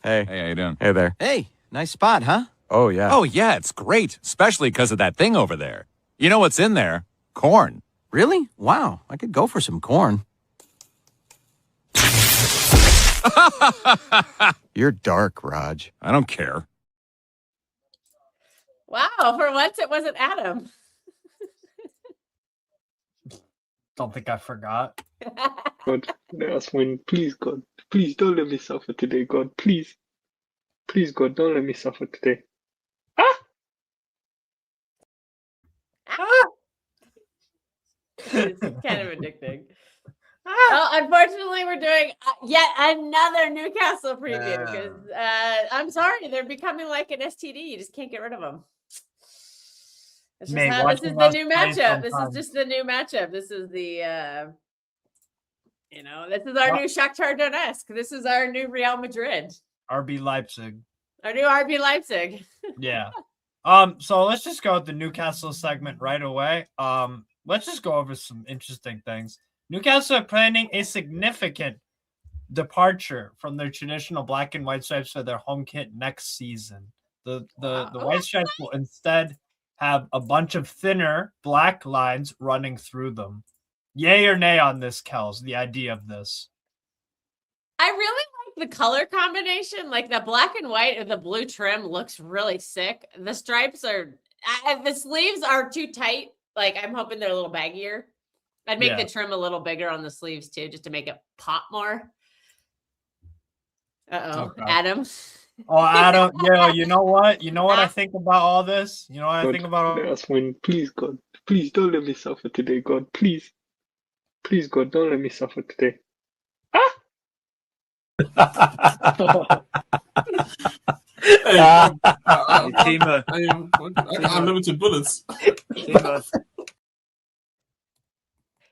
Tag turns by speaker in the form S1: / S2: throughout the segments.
S1: Hey.
S2: Hey, how you doing?
S1: Hey there.
S3: Hey, nice spot, huh?
S1: Oh, yeah.
S2: Oh, yeah, it's great, especially because of that thing over there. You know what's in there? Corn.
S3: Really? Wow, I could go for some corn.
S1: You're dark, Raj.
S2: I don't care.
S4: Wow, for once it wasn't Adam.
S5: Don't think I forgot.
S6: God, let us win. Please, God. Please don't let me suffer today, God. Please. Please, God, don't let me suffer today.
S4: It's kind of addicting. Well, unfortunately, we're doing yet another Newcastle preview because I'm sorry, they're becoming like an STD. You just can't get rid of them. This is the new matchup. This is just the new matchup. This is the, this is our new Shakhtar Donetsk. This is our new Real Madrid.
S5: RB Leipzig.
S4: Our new RB Leipzig.
S5: Yeah. So let's just go with the Newcastle segment right away. Let's just go over some interesting things. Newcastle are planning a significant departure from their traditional black and white stripes for their home kit next season. The white stripes will instead have a bunch of thinner black lines running through them. Yay or nay on this, Kels, the idea of this?
S4: I really like the color combination. Like the black and white or the blue trim looks really sick. The stripes are, the sleeves are too tight. Like I'm hoping they're a little baggier. I'd make the trim a little bigger on the sleeves too, just to make it pop more. Okay. Adam.
S5: Oh, Adam, yeah, you know what? You know what I think about all this? You know what I think about all
S6: this? Let us win. Please, God. Please don't let me suffer today, God. Please. Please, God, don't let me suffer today.
S7: Unlimited bullets.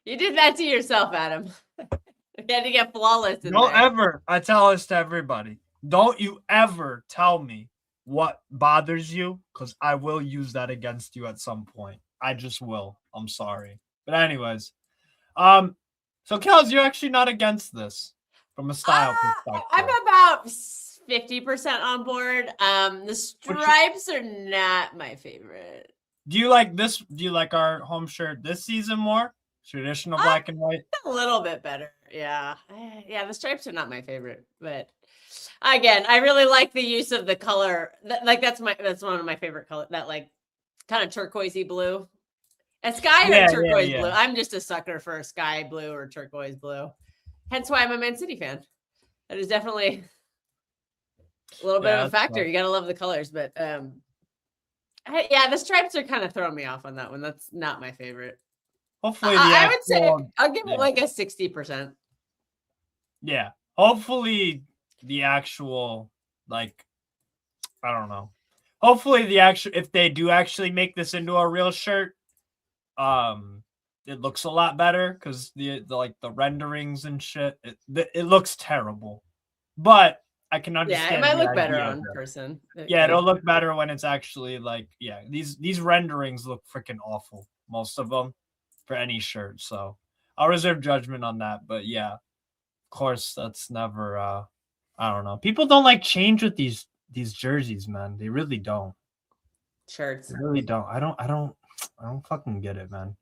S4: You did that to yourself, Adam. You had to get flawless in
S5: Don't
S4: there.
S5: ever, I tell this to everybody, don't you ever tell me what bothers you, because I will use that against you at some point. I just will. I'm sorry. But anyways, so Kels, you're actually not against this from a style perspective.
S4: I'm about 50% on board. The stripes are not my favorite.
S5: Do you like this? Do you like our home shirt this season more? Traditional black and white?
S4: A little bit better. Yeah. Yeah, the stripes are not my favorite, but again, I really like the use of the color. That's one of my favorite colors. That like kind of turquoisey blue. A sky or turquoise blue. I'm just a sucker for a sky blue or turquoise blue. Hence why I'm a Man City fan. That is definitely a little bit of a factor. You gotta love the colors, but the stripes are kind of throwing me off on that one. That's not my favorite.
S5: Hopefully,
S4: I would say I'll give it like a 60%.
S5: Yeah. Hopefully, the actual, like, I don't know. Hopefully, if they do actually make this into a real shirt, it looks a lot better because the renderings and shit, it looks terrible. But I can understand.
S4: Yeah, it might look better on person.
S5: Yeah, it'll look better when it's actually like, these renderings look freaking awful. Most of them. For any shirt, so I'll reserve judgment on that. But yeah, of course, that's never. I don't know. People don't like change with these jerseys, man. They really don't.
S4: Shirts.
S5: They really don't. I don't fucking get it, man.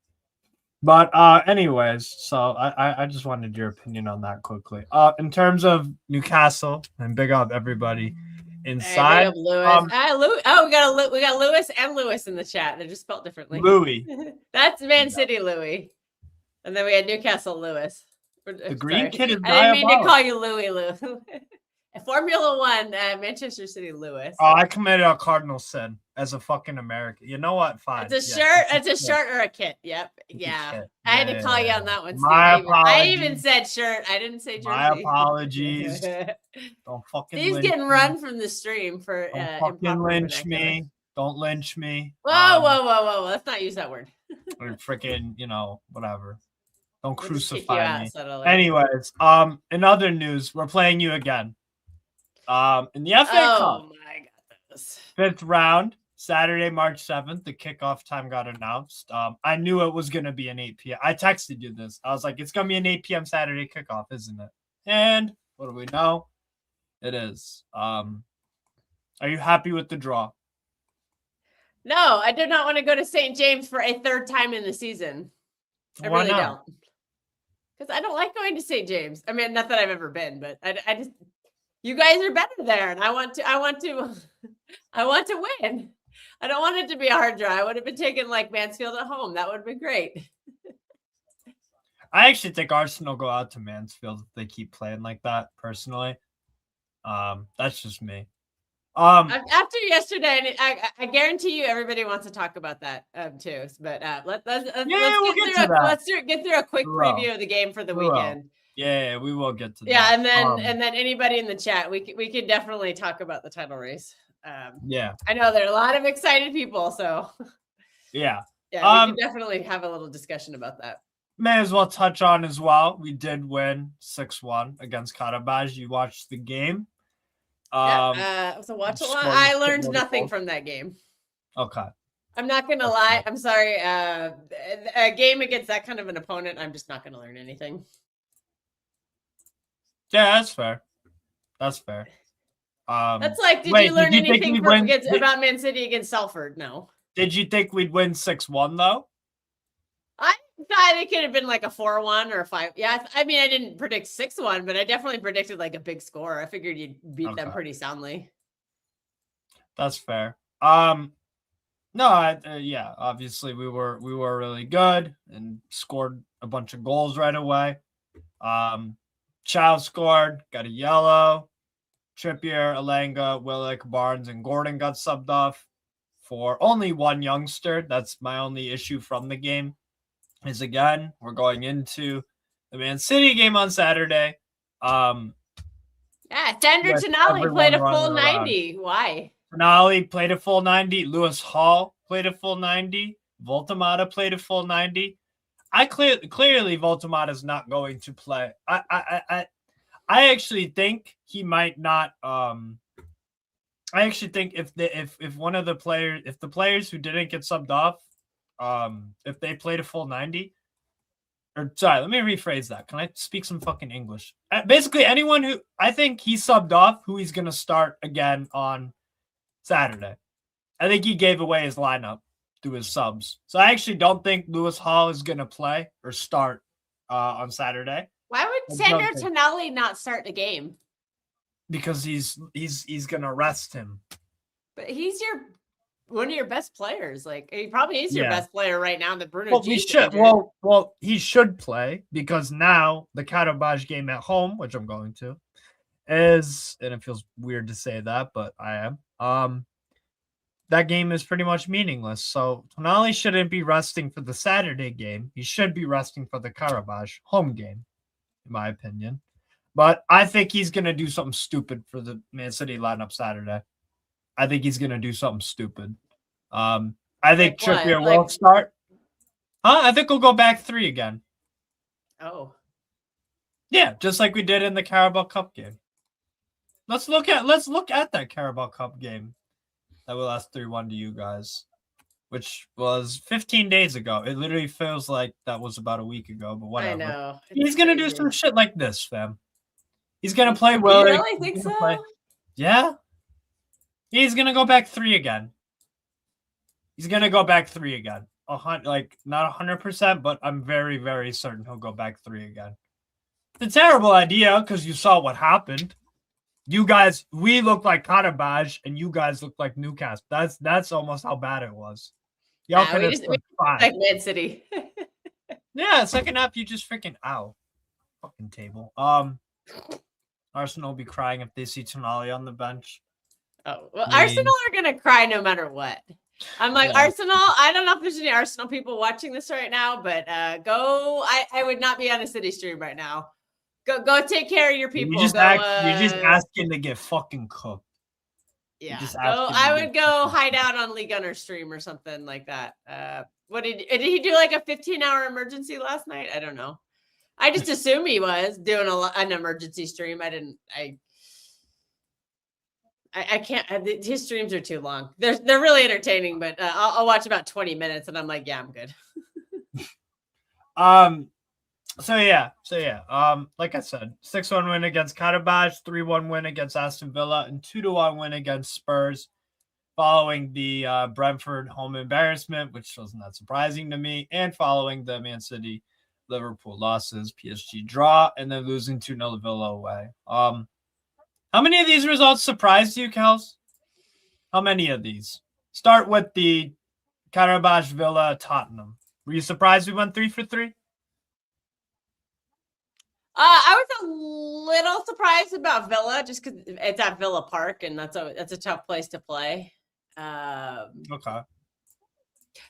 S5: But anyways, so I just wanted your opinion on that quickly. In terms of Newcastle, and big up everybody inside.
S4: Hey, Lewis. We got Lewis and Lewis in the chat. They're just spelled differently.
S5: Louis.
S4: That's Man City Louis. And then we had Newcastle Lewis.
S5: The green kid is
S4: I didn't mean to call you Louis Lou. Formula One, Manchester City Lewis.
S5: Oh, I committed a cardinal sin as a fucking American. You know what? Fine.
S4: It's a shirt. It's a shirt or a kit. Yep. Yeah. I had to call you on that one.
S5: I
S4: even said shirt. I didn't say jersey.
S5: My apologies. Don't fucking.
S4: He's getting run from the stream for.
S5: Don't fucking lynch me. Don't lynch me.
S4: Whoa. Let's not use that word.
S5: Or freaking, whatever. Don't crucify me.
S4: Subtly.
S5: Anyways, in other news, we're playing you again. In the FA Cup.
S4: Oh my goodness.
S5: 5th round, Saturday, March 7th, the kickoff time got announced. I knew it was going to be an 8 p.m. I texted you this. I was like, it's going to be an 8 p.m. Saturday kickoff, isn't it? And what do we know? It is. Are you happy with the draw?
S4: No, I do not want to go to St. James for a third time in the season. I
S5: Why
S4: really
S5: not?
S4: don't. Because I don't like going to St. James. I mean, not that I've ever been, but I just, you guys are better there, and I want to win. I don't want it to be a hard draw. I would have been taking like Mansfield at home. That would have been great.
S5: I actually think Arsenal go out to Mansfield if they keep playing like that. Personally, that's just me.
S4: After yesterday, and I guarantee you, everybody wants to talk about that too. But let's get through a quick preview of the game for the weekend.
S5: Yeah, we will get to that.
S4: Yeah, and then anybody in the chat, we could definitely talk about the title race.
S5: Yeah,
S4: I know there are a lot of excited people, so
S5: yeah,
S4: we can definitely have a little discussion about that.
S5: May as well touch on as well. We did win 6-1 against Karabaj. You watched the game.
S4: It was a watch along. I learned nothing from that game.
S5: Okay.
S4: I'm not gonna lie. I'm sorry. A game against that kind of an opponent, I'm just not gonna learn anything.
S5: Yeah, that's fair. That's fair.
S4: That's like, did you learn anything about Man City against Salford? No.
S5: Did you think we'd win 6-1 though?
S4: I thought it could have been like a 4-1 or a 5. Yeah, I mean, I didn't predict 6-1, but I definitely predicted like a big score. I figured you'd beat them pretty soundly.
S5: That's fair. Yeah, obviously we were really good and scored a bunch of goals right away. Chow scored, got a yellow. Trippier, Alanga, Willock, Barnes, and Gordon got subbed off for only one youngster. That's my only issue from the game. Is again, we're going into the Man City game on Saturday.
S4: Sandro Tonali played a full 90. Why?
S5: Tonali played a full 90. Lewis Hall played a full 90. Voltemata played a full 90. Clearly Voltemata is not going to play. I actually think he might not. I actually think if the players who didn't get subbed off, if they played a full 90, or sorry, let me rephrase that. Can I speak some fucking English? Basically, anyone who I think he subbed off, who he's gonna start again on Saturday. I think he gave away his lineup through his subs, so I actually don't think Lewis Hall is gonna play or start on Saturday.
S4: Why would Sandro Tonali not start the game?
S5: Because he's gonna rest him.
S4: But he's one of your best players. Like he probably is your best player right now. The Bruno.
S5: Well, he should play because now the Karabaj game at home, which I'm going to, is, and it feels weird to say that, but I am. That game is pretty much meaningless. So Tonali shouldn't be resting for the Saturday game. He should be resting for the Karabaj home game, in my opinion. But I think he's going to do something stupid for the Man City lineup Saturday. I think he's going to do something stupid. I think Trippier will start. I think we'll go back 3 again.
S4: Oh.
S5: Yeah, just like we did in the Carabao Cup game. Let's look at that Carabao Cup game that we lost 3-1 to you guys, which was 15 days ago. It literally feels like that was about a week ago, but whatever.
S4: I know.
S5: He's going to do some shit like this, fam. He's going to play well.
S4: You really think so?
S5: Yeah. He's going to go back 3 again. He's going to go back 3 again. Like, not 100%, but I'm very, very certain he'll go back 3 again. It's a terrible idea because you saw what happened. You guys, we looked like Karabaj, and you guys looked like Newcastle. That's almost how bad it was. Y'all could have
S4: like Man City.
S5: Yeah, second half, you just freaking fucking table. Arsenal will be crying if they see Tonali on the bench.
S4: Oh, well, Arsenal are going to cry no matter what. I'm like, Arsenal, I don't know if there's any Arsenal people watching this right now, but I would not be on a City stream right now. Go take care of your people.
S5: You're just asking to get fucking cooked.
S4: Yeah. I would go hide out on Lee Gunner stream or something like that. What did he do like a 15-hour emergency last night? I don't know. I just assume he was doing an emergency stream. I can't. His streams are too long. They're really entertaining, but I'll watch about 20 minutes, and I'm like, yeah, I'm good.
S5: So yeah. Like I said, 6-1 win against Karabakh, 3-1 win against Aston Villa, and 2-1 win against Spurs. Following the Brentford home embarrassment, which was not surprising to me, and following the Man City Liverpool losses, PSG draw, and then losing 2-0 Villa away. How many of these results surprised you, Kels? How many of these? Start with the Karabakh, Villa, Tottenham. Were you surprised we went 3 for 3?
S4: I was a little surprised about Villa just because it's at Villa Park and that's a tough place to play.
S5: Okay.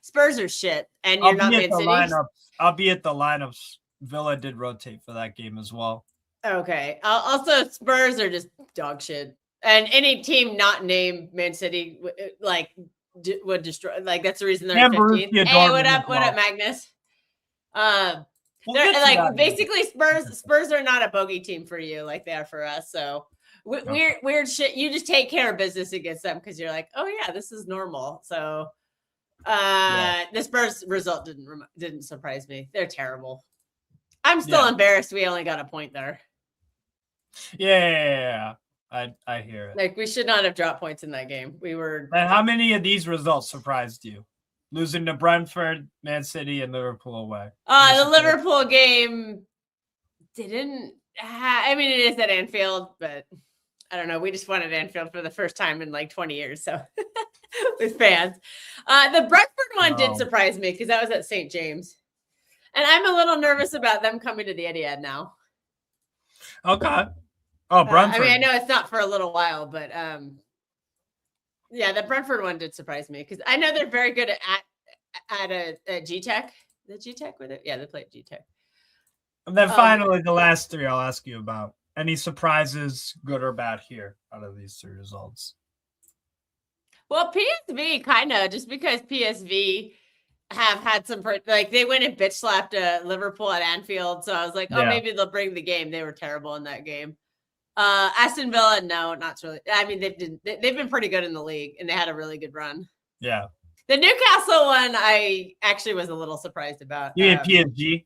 S4: Spurs are shit, and you're not Man City.
S5: Albeit the lineups, Villa did rotate for that game as well.
S4: Okay. Also, Spurs are just dog shit, and any team not named Man City would destroy. Like that's the reason they're 15th. Hey, what up, Magnus? They're like basically Spurs are not a bogey team for you like they are for us. So weird shit. You just take care of business against them because you're like, oh yeah, this is normal. So the Spurs result didn't surprise me. They're terrible. I'm still embarrassed we only got a point there.
S5: Yeah. I hear it.
S4: Like we should not have dropped points in that game. We were.
S5: And how many of these results surprised you? Losing to Brentford, Man City, and Liverpool away.
S4: The Liverpool game didn't. I mean, it is at Anfield, but I don't know. We just won at Anfield for the first time in like 20 years, so with fans. The Brentford one did surprise me because that was at St. James, and I'm a little nervous about them coming to the Etihad now.
S5: Okay. Oh, Brentford.
S4: I mean, I know it's not for a little while, but yeah, the Brentford one did surprise me because I know they're very good at a G-Tech. The G-Tech with it? Yeah, they play at G-Tech.
S5: And then finally, the last three I'll ask you about. Any surprises, good or bad, here out of these three results?
S4: Well, PSV kind of, just because PSV have had some, like they went and bitch slapped Liverpool at Anfield. So I was like, maybe they'll bring the game. They were terrible in that game. Aston Villa, no, not really. I mean, they've been pretty good in the league, and they had a really good run.
S5: Yeah.
S4: The Newcastle one, I actually was a little surprised about.
S5: You mean PSG?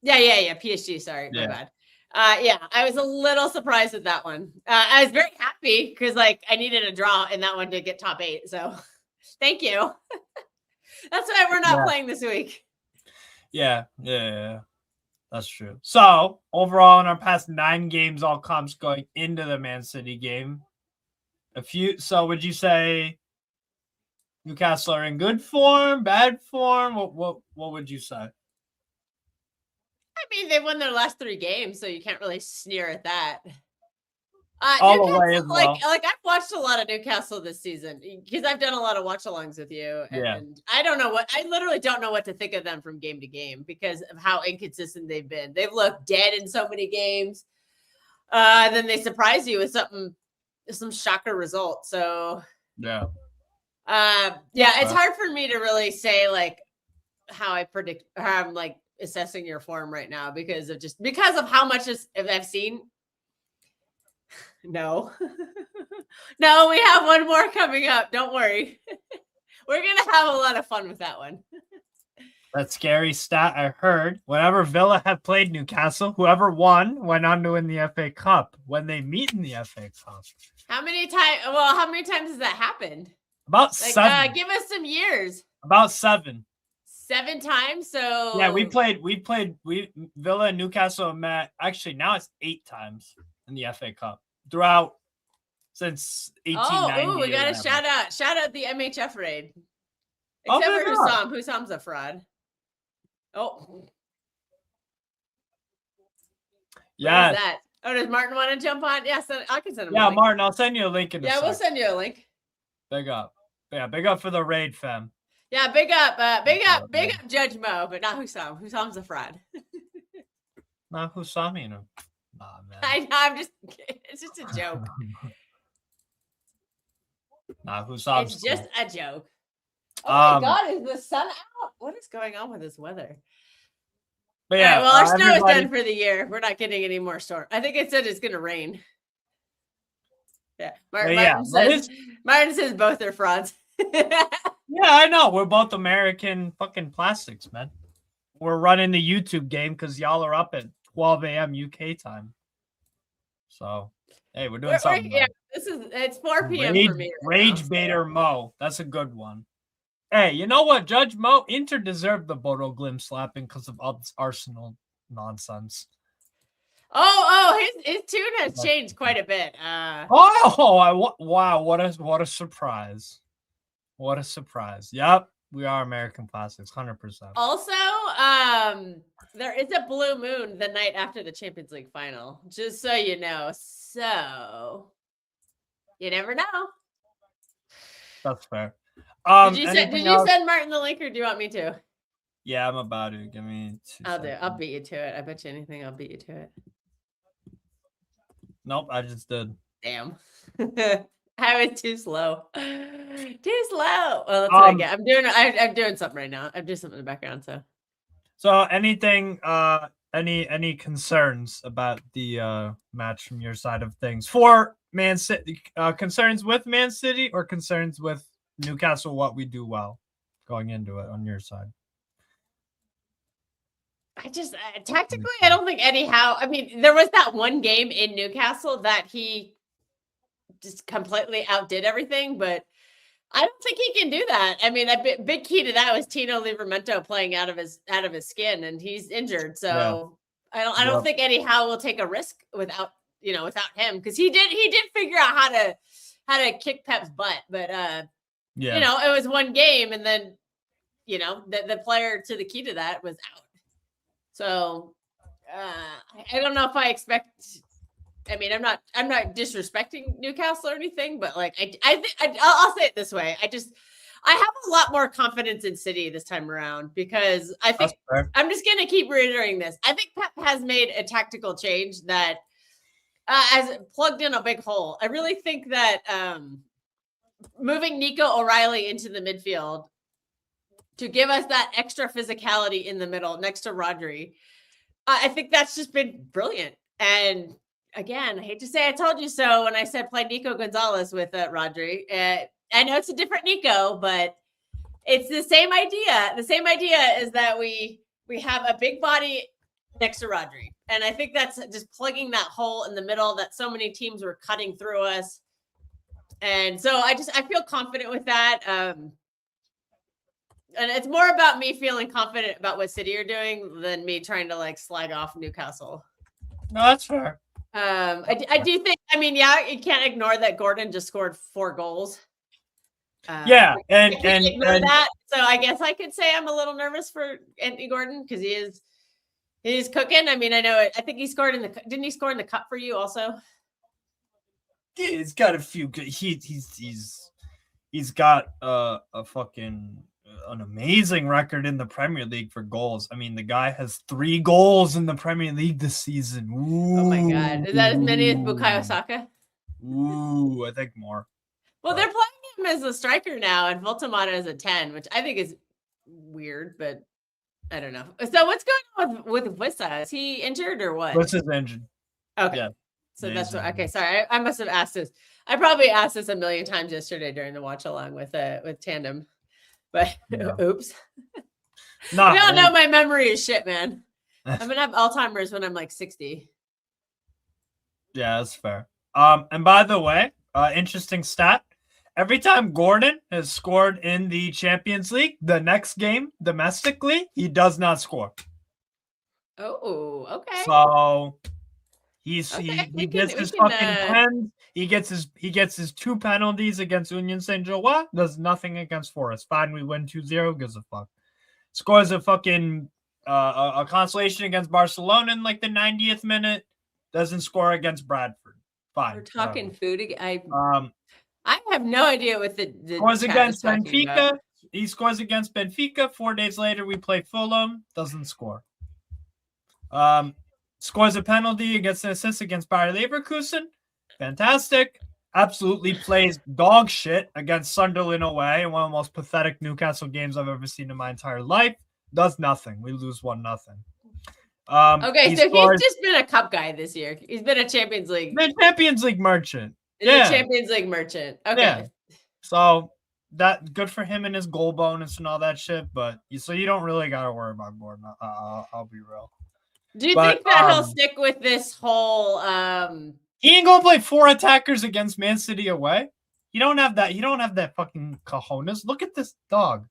S4: Yeah. PSG. Sorry, my bad. I was a little surprised with that one. I was very happy because, like, I needed a draw in that one to get top 8. So, thank you. That's why we're not playing this week. Yeah.
S5: That's true. So, overall, in our past 9 games, all comps going into the Man City game. So, would you say Newcastle are in good form, bad form? What would you say?
S4: I mean, they won their last 3 games, so you can't really sneer at that.
S5: All the way as well.
S4: Like I've watched a lot of Newcastle this season because I've done a lot of watch-alongs with you, and I literally don't know what to think of them from game to game because of how inconsistent they've been. They've looked dead in so many games. Then they surprise you with some shocker results. So
S5: it's
S4: hard for me to really say like how I'm like assessing your form right now because of how much I've seen. No, we have one more coming up. Don't worry. We're going to have a lot of fun with that one.
S5: That scary stat I heard. Whenever Villa have played Newcastle, whoever won went on to win the FA Cup when they meet in the FA Cup.
S4: How many times has that happened?
S5: About 7.
S4: Give us some years.
S5: About 7.
S4: 7 times. So
S5: yeah, we Villa and Newcastle met. Actually, now it's 8 times in the FA Cup throughout since 1890.
S4: We got to shout out the MHF raid. Except for Hussam. Hussam's a fraud. Oh.
S5: Yeah.
S4: That? Oh, does Martin want to jump on? Yeah, I can send him.
S5: Yeah, Martin, I'll send you a link in a second.
S4: We'll send you a link.
S5: Big up. Yeah, big up for the raid, fam.
S4: Yeah, big up Judge Mo, but not Hussam. Hussam's a fraud.
S5: Not Hussam, you know. Nah, man.
S4: I know, it's just a joke.
S5: Nah, Hussam's
S4: It's just a joke. Oh my God, is the sun out? What is going on with this weather?
S5: But yeah,
S4: our snow is done for the year. We're not getting any more storm. I think it said it's going to rain. Yeah, Martin says both are frauds.
S5: Yeah, I know. We're both American fucking plastics, man. we're running the YouTube game because y'all are up at 12 a.m. UK time. So, hey, we're doing something.
S4: Yeah, it's 4 p.m. for me.
S5: Rage Baiter Mo. That's a good one. Hey, you know what, Judge Mo? Inter deserved the Bodo Glimt slapping because of Arsenal nonsense.
S4: His tune has changed quite a bit.
S5: Wow, what a surprise. What a surprise. Yep, we are American Classics, 100%.
S4: Also, there is a blue moon the night after the Champions League final, just so you know. So, you never know.
S5: That's fair.
S4: Did you send Martin the link, or do you want me to?
S5: Yeah, I'm about to. Give me 2 seconds.
S4: I'll beat you to it. I bet you anything, I'll beat you to it.
S5: Nope, I just did.
S4: Damn. I was too slow. Too slow. Well, that's what I get. I'm doing something right now. I'm doing something in the background.
S5: So anything, any concerns about the match from your side of things for Man City? Concerns with Man City or concerns with Newcastle? What we do well going into it on your side?
S4: I just tactically, I don't think anyhow. I mean, there was that one game in Newcastle that he just completely outdid everything, but I don't think he can do that. I mean, a big key to that was Tino Livramento playing out of his skin, and he's injured. So yeah. I don't think anyhow will take a risk without him, because he did figure out how to kick Pep's butt, but it was one game, and then the player to the key to that was out. So I don't know if I expect. I mean, I'm not disrespecting Newcastle or anything, but like I'll say it this way: I have a lot more confidence in City this time around, because I think I'm just going to keep reiterating this. I think Pep has made a tactical change that has plugged in a big hole. I really think that moving Nico O'Reilly into the midfield to give us that extra physicality in the middle next to Rodri, I think that's just been brilliant. And again, I hate to say I told you so when I said play Nico Gonzalez with Rodri. I know it's a different Nico, but it's the same idea. The same idea is that we have a big body next to Rodri. And I think that's just plugging that hole in the middle that so many teams were cutting through us. And so I feel confident with that. And it's more about me feeling confident about what City are doing than me trying to like slag off Newcastle.
S5: No, that's fair.
S4: I do think, I mean, you can't ignore that Gordon just scored 4 goals.
S5: And
S4: that. So I guess I could say I'm a little nervous for Anthony Gordon, because he's cooking. I mean, I know it. I think he scored didn't he score in the cup for you also?
S5: Yeah, he's got a few good. He's got a fucking an amazing record in the Premier League for goals. I mean, the guy has 3 goals in the Premier League this season. Ooh.
S4: Oh my God. Is that as many as Bukayo Saka?
S5: Ooh, I think more.
S4: Well, they're playing him as a striker now and Voltamata as a 10, which I think is weird, but I don't know. So what's going on with Wissa? Is he injured or what?
S5: Wissa's injured.
S4: Okay. Yeah. So that's what, okay. Sorry. I must have asked this. I probably asked this a million times yesterday during the watch along with Tandem. But oops. We all know my memory is shit, man. I'm gonna have Alzheimer's when I'm like 60.
S5: Yeah, that's fair. And by the way, interesting stat. Every time Gordon has scored in the Champions League, the next game domestically, he does not score.
S4: Oh, okay.
S5: So he gets his fucking pens. He gets his 2 penalties against Union Saint-Gilloise. Does nothing against Forest. Fine, we win 2-0. Gives a fuck. Scores a fucking a consolation against Barcelona in like the 90th minute. Doesn't score against Bradford. Fine.
S4: We're talking food again. I have no idea what the
S5: scores against Benfica. He scores against Benfica. 4 days later, we play Fulham. Doesn't score. Scores a penalty against an assist against Bayer Leverkusen. Fantastic. Absolutely plays dog shit against Sunderland away in one of the most pathetic Newcastle games I've ever seen in my entire life. Does nothing. We lose 1-0.
S4: Okay, so he's just been a cup guy this year. He's been a Champions League.
S5: Been Champions League merchant.
S4: Champions League merchant. Okay.
S5: Yeah. So that good for him and his goal bonus and all that shit. But so you don't really got to worry about Gordon. I'll be real.
S4: Do you
S5: But,
S4: think that he'll stick with this whole?
S5: He ain't gonna play 4 attackers against Man City away. You don't have that. You don't have that fucking cojones. Look at this dog.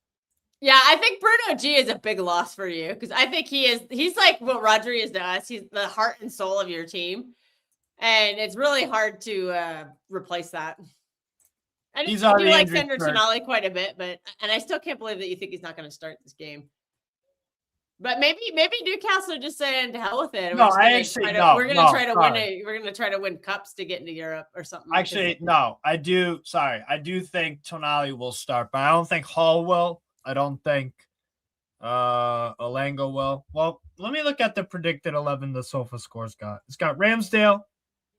S4: Yeah, I think Bruno G is a big loss for you because I think he's like what Rodri is to us. He's the heart and soul of your team. And it's really hard to replace that. And
S5: He's
S4: I do
S5: already
S4: like
S5: injured
S4: Sandro
S5: for-
S4: Tonali quite a bit, and I still can't believe that you think he's not going to start this game. But maybe Newcastle are just saying to hell with it.
S5: No,
S4: We're going to try to win. We're going to try to win cups to get into Europe or something.
S5: Actually, no. I do think Tonali will start, but I don't think Hall will. I don't think Alango will. Well, let me look at the predicted 11 the Sofa Scores got. It's got Ramsdale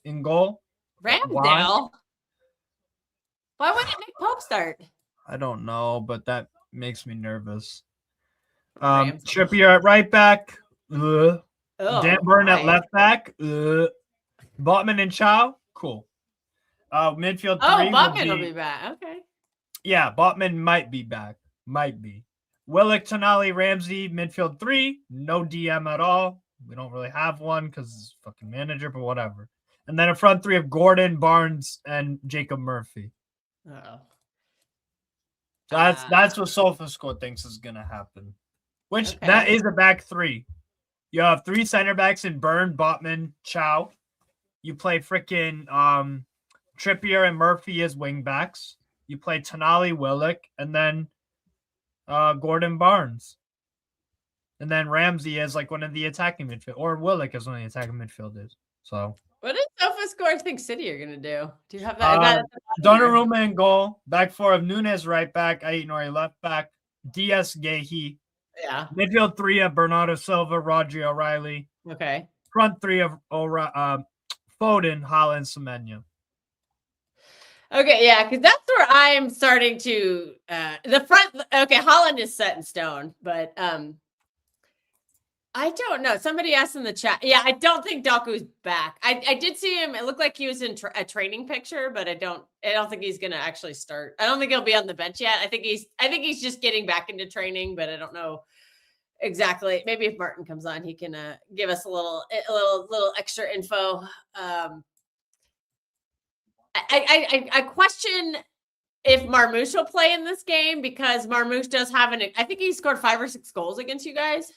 S5: in goal.
S4: Ramsdale? Why wouldn't Nick Pope start?
S5: I don't know, but that makes me nervous.
S4: Ramsdale.
S5: Trippier at right back.
S4: Oh,
S5: Dan Burn at
S4: my.
S5: left back. Botman and Chow. Cool. Midfield 3.
S4: Botman will be back. Okay.
S5: Yeah, Botman might be back. Might be. Willock, Tonali, Ramsey, midfield 3. No DM at all. We don't really have one because it's fucking manager, but whatever. And then a front 3 of Gordon, Barnes, and Jacob Murphy.
S4: Uh-oh.
S5: That's what SofaScore thinks is gonna happen. Which
S4: Okay.
S5: that is a back 3. You have 3 center backs in Burn, Botman, Chow. You play freaking Trippier and Murphy as wing backs. You play Tonali, Willock, and then Gordon, Barnes. And then Ramsey as like one of the attacking midfield, or Willock as one of the attacking midfielders. So
S4: What does SofaScore think City are going to do? Do you have that?
S5: Donnarumma in goal. Back 4 of Nunes right back. Aït-Nouri left back. Diaz, Gehi.
S4: Yeah.
S5: Midfield 3 of Bernardo Silva, Rodri O'Reilly.
S4: Okay.
S5: Front 3 of Foden, Haaland, Semenyo.
S4: Okay, yeah, because that's where I'm starting to the front. Okay, Holland is set in stone, but I don't know. Somebody asked in the chat. Yeah, I don't think Doku's back. I did see him. It looked like he was in a training picture, but I don't think he's gonna actually start. I don't think he'll be on the bench yet. I think he's just getting back into training, but I don't know exactly. Maybe if Martin comes on, he can give us a little extra info. I question if Marmoush will play in this game because Marmoush does have I think he scored 5 or 6 goals against you guys.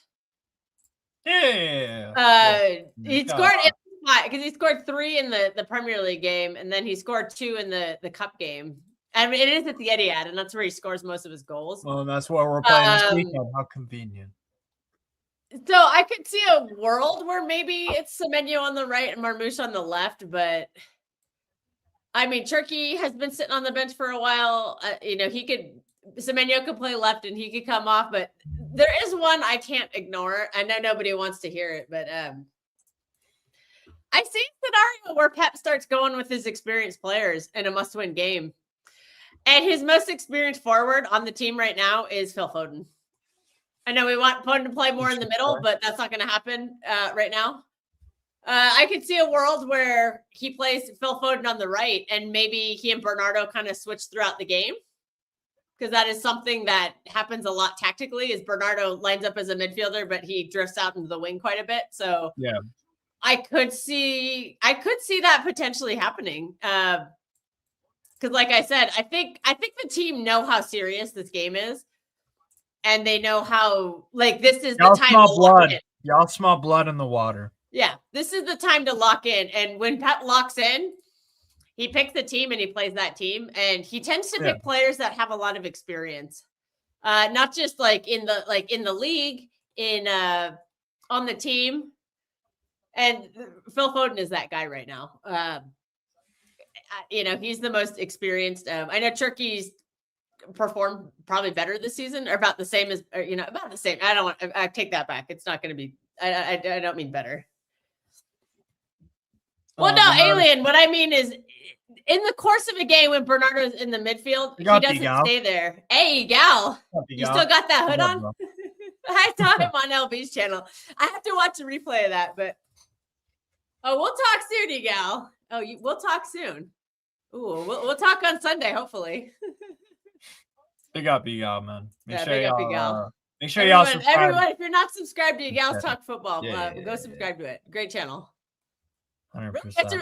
S5: Yeah.
S4: He scored because he scored 3 in the Premier League game, and then he scored 2 in the Cup game. I mean, it is at the Etihad, and that's where he scores most of his goals.
S5: Well, that's what we're playing this weekend. How convenient.
S4: So I could see a world where maybe it's Semenyo on the right and Marmoush on the left, but I mean, Turkey has been sitting on the bench for a while. Semenyo could play left and he could come off, but there is one I can't ignore. I know nobody wants to hear it, but I see a scenario where Pep starts going with his experienced players in a must-win game. And his most experienced forward on the team right now is Phil Foden. I know we want Foden to play more in the middle, but that's not going to happen right now. I could see a world where he plays Phil Foden on the right and maybe he and Bernardo kind of switch throughout the game. Because that is something that happens a lot tactically is Bernardo lines up as a midfielder, but he drifts out into the wing quite a bit. So
S5: yeah,
S4: I could see that potentially happening. Because like I said, I think the team know how serious this game is. And they know how, like, this is the time to lock in.
S5: Y'all smell blood in the water.
S4: Yeah, this is the time to lock in. And when Pep locks in, he picks the team and he plays that team. And he tends to pick players that have a lot of experience. Not just like in the league, on the team. And Phil Foden is that guy right now. He's the most experienced. I know Turkey's performed probably better this season, or about the same as, about the same. I take that back. It's not going to be. I don't mean better. Well, no, Alien. What I mean is, in the course of a game when Bernardo's in the midfield, he doesn't stay there. Hey, Gal, you still got that hood on? I saw him on LB's channel. I have to watch a replay of that, but we'll talk soon, Gal. We'll talk soon. Ooh, we'll talk on Sunday, hopefully.
S5: Big up, man.
S4: Yeah, big up, Egal.
S5: Make sure y'all subscribe.
S4: Everyone, if you're not subscribed to Egal's Talk Football, go subscribe to it. Great channel.
S5: 100%.
S4: I actually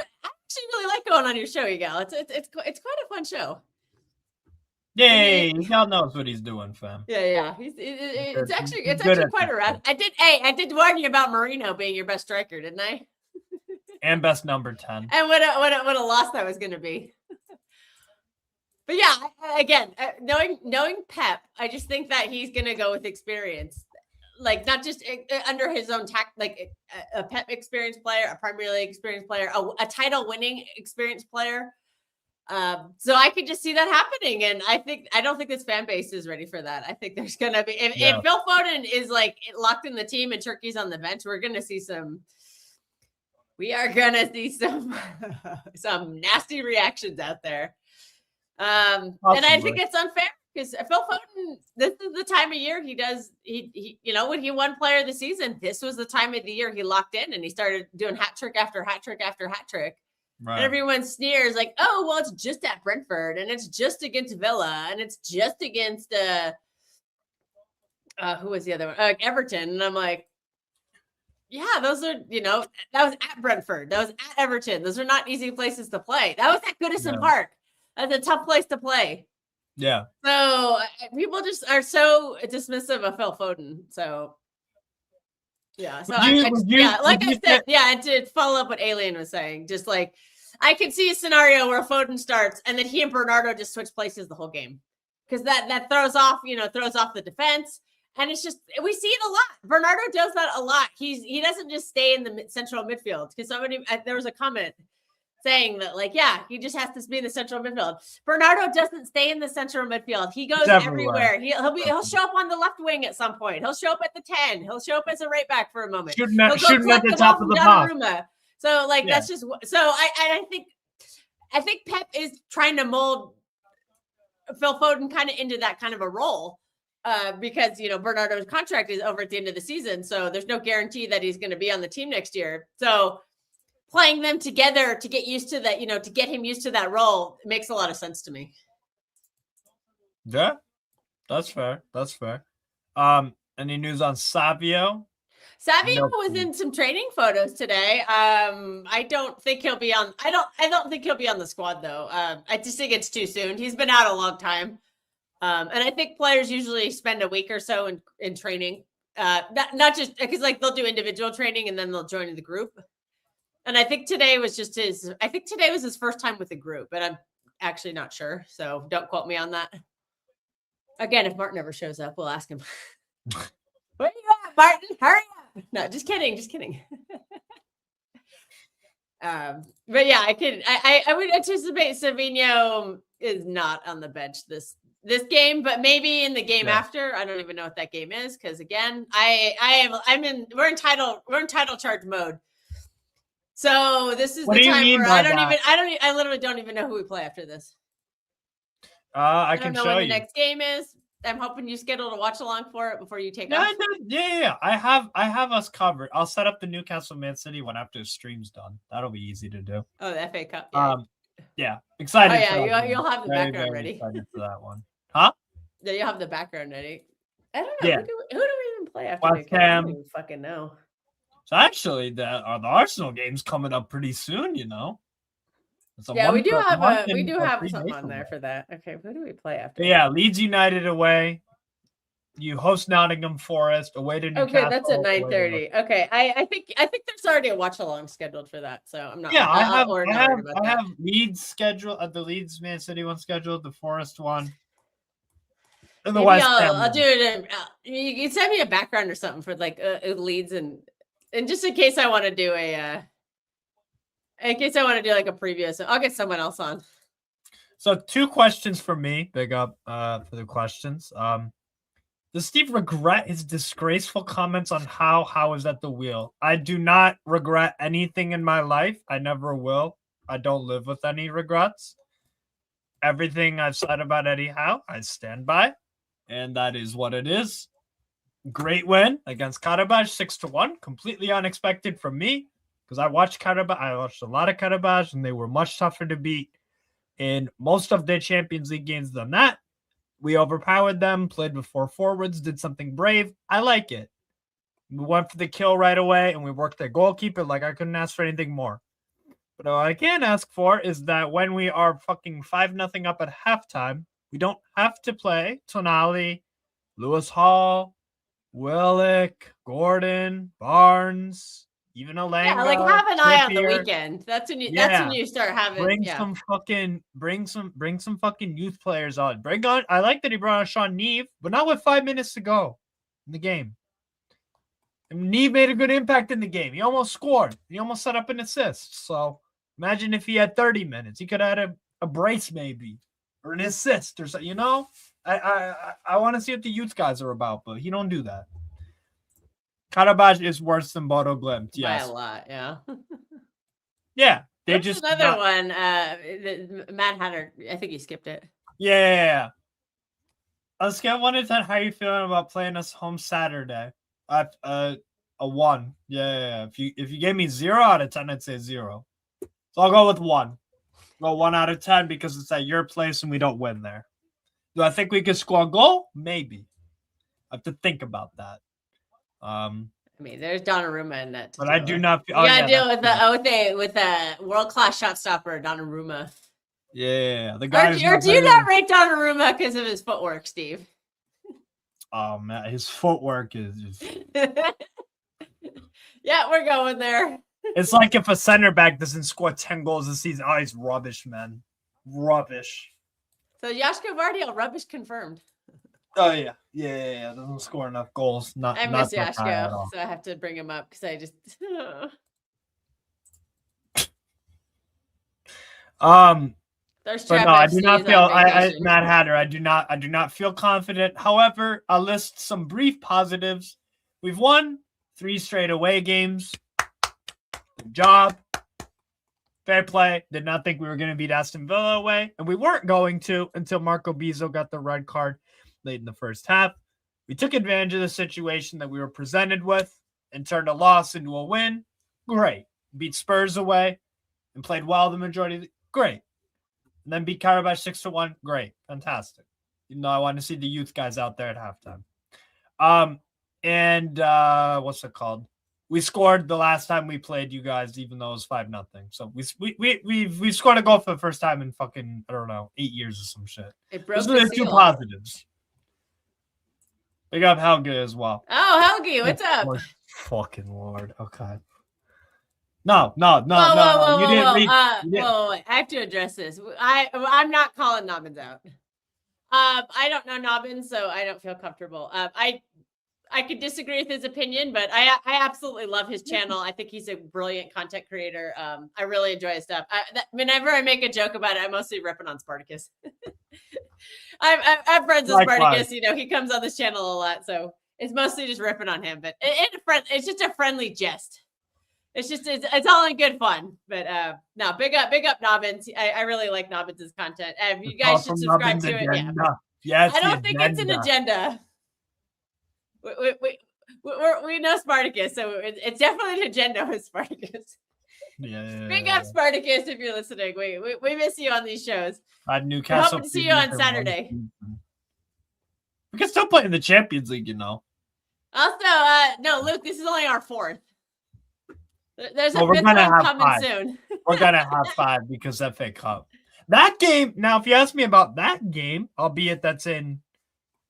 S4: really like going on your show, Egal. It's quite a fun show.
S5: Yay! Egal knows what he's doing, fam.
S4: Yeah. It's actually quite a rad. I did warn you about Marino being your best striker, didn't I?
S5: And best number 10.
S4: And what a loss that was going to be. But yeah, again, knowing Pep, I just think that he's going to go with experience, like not just under his own like a Pep experienced player, a Premier League experienced player, a title winning experienced player. So I could just see that happening, and I don't think this fan base is ready for that. I think there's going to be if Phil Foden is like locked in the team and Turkey's on the bench, we're going to see some. We are going to see some nasty reactions out there. And I think it's unfair because Phil Foden, this is the time of year he when he won player of the season, this was the time of the year he locked in and he started doing hat trick after hat trick after hat trick. Right. And everyone sneers like, oh, well, it's just at Brentford and it's just against Villa and it's just against who was the other one? Everton. And I'm like, yeah, those are, that was at Brentford. That was at Everton. Those are not easy places to play. That was at Goodison Park. That's a tough place to play.
S5: Yeah.
S4: So people just are so dismissive of Phil Foden. So, yeah. So I said, and to follow up what Alien was saying, just like I could see a scenario where Foden starts and then he and Bernardo just switch places the whole game because that throws off the defense. And it's just we see it a lot. Bernardo does that a lot. He doesn't just stay in the central midfield because there was a comment saying that, like, yeah, he just has to be in the central midfield. Bernardo doesn't stay in the central midfield. He goes everywhere. He'll show up on the left wing at some point. He'll show up at the 10. He'll show up as a right back for a moment.
S5: Shooting at the top of the box.
S4: So, like, that's just so. I think Pep is trying to mold Phil Foden kind of into that kind of a role. Because Bernardo's contract is over at the end of the season, so there's no guarantee that he's going to be on the team next year. So playing them together to get used to that, to get him used to that role makes a lot of sense to me.
S5: Yeah, that's fair. Any news on Savio?
S4: Savio was in some training photos today. I don't think he'll be on. I don't think he'll be on the squad though. I just think it's too soon. He's been out a long time. And I think players usually spend a week or so in training, not just because like they'll do individual training and then they'll join the group. And I think today was his first time with the group, but I'm actually not sure. So don't quote me on that. Again, if Martin ever shows up, we'll ask him. Where you at, Martin? Hurry up. No, just kidding. But yeah, I would anticipate Savinho is not on the bench this game, but maybe in the game after. I don't even know what that game is because again, we're in title charge mode. So this is the time where I literally don't even know who we play after this.
S5: I can show you.
S4: When the next game is. I'm hoping you schedule to watch along for it before you take off.
S5: Yeah. I have us covered. I'll set up the Newcastle Man City one after the stream's done. That'll be easy to do.
S4: Oh, the FA Cup.
S5: Yeah. Excited.
S4: Oh yeah, you'll have the background ready.
S5: Excited for that one. Huh?
S4: Yeah, you'll have the background ready. I don't know.
S5: Yeah.
S4: Who do we even play after?
S5: West Ham.
S4: I don't even fucking know.
S5: So actually, the Arsenal game's coming up pretty soon.
S4: We do have something on there for that. Okay, who do we play after?
S5: Yeah, Leeds United away. You host Nottingham Forest away to Newcastle.
S4: Okay, that's at 9:30. Okay, I think there's already a watch along scheduled for that, so I'm not.
S5: Yeah, I have Leeds scheduled at the Leeds Man City one scheduled, the Forest one. And the West Ham.
S4: I'll do it. You can send me a background or something for like Leeds and just in case I want to do like a preview, so I'll get someone else on.
S5: So 2 questions for me. Big up for the questions. Does Steve regret his disgraceful comments on how is at the wheel? I do not regret anything in my life. I never will. I don't live with any regrets. Everything I've said about Eddie Howe, I stand by. And that is what it is. Great win against Karabakh, 6-1. Completely unexpected from me. Because I watched Karabakh. I watched a lot of Karabakh, and they were much tougher to beat in most of their Champions League games than that. We overpowered them, played with 4 forwards, did something brave. I like it. We went for the kill right away, and we worked their goalkeeper. Like, I couldn't ask for anything more. But what I can ask for is that when we are fucking 5-0 up at halftime, we don't have to play Tonali, Lewis Hall, Willick, Gordon, Barnes, even Alanga.
S4: Yeah, like have an eye on the
S5: Trippier.
S4: weekend. That's when you
S5: Yeah.
S4: start having
S5: Bring some fucking youth players on. Bring on. I like that he brought on Sean Neve, but not with 5 minutes to go in the game. And Neve made a good impact in the game. He almost scored. He almost set up an assist. So imagine if he had 30 minutes. He could have had a brace maybe or an assist or something. You know, I want to see what the youth guys are about, but he don't do that. Karabakh is worse than Bodo Glimt. Yes,
S4: by a lot. Yeah.
S5: Yeah. They
S4: What's
S5: just
S4: another one. Mad Hatter. I think he skipped it.
S5: Yeah. Let's get 1 to 10. How are you feeling about playing us home Saturday? A 1. Yeah. If you gave me 0 out of 10, I'd say 0. So I'll go with 1. Go 1 out of 10 because it's at your place and we don't win there. Do I think we could score a goal? Maybe. I have to think about that.
S4: I mean, there's Donnarumma in that.
S5: But I do not.
S4: You gotta deal with a world-class shot stopper, Donnarumma.
S5: Yeah, the guy.
S4: Or do you not rate Donnarumma because of his footwork, Steve?
S5: Oh man, his footwork is just.
S4: Yeah, we're going there.
S5: It's like if a center back doesn't score 10 goals this season. Oh, he's rubbish, man. Rubbish.
S4: So Joško Vardiel, rubbish confirmed.
S5: Oh yeah. Doesn't score enough goals.
S4: I miss Joško, so I have to bring him up because I just.
S5: But no, I do not feel. Mad Hatter. I do not feel confident. However, I'll list some brief positives. We've won 3 straight away games. Good job. Fair play. Did not think we were going to beat Aston Villa away, and we weren't going to until Marco Bizzo got the red card late in the first half. We took advantage of the situation that we were presented with and turned a loss into a win. Great. Beat Spurs away and played well the majority of the great. And then beat Karabakh 6-1. Great. Fantastic. Even though I want to see the youth guys out there at halftime. What's it called? We scored the last time we played you guys, even though it was 5-0. So we scored a goal for the first time in fucking, I don't know, 8 years or some shit. Those are the 2 positives. Big up Helge as well.
S4: Oh, Helge, what's up?
S5: Oh, fucking Lord. Okay. No.
S4: Whoa. I have to address this. I'm not calling Nobbins out. I don't know Nobbins, so I don't feel comfortable. I could disagree with his opinion, but I absolutely love his channel. I think he's a brilliant content creator. I really enjoy his stuff. Whenever I make a joke about it, I'm mostly ripping on Spartacus. I have friends with Spartacus. You know, he comes on this channel a lot, so it's mostly just ripping on him. But it's just a friendly jest. It's all in good fun. But no, big up Nobbins. I really like Nobbins' content. You guys should subscribe to it. Yeah.
S5: Yes,
S4: I don't think it's an agenda. We know Spartacus, so it's definitely an agenda with Spartacus.
S5: Yeah.
S4: Big up Spartacus if you're listening. We miss you on these shows.
S5: Newcastle.
S4: Hope to see you on Saturday.
S5: We can still play in the Champions League, you know.
S4: Also, no, Luke, this is only our 4th. There's a 5th one coming soon.
S5: We're gonna have 5 because FA Cup. That game. Now, if you ask me about that game, albeit that's in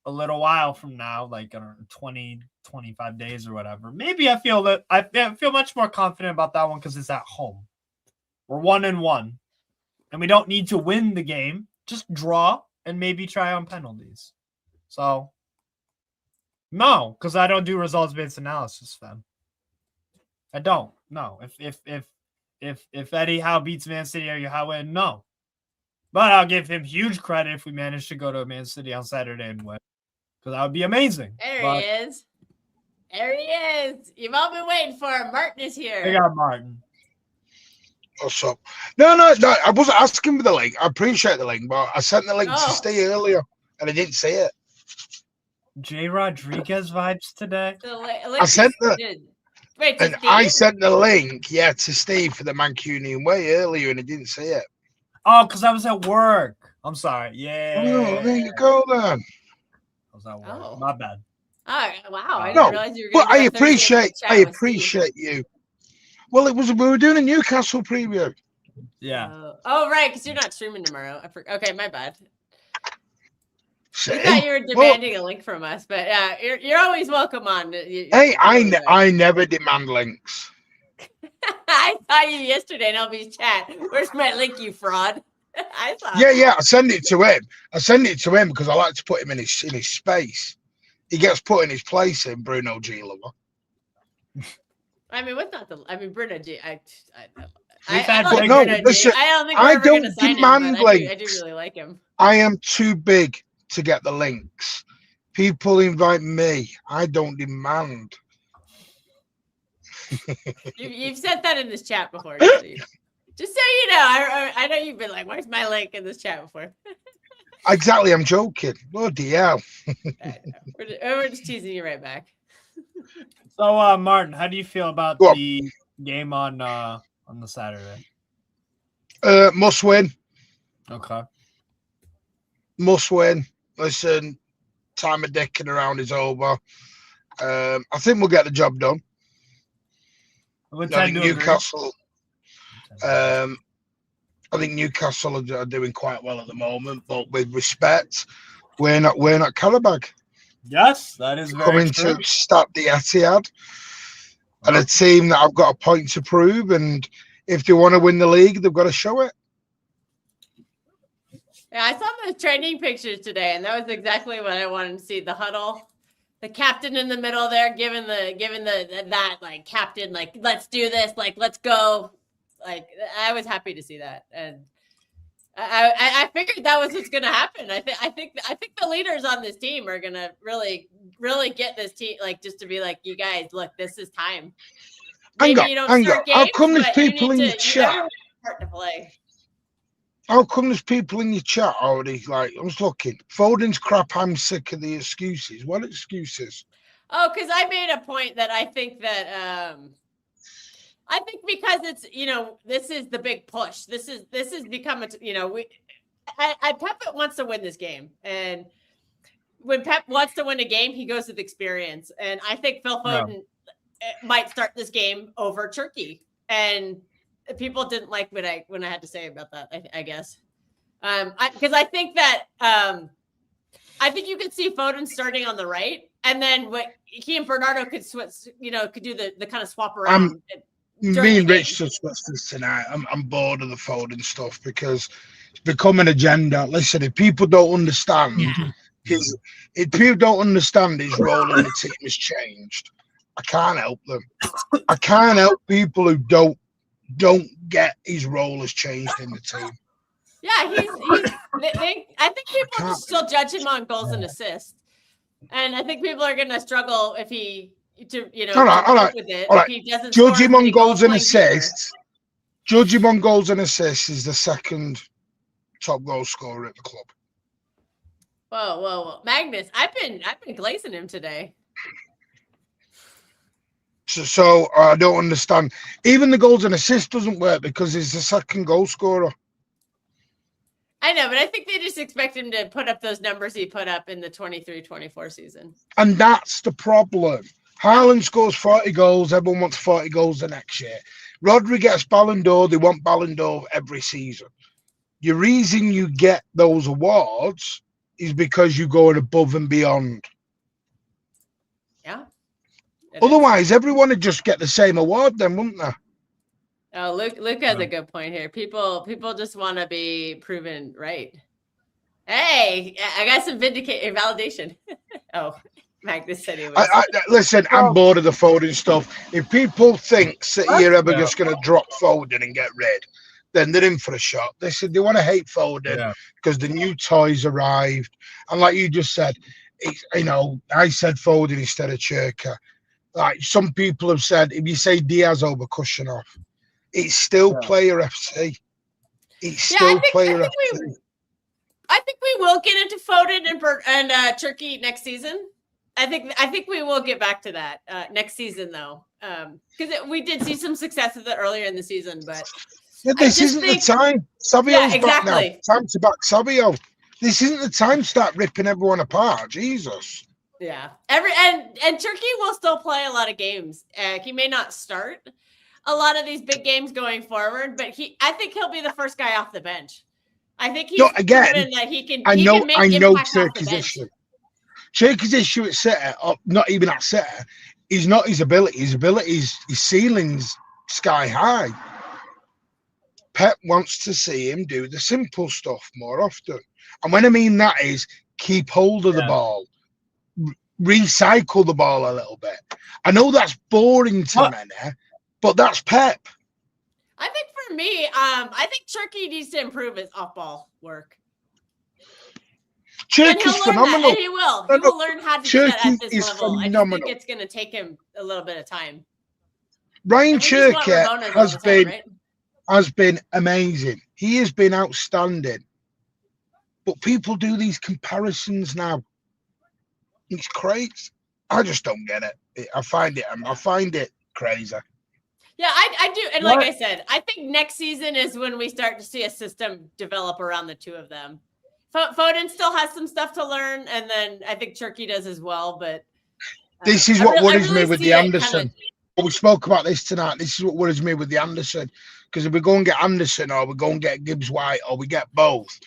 S5: a little while from now, like 20, 25 days or whatever, maybe I feel much more confident about that one because it's at home. We're 1-1, and we don't need to win the game. Just draw and maybe try on penalties. So, no, because I don't do results-based analysis, fam. I don't. No. If Eddie Howe beats Man City, are you Howe in? No. But I'll give him huge credit if we manage to go to Man City on Saturday and win. Because that would be amazing.
S4: There he is. There he is. You've all been waiting for him. Martin is here.
S5: I got Martin.
S7: What's up? No, I wasn't asking for the link. I appreciate the link, but I sent the link to stay earlier, and I didn't see it.
S5: J. Rodriguez vibes today.
S7: I sent I sent the link, to Steve for the Mancunian Way earlier, and I didn't see it.
S5: Oh, because I was at work. I'm sorry. Yeah.
S7: Oh, there you go then.
S5: How's that work?
S4: Oh.
S5: My bad.
S4: Oh, wow. I
S5: No,
S4: didn't realize you were
S7: But
S4: going to
S7: I
S4: do a Thursday night chat with Steve.
S7: appreciate you. Well, we were doing a Newcastle preview.
S5: Yeah.
S4: Oh, right, because you're not streaming tomorrow. Okay, my bad.
S7: See?
S4: We thought you were demanding a link from us, but you're always welcome on.
S7: I never demand links.
S4: I saw you yesterday in LB's chat. Where's my link, you fraud? I saw.
S7: Yeah. I send it to him. Because I like to put him in his space. He gets put in his place in Bruno G. Lover.
S4: I mean, what's not the? I mean, Bruno G. I don't
S7: demand links.
S4: I do really like him.
S7: I am too big to get the links. People invite me. I don't demand.
S4: You've said that in this chat before, Steve. Just so you know, I know you've been like, "Where's my link?" in this chat before.
S7: Exactly, I'm joking. Bloody hell.
S4: We're just teasing you right back.
S5: So, Martin, how do you feel about the game on the Saturday?
S7: Must win.
S5: Okay.
S7: Must win. Listen, time of dicking around is over. I think we'll get the job done. I think Newcastle. I think Newcastle are doing quite well at the moment, but with respect, we're not Karabag.
S5: Yes, that is very
S7: coming
S5: true.
S7: to start the Etihad, and a team that I've got a point to prove. And if they want to win the league, they've got to show it.
S4: Yeah, I saw those training pictures today, and that was exactly what I wanted to see. The huddle, the captain in the middle there, giving that like captain, like, let's do this, like, let's go. Like, I was happy to see that, and I figured that was what's going to happen. I think the leaders on this team are going to really get this team, like, just to be like, you guys, look, this is time. Maybe you don't start games,
S7: how come there's
S4: but
S7: people in
S4: you
S7: your chat?
S4: Start to play.
S7: How come there's people in your chat already? Like, I was looking. Foden's crap. I'm sick of the excuses. What excuses?
S4: Oh, because I made a point that I think that I think because it's, this is the big push. This is become a, Pep wants to win this game, and when Pep wants to win a game, he goes with experience. And I think Phil Foden might start this game over Turkey, and people didn't like what I had to say about that. I guess because I think that I think you could see Foden starting on the right, and then what he and Bernardo could switch, could do the kind of swap around.
S7: Me and Rich discussed this tonight. I'm bored of the Foden stuff because it's become an agenda. Listen, if people don't understand his role in the team has changed, I can't help them. I can't help people who don't get his role has changed in the team.
S4: Yeah, I think people just still judge him on goals and assists, and I think people are going to struggle if he. All right. If he doesn't
S7: judge him on goals and assists. Judge him on goals and assists is the second top goal scorer at the club.
S4: Whoa, Magnus! I've been glazing him today.
S7: So I don't understand. Even the goals and assists doesn't work because he's the second goal scorer.
S4: I know, but I think they just expect him to put up those numbers he put up in the 23-24 season.
S7: And that's the problem. Haaland scores 40 goals. Everyone wants 40 goals the next year. Rodri gets Ballon d'Or. They want Ballon d'Or every season. The reason you get those awards is because you're going above and beyond.
S4: Yeah.
S7: Otherwise, everyone would just get the same award then, wouldn't they?
S4: Oh, Luke has a good point here. People just want to be proven right. Hey, I got some validation. Oh. Magnus said he was.
S7: Listen, I'm bored of the Foden stuff. If people think that you're ever just going to drop Foden and get rid, then they're in for a shot. They said they want to hate Foden because the new toys arrived. And like you just said, I said Foden instead of Cherka. Like some people have said, if you say Diaz over Kushinov, it's still player FC. It's still player FC.
S4: I think we will get into Foden and Turkey next season. I think we will get back to that next season, though, because we did see some success with it earlier in the season. But
S7: Yeah, this isn't the time. Savio's back now. Time to back Savio. This isn't the time to start ripping everyone apart. Jesus.
S4: Yeah. And Turkey will still play a lot of games. He may not start a lot of these big games going forward, but I think he'll be the first guy off the bench. I think he's proven that he can.
S7: I know
S4: Turkey's
S7: issue. Turkey's issue at center, or not even at center, is not his ability. His his ceiling's sky high. Pep wants to see him do the simple stuff more often. And when I mean that is keep hold of the ball, recycle the ball a little bit. I know that's boring to many, but that's Pep.
S4: I think for me, I think Turkey needs to improve his off-ball work.
S7: Turkey's phenomenal.
S4: And he will. He will learn how to do that at this level.
S7: Phenomenal.
S4: I just think it's going to take him a little bit of time.
S7: Ryan Turkey has been amazing. He has been outstanding. But people do these comparisons now. It's crazy. I just don't get it. I find it crazy.
S4: Yeah, I do. And like I said, I think next season is when we start to see a system develop around the two of them. Foden still has some stuff to learn, and then I think Turkey does as well. But
S7: this is what worries me with the Anderson. We spoke about this tonight. This is what worries me with the Anderson. Because if we go and get Anderson, or we go and get Gibbs White, or we get both,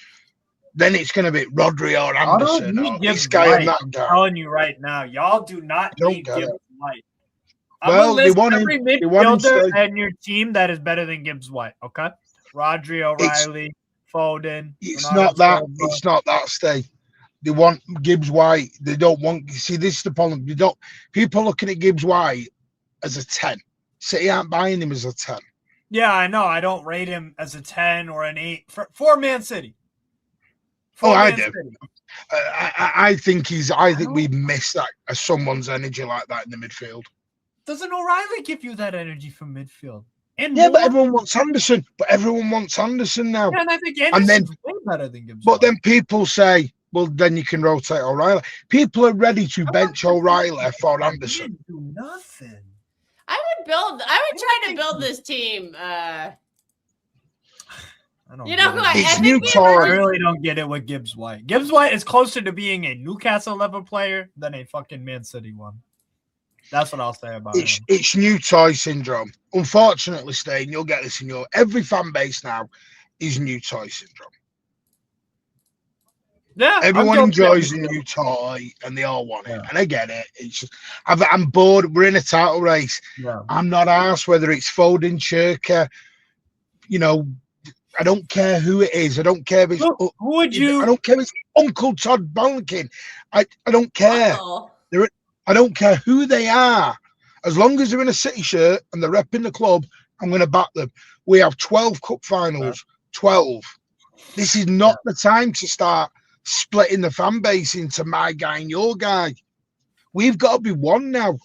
S7: then it's going to be Rodri or Anderson, or this guy and that guy.
S5: I'm telling you right now, y'all do not need Gibbs White.
S7: Well, they want
S5: every midfielder and your team that is better than Gibbs White. Okay, Rodri, O'Reilly, Foden.
S7: It's not that. It's not that. Stay. They want Gibbs White. They don't want. See, this is the problem. They don't. People looking at Gibbs White as a 10. City aren't buying him as a 10.
S5: Yeah, I know. I don't rate him as a 10 or an 8 for Man City.
S7: I do. I think we missed that someone's energy like that in the midfield.
S5: Doesn't O'Reilly give you that energy from midfield?
S7: But everyone wants Anderson. Now.
S5: Yeah, and I think Anderson's way better than Gibbs.
S7: But then people say, well, then you can rotate O'Reilly. People are ready to bench O'Reilly for Anderson.
S5: Do nothing.
S4: I would try to build this team.
S5: I really don't get it with Gibbs White. Gibbs White is closer to being a Newcastle level player than a fucking Man City one. That's what I'll say about it.
S7: It's new toy syndrome. Unfortunately, Stain, you'll get this in every fan base now is new toy syndrome.
S5: Yeah,
S7: everyone enjoys a new toy and they all want it. And I get it. It's just, I'm bored. We're in a title race.
S5: Yeah.
S7: I'm not asked whether it's Foden, Cherka, I don't care who it is. I don't care if it's
S5: who would you.
S7: I don't care if it's Uncle Todd Balkin. I don't care. I don't care who they are. As long as they're in a City shirt and they're repping the club, I'm going to back them. We have 12 cup finals. 12. This is not the time to start splitting the fan base into my guy and your guy. We've got to be one now.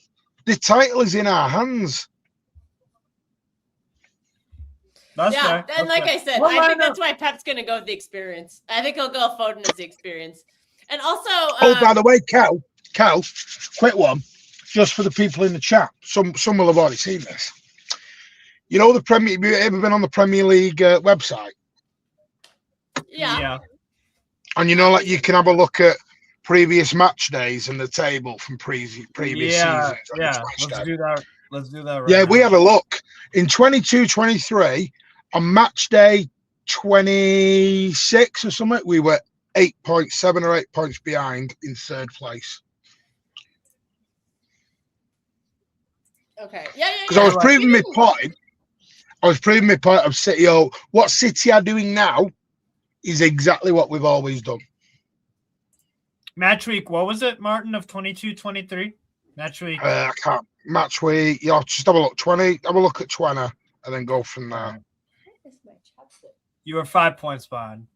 S7: The title is in our hands.
S5: That's
S4: fair. And like I said,
S5: I
S4: think that's why Pep's going to go with the experience. I think he'll go Foden as the experience. And also...
S7: by the way, Cal, quick one, just for the people in the chat. Some will have already seen this. You know the Premier... Have you ever been on the Premier League website?
S4: Yeah.
S7: And you can have a look at previous match days and the table from previous seasons.
S5: Yeah, let's do that right
S7: now. We
S5: had
S7: a look. In 22-23, on match day 26 or something, we were 7 or 8 points behind in third place.
S4: Okay. Yeah.
S7: Because I was proving my point. Of City. What City are doing now is exactly what we've always done.
S5: Match week, what was it, Martin, of 22-23? Match week.
S7: I can't. Match week. Yeah, just have a look. 20. Have a look at 20, and then go from there.
S5: You were 5 points behind.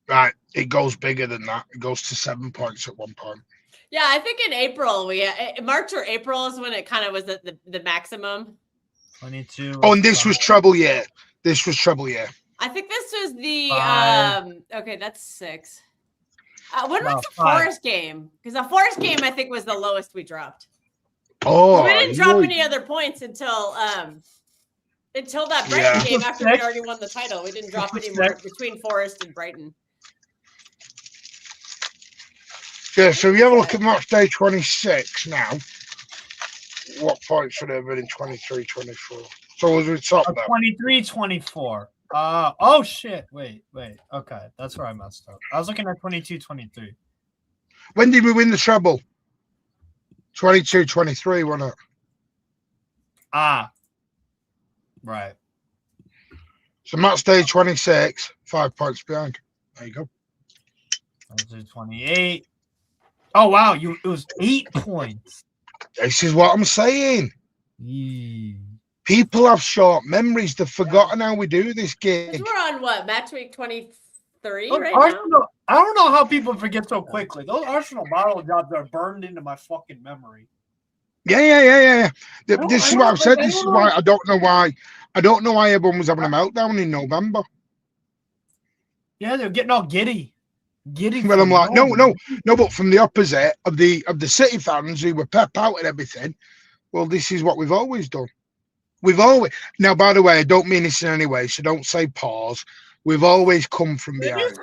S7: Right. It goes bigger than that. It goes to 7 points at one point.
S4: Yeah, I think in April March or April is when it kind of was the maximum.
S5: 22.
S7: Oh, and this was treble year.
S4: I think this was the okay, that's 6. When was the Forest game? Because the Forest game I think was the lowest we dropped.
S7: Oh,
S4: we didn't drop any other points until Until that
S7: Yeah.
S4: Brighton game after we already won the title. We didn't drop any more between Forest and Brighton.
S7: Yeah, so if you have a look at match day 26 now, what points would it have been in 23, 24? So was we top now?
S5: 23, 24. Oh shit. Wait. Okay, that's where I messed up. I was looking at 22, 23.
S7: When did we win the treble? 22, 23, wasn't it?
S5: Ah. Right.
S7: So match day 26, 5 points behind. There you go.
S5: 28. Oh wow, it was 8 points.
S7: This is what I'm saying.
S5: Yee.
S7: People have short memories. They've forgotten how we do this
S4: Because
S7: gig.
S4: we're on what? Match week 23
S5: Look,
S4: right
S5: Arsenal,
S4: now?
S5: I don't know how people forget so quickly. Those Arsenal bottle jobs are burned into my fucking memory.
S7: Yeah. This is
S5: I
S7: what
S5: don't
S7: I've said.
S5: think
S7: This is
S5: anyone-
S7: why I don't know why. I don't know why everyone was having a meltdown in November.
S5: Yeah, they're getting all giddy.
S7: Well, I'm like, no. But from the opposite of the City fans who were pep out and everything. Well, this is what we've always done. We've always now. By the way, I don't mean this in any way, so don't say pause. We've always come from behind.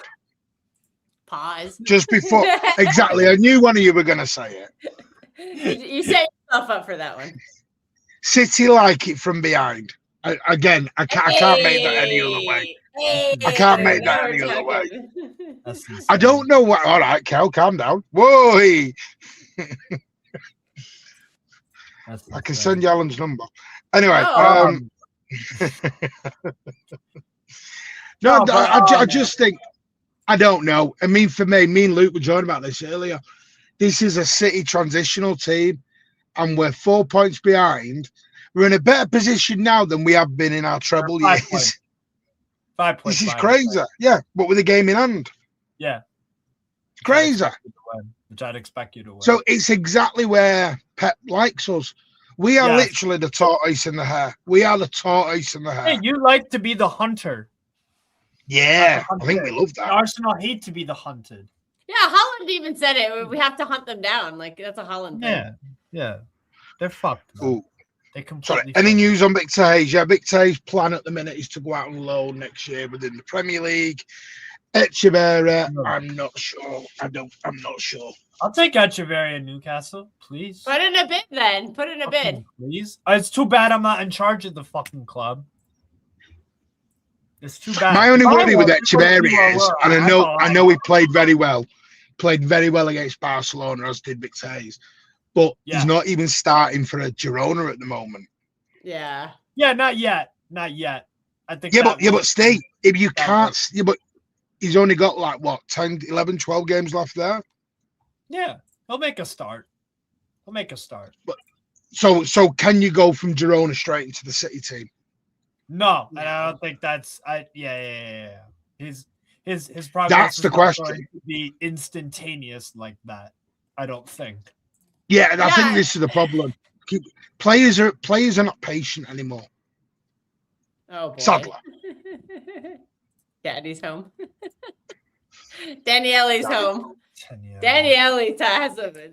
S4: Pause.
S7: Just before, exactly. I knew one of you were going to say it.
S4: You set yourself up for that one.
S7: City like it from behind. I can't make that any other way. I can't make that any other way. I don't know what. All right, Cal, calm down. Whoa. I can send you Alan's number. Anyway,
S4: Oh.
S7: no, I just think, I don't know. I mean, for me and Luke were joking about this earlier. This is a City transitional team, and we're 4 points behind. We're in a better position now than we have been in our treble years.
S5: 5 points. 5 points.
S7: This is crazy. Yeah, but with a game in hand.
S5: Yeah.
S7: Crazy.
S5: Which I'd expect you to win.
S7: So it's exactly where Pep likes us. We are
S5: Yes.
S7: literally the tortoise in the hare. We are the tortoise in the hare.
S5: Hey, you like to be the hunter.
S7: Yeah, I think we love that.
S5: Arsenal hate to be the hunted.
S4: Yeah, Holland even said it. We have to hunt them down. Like, that's a Holland thing.
S5: Yeah. They're fucked. Man.
S7: Ooh.
S5: They
S7: Sorry,
S5: completely.
S7: any
S5: fucked.
S7: news on Victor Hayes? Yeah, Victor Hayes' plan at the minute is to go out on loan next year within the Premier League. Echeverria,
S5: No.
S7: I'm not sure. I'm not sure.
S5: I'll take Echeverria Newcastle, please.
S4: Put in a bid then. Put in a bid.
S5: Please. It's too bad I'm not in charge of the fucking club. It's too bad.
S7: My only
S5: If I
S7: worry with
S5: was, people would be
S7: Echeverria is,
S5: well,
S7: and
S5: I
S7: I know he played very well against Barcelona, as did Victor Hayes, but
S5: Yeah.
S7: he's not even starting for a Girona at the moment.
S4: Yeah.
S5: Yeah, not yet. I think.
S7: But Steve, if you
S5: that
S7: can't, but he's only got like what 10, 11, 12 games left there.
S5: Yeah, he'll make a start.
S7: So can you go from Girona straight into the City team?
S5: No,
S4: No.
S5: and I don't think that's. Yeah. His progress.
S7: That's the
S5: is not
S7: question.
S5: going to be instantaneous like that. I don't think.
S7: Yeah, and I think
S4: Yeah.
S7: this is the problem. Players are not patient anymore.
S4: Oh, boy.
S7: Sadly.
S4: Daddy's home. Daniele's home.
S5: Yeah.
S4: Daniele has having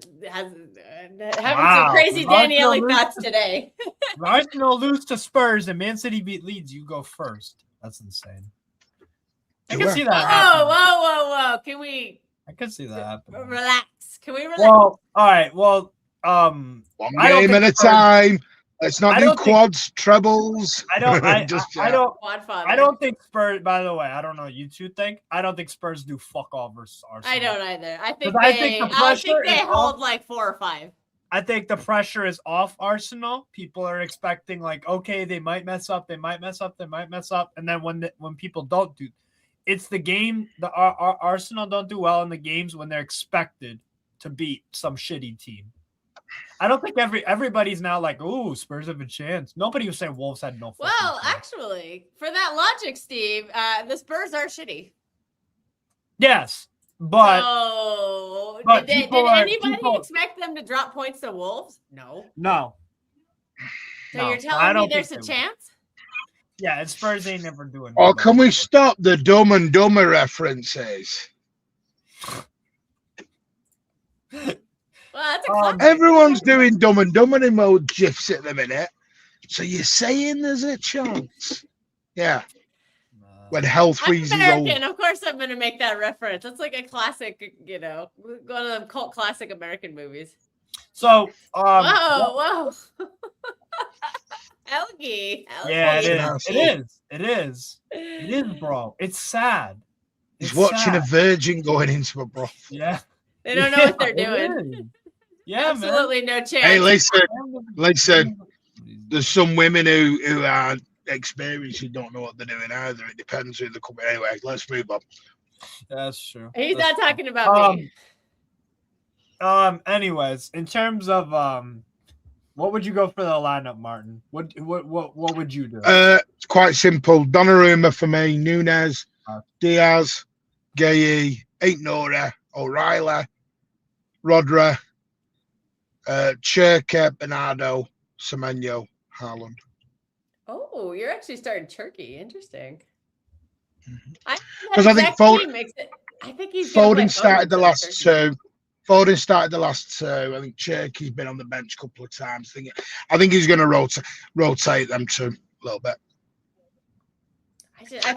S5: Wow.
S4: some crazy
S5: Arsenal
S4: Daniele
S5: loses-
S4: thoughts today.
S5: If Arsenal lose to Spurs and Man City beat Leeds, you go first. That's insane. I can
S7: Yeah.
S5: see that.
S4: Whoa,
S5: happening.
S4: whoa. Can we
S5: I can see that happening.
S4: relax? Can we relax?
S5: Well, all right. Well,
S7: One
S5: I don't
S7: game at a
S5: think Spurs-
S7: time. Let's not
S5: I
S7: do
S5: don't think-
S7: quads, trebles.
S5: I don't. I
S7: yeah.
S5: don't.
S4: Quadfather.
S5: I don't think Spurs. By the way, I don't know what you two think. I don't think Spurs do fuck all versus Arsenal.
S4: I don't either. I think
S5: 'Cause I think the pressure
S4: they
S5: is
S4: hold
S5: off.
S4: like 4 or 5.
S5: I think the pressure is off Arsenal. People are expecting like, okay, they might mess up, and then when people don't do, it's the game. The Arsenal don't do well in the games when they're expected to beat some shitty team. I don't think everybody's now like, ooh, Spurs have a chance. Nobody was saying Wolves had no. fucking
S4: Well,
S5: chance.
S4: actually, for that logic, Steve, the Spurs are shitty.
S5: Yes, but
S4: So,
S5: but
S4: did
S5: people are-
S4: anybody
S5: people-
S4: expect them to drop points to Wolves? No.
S5: no.
S4: So
S5: No,
S4: you're
S5: I
S4: telling me
S5: don't
S4: there's
S5: think
S4: a
S5: they will.
S4: chance?
S5: Yeah, and Spurs ain't never doing.
S7: Or
S5: that.
S7: can we stop the Dumb and Dumber references?
S4: Well, that's a
S5: Um,
S4: classic.
S7: Everyone's doing Dumb and Dumber emoji gifs at the minute. So you're saying there's a chance? Yeah. When hell
S4: I'm
S7: freezes
S4: American.
S7: over.
S4: Of course, I'm going to make that reference. That's like a classic, one of them cult classic American movies.
S5: So,
S4: Whoa. Helgi.
S5: yeah, it
S7: Helgi.
S5: is. It is, bro. It's sad.
S7: He's
S5: It's
S7: watching
S5: sad.
S7: a virgin going into a brothel.
S5: Yeah.
S4: They don't know what they're
S5: it
S4: doing.
S5: is. Yeah,
S4: Absolutely no chance.
S7: Hey, listen. There's some women who are experienced who don't know what they're doing either. It depends who they're coming. Anyway, let's move on.
S5: That's true.
S4: He's
S5: That's
S4: not talking about me.
S5: Anyways, in terms of what would you go for the lineup, Martin? What would you do?
S7: It's quite simple. Donnarumma for me, Nunes, Diaz, Gay, Ain't Nora, O'Reilly, Rodra, Cherka, Bernardo, Semenyo, Haaland.
S4: Oh, you're actually starting Turkey. Interesting.
S7: Because I think
S4: I think he's
S7: Foden started the last two. Foden started the last two. I think Cherky's been on the bench a couple of times. I think he's going to rotate them two a little bit.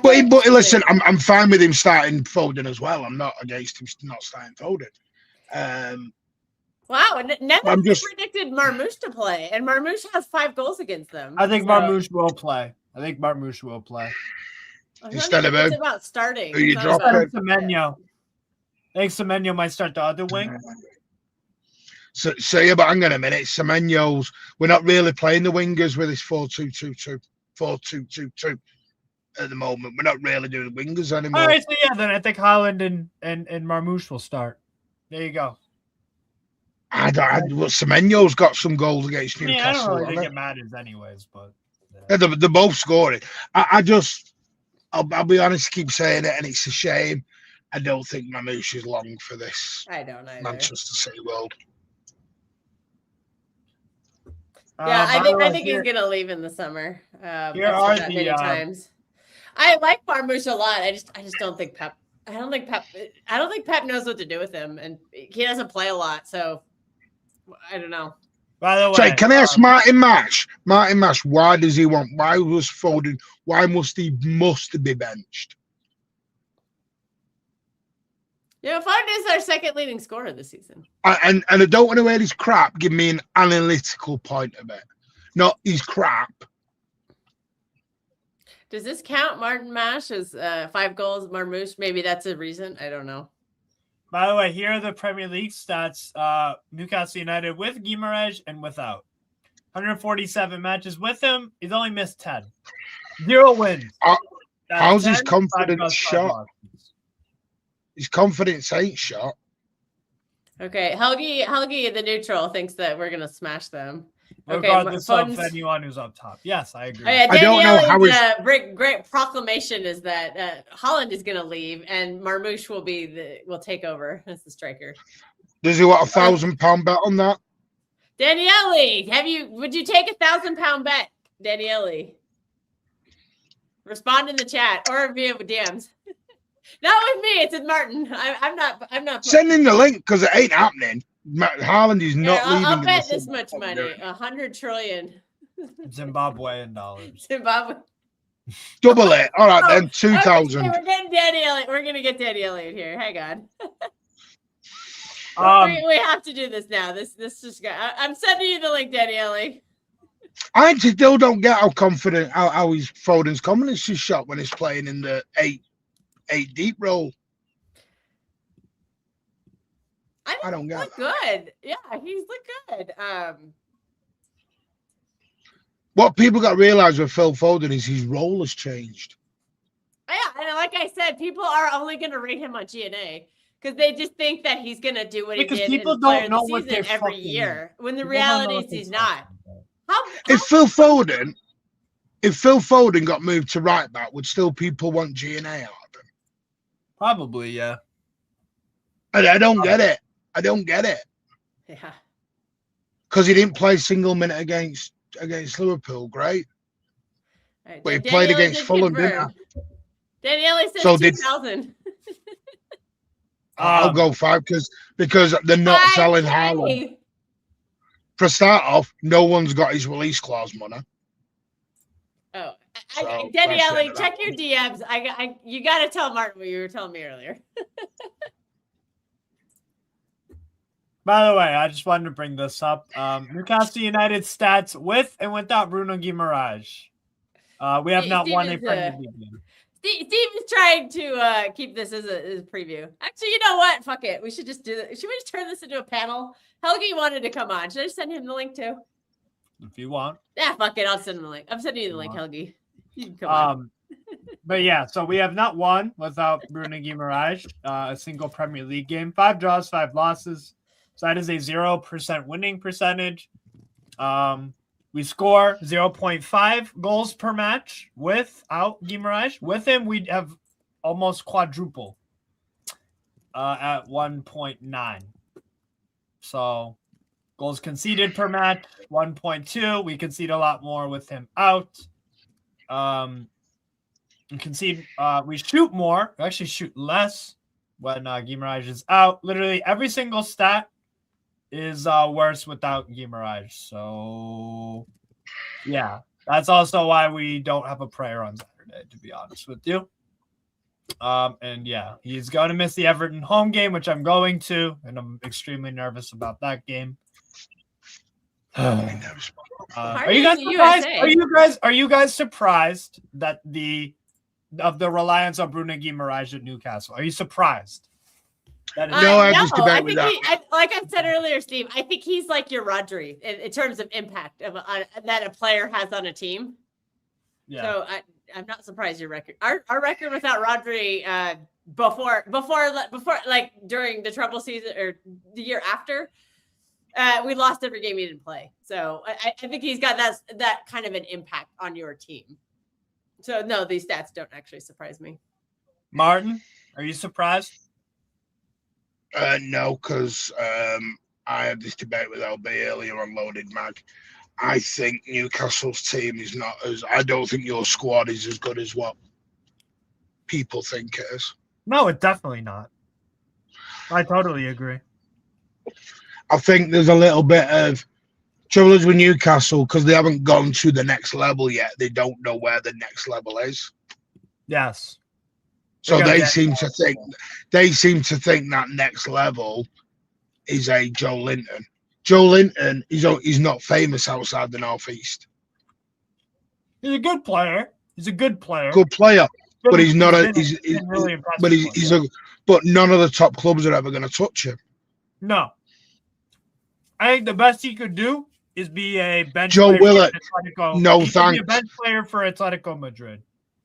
S7: But listen, I'm fine with him starting Foden as well. I'm not against him not starting Foden.
S4: Wow, and Neville predicted Marmoush to play, and Marmoush has 5 goals against them.
S5: I think Marmoush will play.
S7: Instead of
S4: it's about starting.
S7: Who you dropping?
S5: Semenyo. I think Semenyo might start the other wing.
S7: So yeah, but hang on a minute. Semenyo's. We're not really playing the wingers with this 4-2-2-2, 4-2-2-2 at the moment. We're not really doing the wingers anymore.
S5: All right, so yeah, then I think Haaland and Marmoush will start. There you go.
S7: Semenyo's got some goals against Newcastle.
S5: Yeah, I don't really think it matters anyways, but
S7: yeah. They're both scoring. I'll be honest, keep saying it, and it's a shame. I don't think Marmoush is long for this.
S4: I don't either.
S7: Manchester City world.
S4: Yeah, I think he's gonna leave in the summer.
S5: Here are the
S4: many times. I like Marmoush a lot. I just don't think Pep. I don't think Pep knows what to do with him, and he doesn't play a lot. So I don't know.
S5: By the way,
S7: so can I ask Martin Mash? Martin Mash, why does he want? Why was Foden? Why must he be benched?
S4: Yeah, Foden is our second leading scorer this season.
S7: And I don't want to wear his crap. Give me an analytical point of it. Not his crap.
S4: Does this count Martin Mash as 5 goals? Marmoush, maybe that's a reason. I don't know.
S5: By the way, here are the Premier League stats. Newcastle United with Guimaraes and without. 147 matches with him. He's only missed 10. 0 wins.
S7: How's his confidence shot? His confidence ain't shot.
S4: Okay, Helgi, the neutral, thinks that we're gonna smash them. Okay,
S5: regardless of anyone who's up top. Yes, I agree.
S4: Oh, yeah,
S7: I don't know how his
S4: great proclamation is that Haaland is going to leave and Marmoush will take over as the striker.
S7: Does he want £1,000 bet on that?
S4: Daniele, would you take £1,000 bet, Daniele? Respond in the chat or via DMs. Not with me. It's with Martin. I'm not.
S7: Send in the link because it ain't happening. Haaland is not leaving.
S4: I'll bet this much money. 100 trillion.
S5: Zimbabwean dollars.
S4: Zimbabwe.
S7: Double it. All right, then 2,000.
S4: Okay, we're getting Daniele. We're gonna get Daniele in here. Hang on. We have to do this now. This just got. I'm sending you the link, Daniele.
S7: I still don't get how confident how he's Foden's confidence is shot when he's playing in the eight deep role. I don't get it.
S4: Good. Yeah, he's looked good.
S7: What people got to realize with Phil Foden is his role has changed.
S4: Yeah, and like I said, people are only going to rate him on GNA because they just think that he's going to do what he did
S5: people
S4: in the
S5: don't know
S4: the
S5: what
S4: season every year. When the reality is he's not.
S7: If Phil Foden got moved to right back, would still people want GNA out of him?
S5: Probably, yeah.
S7: I don't get it. I don't get it.
S4: Yeah.
S7: Because he didn't play single minute against Liverpool, great.
S4: Right,
S7: but he played against Fulham, didn't he?
S4: Daniele says 2,000.
S7: I'll go 5 because they're not selling Haaland. For a start off, no one's got his release clause money.
S4: Oh,
S7: So,
S4: Danielle,
S7: that's
S4: check
S7: that
S4: your DMs. You got to tell Martin what you were telling me earlier.
S5: By the way, I just wanted to bring this up. Newcastle United stats with and without Bruno Guimaraes. We have not won a Premier League game.
S4: Steve is trying to keep this as a preview. Actually, you know what? Fuck it. We should just do it. Should we just turn this into a panel? Helgi wanted to come on. Should I just send him the link too?
S5: If you want.
S4: Yeah, fuck it. I'll send him the link. I'm sending you the link, Helgi. You can come on.
S5: But yeah, so we have not won without Bruno Guimaraes, a single Premier League game. 5 draws, 5 losses. So that is a 0% winning percentage. We score 0.5 goals per match without Guimaraes. With him, we have almost quadruple at 1.9. So goals conceded per match, 1.2. We concede a lot more with him out. We concede. We shoot more. We actually shoot less when Guimaraes is out. Literally every single stat is worse without Guimaraes. So, yeah, that's also why we don't have a prayer on Saturday, to be honest with you. And yeah, he's going to miss the Everton home game, which I'm going to, and I'm extremely nervous about that game. Are you guys surprised? Are you guys surprised that the reliance on Bruno Guimaraes at Newcastle? Are you surprised?
S7: No, I just debate with that.
S4: Like I said earlier, Steve, I think he's like your Rodri in terms of impact that a player has on a team. Yeah. So I'm not surprised your record. Our record without Rodri before like during the trouble season or the year after, we lost every game he didn't play. So I think he's got that kind of an impact on your team. So no, these stats don't actually surprise me.
S5: Martin, are you surprised?
S7: No, because I had this debate with LB earlier on Loaded Mag. I think Newcastle's team is not as. I don't think your squad is as good as what people think it is.
S5: No, it's definitely not. I totally agree.
S7: I think there's a little bit of troubles with Newcastle because they haven't gone to the next level yet. They don't know where the next level is.
S5: Yes.
S7: So they seem to think that next level is a Joe Linton. Joe Linton he's not famous outside the Northeast.
S5: He's a good player.
S7: Good player, but he's not a. But none of the top clubs are ever going to touch him.
S5: No. I think the best he could do is be a bench.
S7: Joe Willett. No thanks.
S5: Be a bench player for Atletico Madrid.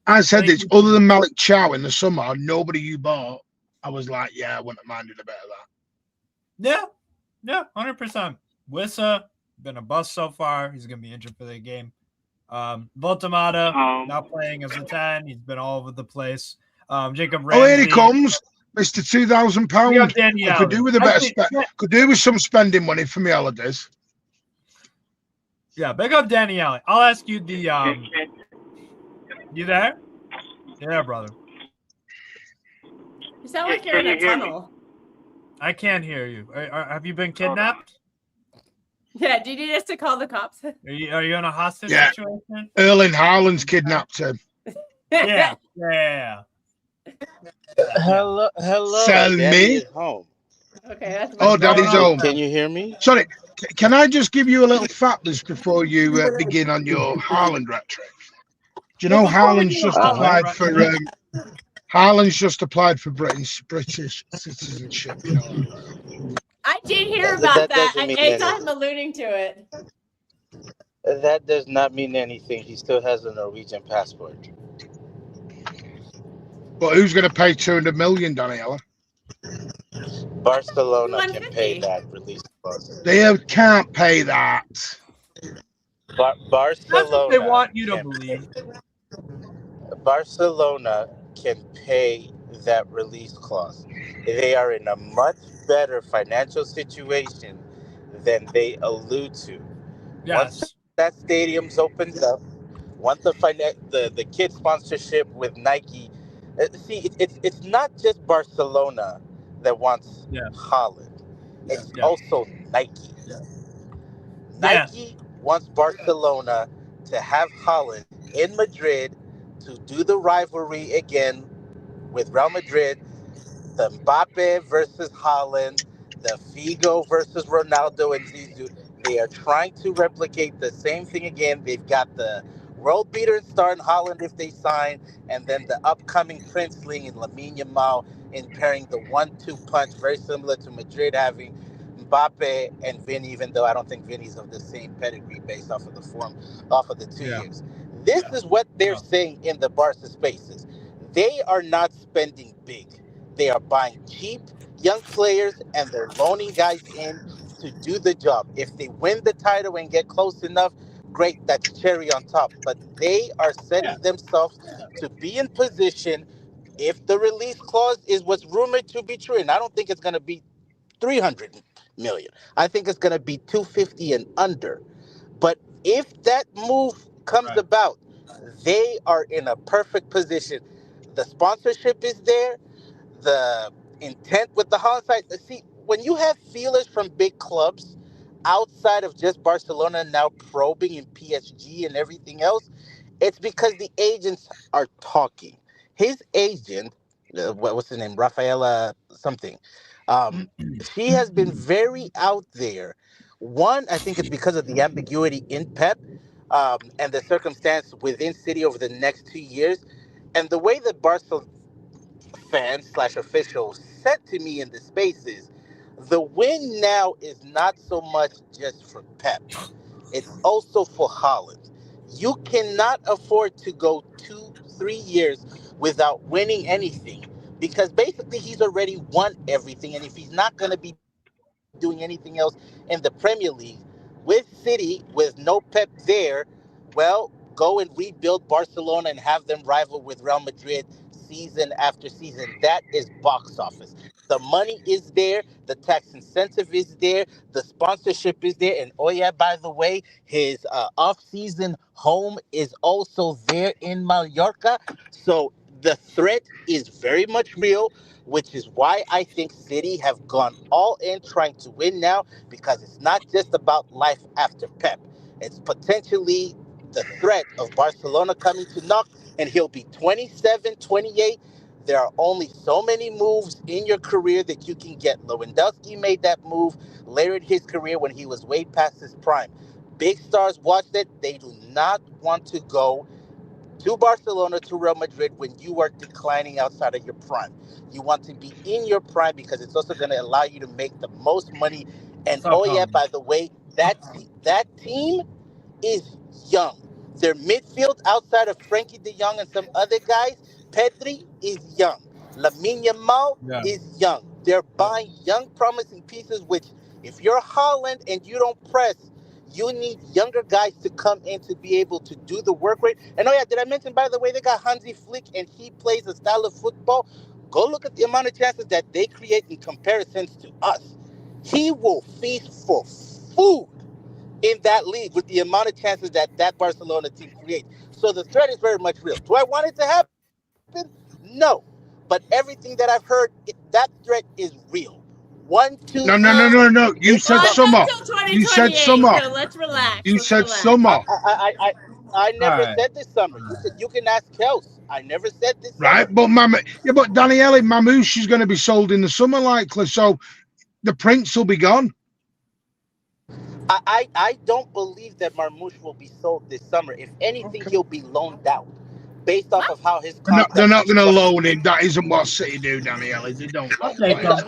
S7: I said this, other than Malik Chow in the summer, nobody you bought, I was like, yeah, I wouldn't have minded a bit of
S5: that. Yeah, 100%. Wissa, been a bust so far. He's going to be injured for the game. Voltamata, now playing as a 10. He's been all over the place. Jacob Ramsey.
S7: Oh, here he comes, Mr. £2,000. I could do with a better could do with some spending money for my holidays.
S5: Yeah, big up Daniele. I'll ask you the You there? Yeah, brother.
S4: You sound like you're in a tunnel.
S5: I can't hear you. Have you been kidnapped?
S4: Yeah, do you need us to call the cops?
S5: Are you in a hostage situation?
S7: Erling Haaland's kidnapped him.
S5: Yeah.
S8: Hello.
S7: Tell me.
S8: Home.
S4: Okay.
S7: Daddy's home.
S8: Can you hear me?
S7: Sorry, can I just give you a little fact list before you begin on your Haaland rhetoric? Do you know Haaland's just applied for British citizenship? You know?
S4: I did hear about that. I saw him alluding to it.
S8: That does not mean anything. He still has a Norwegian passport.
S7: But who's going to pay 200 million, Daniela?
S8: Barcelona can pay that release clause.
S7: They can't pay that.
S8: Barcelona.
S5: That's what they want you to believe.
S8: Barcelona can pay that release clause. They are in a much better financial situation than they allude to.
S5: Yes.
S8: Once that stadium's opened up, once the kid sponsorship with Nike, it's not just Barcelona that wants Haaland. It's also Nike. Nike wants Barcelona to have Holland in Madrid to do the rivalry again with Real Madrid, the Mbappe versus Holland, the Figo versus Ronaldo and Zizou. They are trying to replicate the same thing again. They've got the world beater star in Holland if they sign, and then the upcoming Princeling in Lamine Yamal in pairing the 1-2 punch, very similar to Madrid having Mbappe and Vinny, even though I don't think Vinny's of the same pedigree based off of the form, off of the 2 years. This is what they're saying in the Barca spaces. They are not spending big. They are buying cheap young players and they're loaning guys in to do the job. If they win the title and get close enough, great, that's cherry on top. But they are setting themselves to be in position if the release clause is what's rumored to be true. And I don't think it's going to be 300 million. I think it's going to be 250 and under. But if that move comes about, they are in a perfect position. The sponsorship is there, the intent with the Holland side. See, when you have feelers from big clubs outside of just Barcelona now probing in PSG and everything else, it's because the agents are talking. His agent, what's his name, Rafaela something, she has been very out there. One, I think it's because of the ambiguity in Pep and the circumstance within City over the next 2 years. And the way that Barcelona fans slash officials said to me in the spaces, the win now is not so much just for Pep. It's also for Holland. You cannot afford to go 2, 3 years without winning anything because basically he's already won everything. And if he's not going to be doing anything else in the Premier League with City, with no Pep there, well, go and rebuild Barcelona and have them rival with Real Madrid season after season. That is box office. The money is there, the tax incentive is there, the sponsorship is there, and oh yeah, by the way, his off-season home is also there in Mallorca. So the threat is very much real, which is why I think City have gone all in trying to win now because it's not just about life after Pep. It's potentially the threat of Barcelona coming to knock, and he'll be 27, 28. There are only so many moves in your career that you can get. Lewandowski made that move later in his career when he was way past his prime. Big stars watched it. They do not want to go to Barcelona, to Real Madrid when you are declining outside of your prime. You want to be in your prime because it's also going to allow you to make the most money. And oh yeah, by the way, that team is young. Their midfield outside of Frankie de Jong and some other guys, Pedri is young. Lamine Yamal is young. They're buying young, promising pieces, which if you're Holland and you don't press, you need younger guys to come in to be able to do the work rate. And oh yeah, did I mention, by the way, they got Hansi Flick and he plays a style of football. Go look at the amount of chances that they create in comparisons to us. He will feast for food in that league with the amount of chances that that Barcelona team creates. So the threat is very much real. Do I want it to happen? No. But everything that I've heard, that threat is real. 1-2
S7: No, no,
S8: years.
S7: no, no, no. You
S8: It's
S7: said
S8: about-
S7: summer. You said
S4: 2028,
S7: summer.
S4: so let's relax.
S7: You
S4: let's
S7: said
S4: relax.
S7: summer,
S8: I never said this summer. You can ask Kels. I never said this
S7: right?
S8: summer.
S7: But but Daniele Mamouche is going to be sold in the summer, likely. So the Prince will be gone.
S8: I don't believe that Marmouche will be sold this summer. If anything, he'll be loaned out based off of how his contract
S7: They're not
S8: is
S7: going to
S8: structured.
S7: loan him. That isn't what City do, Daniele. They don't loan
S8: It's
S7: players.
S8: not,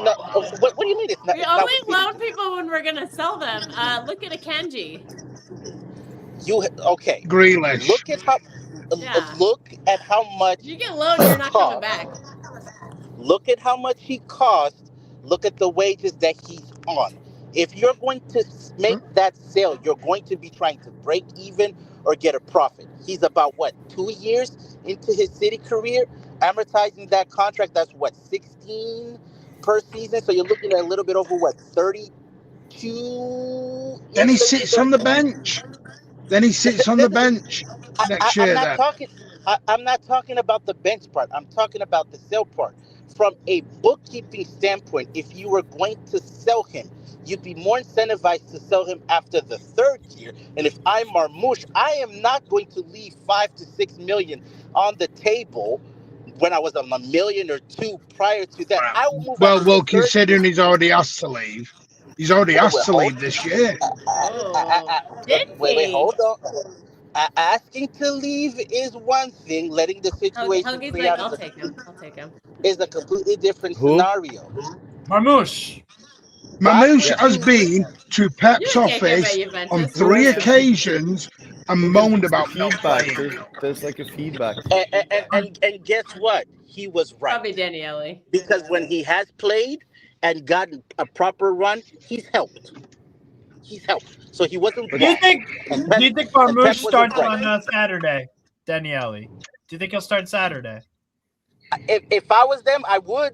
S8: what do you mean? It's not.
S4: We
S8: It's not
S4: only
S8: what City
S4: loan
S8: do.
S4: people when we're gonna sell them. Look at Akanji.
S8: You okay?
S7: Grealish.
S8: Look at how.
S4: Yeah.
S8: Look at how much
S4: You get loaned, you're not coming back.
S8: Look at how much he costs. Look at the wages that he's on. If you're going to make that sale, you're going to be trying to break even or get a profit. He's about what, 2 years into his City career, amortizing that contract. That's what, 16 per season. So you're looking at a little bit over what, 32.
S7: Then he sits on the bench. Next year.
S8: I'm not talking about the bench part. I'm talking about the sell part. From a bookkeeping standpoint, if you were going to sell him, you'd be more incentivized to sell him after the third year. And if I'm Marmoush, I am not going to leave 5 to 6 million on the table when I was on $1 million or $2 million prior to that. I will move after
S7: Well,
S8: the third year.
S7: considering he's already asked to leave, he's already asked to leave this year.
S4: Oh, did
S8: Wait,
S4: he?
S8: hold on. Asking to leave is one thing. Letting the situation
S4: Helgi's
S8: play
S4: like,
S8: out
S4: I'll take him. I'll take him.
S8: is a completely different
S9: Who?
S8: scenario.
S5: Marmouche.
S7: Mamouche
S8: Rodri
S7: has
S8: is-
S7: been to Pep's
S4: You take him at
S7: office on
S4: Juventus.
S7: 3
S4: won't you?
S7: occasions and moaned about not
S9: Feedback.
S7: playing.
S9: There's like a feedback.
S8: and guess what? He was right.
S4: Probably Daniele.
S8: Because when he has played and gotten a proper run, he's helped. He's helped. So he wasn't
S5: Do you
S8: wrong.
S5: think
S8: And Pep- and Pep
S5: Marmouche
S8: wasn't
S5: starts
S8: right.
S5: on Saturday, Daniele? Do you think he'll start Saturday?
S8: If I was them, I would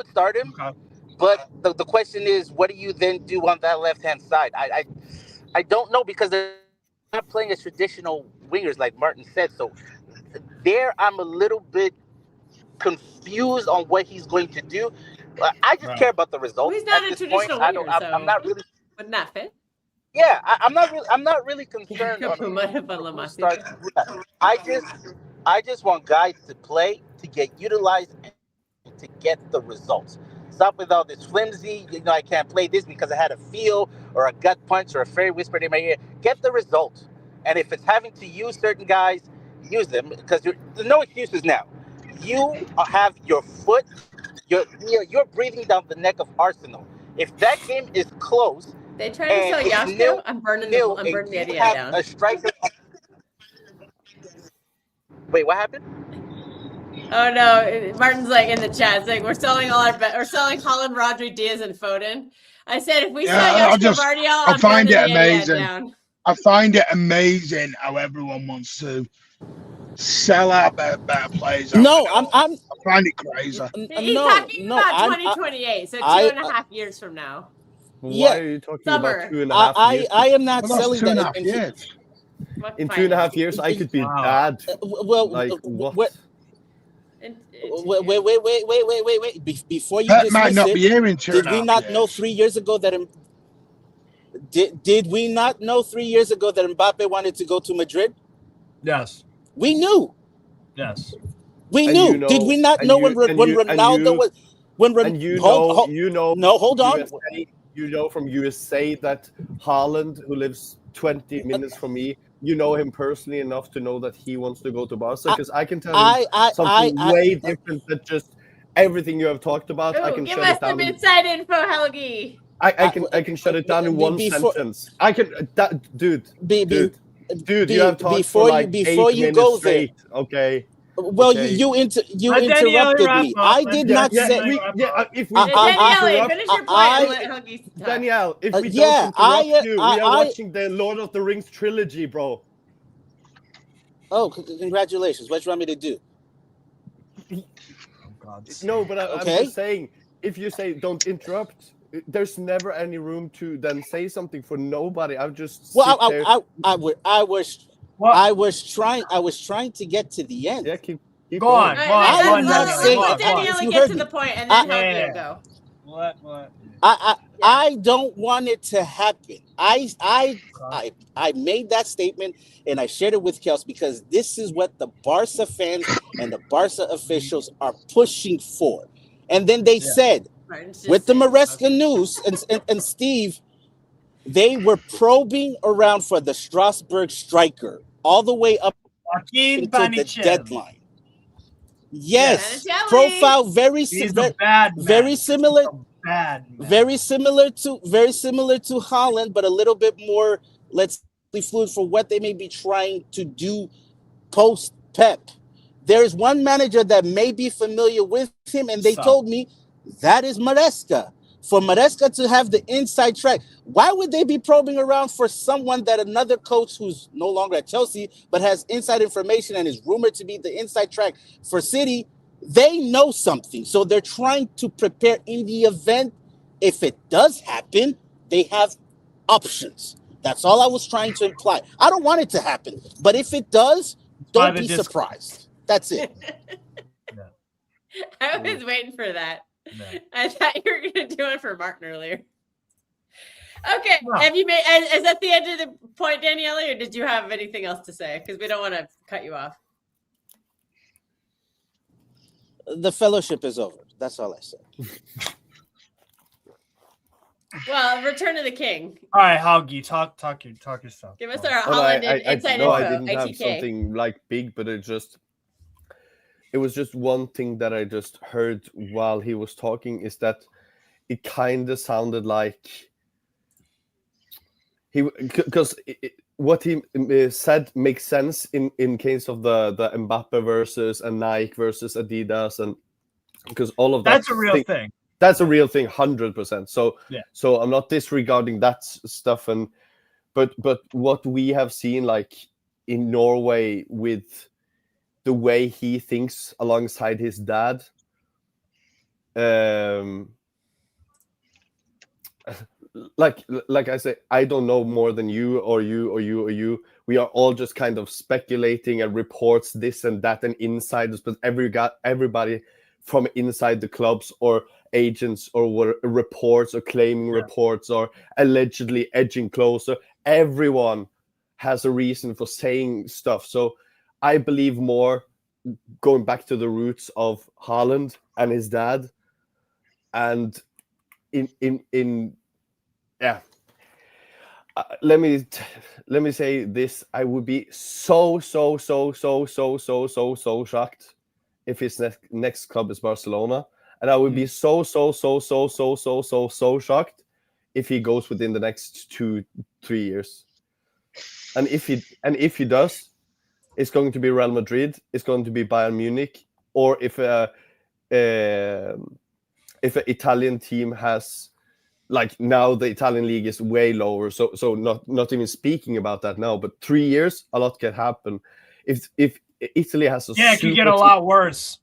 S8: start him.
S5: Okay.
S8: But the question is, what do you then do on that left hand side? I don't know, because they're not playing as traditional wingers like Martin said. So there, I'm a little bit confused on what he's going to do. I just care about the results.
S4: Well, he's not
S8: at
S4: a
S8: this point.
S4: traditional
S8: I don't.
S4: winger,
S8: I'm not really.
S4: Wouldn't that fit?
S8: Yeah, I'm not really concerned on
S4: Puma
S8: who
S4: Lamasi.
S8: starts. I just want guys to play, to get utilized, and to get the results. Stop with all this flimsy. I can't play this because I had a feel or a gut punch or a fairy whispered in my ear. Get the results, and if it's having to use certain guys, use them, because there's no excuses now. You have your foot. You're breathing down the neck of Arsenal. If that game is close.
S4: They tried to sell Yasko. I'm burning the idea down.
S8: A striker. Wait, what happened?
S4: Oh no, Martin's like in the chat. It's like we're selling Holland, Rodri, Diaz, and Foden. I said if we sell Yasko Vardiol,
S7: I find it
S4: burning the idea
S7: amazing.
S4: down.
S7: I find it amazing how everyone wants to sell out better players.
S8: No,
S7: I find it crazy.
S4: He's talking about 2028, so 2.5 years from now.
S9: Why are you talking about 2.5 years?
S8: I am not
S7: Well,
S8: selling
S7: that's 2.5
S8: that.
S7: years.
S9: In 2.5 years, I could be dad.
S8: Well,
S9: like what?
S8: Wait. Before you
S7: Pep
S8: dismiss
S7: might not
S8: it,
S7: be here in 2.5
S8: did we not
S7: years.
S8: know 3 years ago that did we not know 3 years ago that Mbappe wanted to go to Madrid?
S5: Yes.
S8: We knew.
S5: Yes.
S8: We knew.
S9: You know,
S8: did we not know when Ronaldo was No, hold on.
S9: USA, you know from USA that Haaland, who lives 20 minutes from me, you know him personally enough to know that he wants to go to Barca, because I can tell you something way different than just everything you have talked about. I can
S4: give
S9: shut
S4: us
S9: it down.
S4: some inside info, Helgi.
S9: I can shut it down in one sentence. I can, dude. You have talked for like 8 minutes straight. Okay.
S8: Well,
S9: okay.
S8: you interrupted me. I did not say.
S9: If we
S4: Daniele, finish your point. Let Helgi talk.
S9: Danielle, if we don't interrupt you, we are watching the Lord of the Rings trilogy, bro.
S8: Oh, congratulations! What do you want me to do?
S9: No, but I'm just saying, if you say don't interrupt, there's never any room to then say something for nobody. I've just
S8: I was trying to get to the end.
S9: Yeah, keep
S5: go on.
S4: Let Daniele get to the point, and then Helgi will go.
S5: What?
S8: I don't want it to happen. I made that statement and I shared it with Kels because this is what the Barca fans and the Barca officials are pushing for. And then they said, with the Maresca news and Steve, they were probing around for the Strasbourg striker all the way up into the deadline. Yes, profile very similar to Holland, but a little bit more, let's be fluid for what they may be trying to do post Pep. There's one manager that may be familiar with him, and they told me that is Maresca. For Maresca to have the inside track, why would they be probing around for someone that another coach who's no longer at Chelsea but has inside information and is rumored to be the inside track for City? They know something, so they're trying to prepare in the event if it does happen, they have options. That's all I was trying to imply. I don't want it to happen, but if it does, don't be surprised. That's it.
S4: I was waiting for that. I thought you were going to do it for Martin earlier. Okay,
S5: No.
S4: have you made? Is that the end of the point, Daniele, or did you have anything else to say? Because we don't want to cut you off.
S8: The fellowship is over. That's all I said.
S4: Well, Return of the King.
S5: All right, Haugie, talk your stuff.
S4: Give us our
S9: Well,
S4: Holland inside
S9: no,
S4: info.
S9: I didn't have
S4: ITK.
S9: something like big, but it was just one thing that I just heard while he was talking, is that it kind of sounded like because what he said makes sense in case of the Mbappe versus and Nike versus Adidas, and because all of that
S5: That's a real thing.
S9: That's a real thing, 100%. So
S5: yeah.
S9: So I'm not disregarding that stuff, but what we have seen, like in Norway, with the way he thinks alongside his dad, like I say, I don't know more than you or you or you or you. We are all just kind of speculating and reports this and that and insiders, but everybody from inside the clubs or agents or reports or claiming reports or allegedly edging closer, everyone has a reason for saying stuff. So I believe more, going back to the roots of Haaland and his dad, and let me say this: I would be so shocked if his next club is Barcelona, and I would be so shocked if he goes within the next 2-3 years. And if he does, it's going to be Real Madrid, it's going to be Bayern Munich, or if an Italian team has, like, now the Italian league is way lower, so not even speaking about that now, but 3 years, a lot can happen. If Italy has a
S5: it could get a lot worse.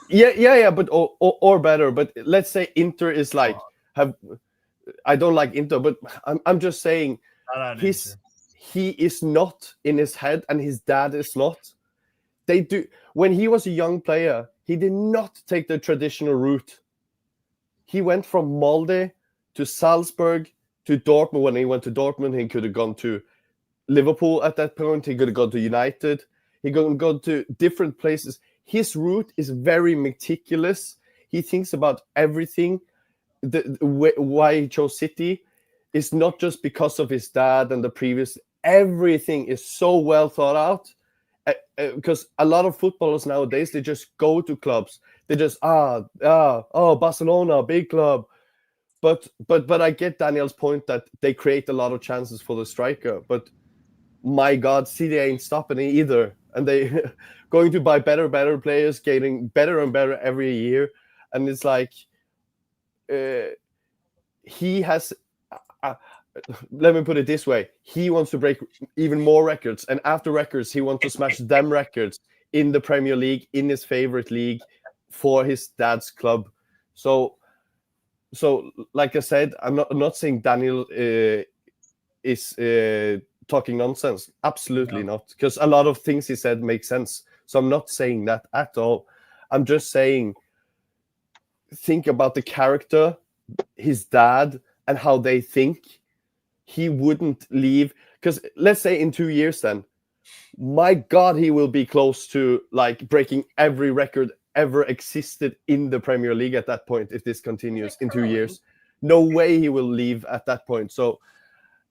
S9: Yeah, but or better. But let's say Inter is like I don't like Inter, but I'm just saying he is not in his head, and his dad is not. They do. When he was a young player, he did not take the traditional route. He went from Molde to Salzburg to Dortmund. When he went to Dortmund, he could have gone to Liverpool at that point. He could have gone to United. He could have gone to different places. His route is very meticulous. He thinks about everything. Why he chose City is not just because of his dad and the previous. Everything is so well thought out. Because a lot of footballers nowadays, they just go to clubs. They just Barcelona, big club. But I get Daniel's point that they create a lot of chances for the striker. But my God, City ain't stopping it either, and they going to buy better players, getting better and better every year. And it's like he has. Let me put it this way: he wants to break even more records, and after records, he wants to smash them records in the Premier League, in his favorite league, for his dad's club. So like I said, I'm not saying Daniel is talking nonsense. Absolutely not, because a lot of things he said make sense. So I'm not saying that at all. I'm just saying, think about the character, his dad, and how they think. He wouldn't leave, because let's say in 2 years, then, my God, he will be close to like breaking every record ever existed in the Premier League at that point. If this continues in 2 years, no way he will leave at that point. So,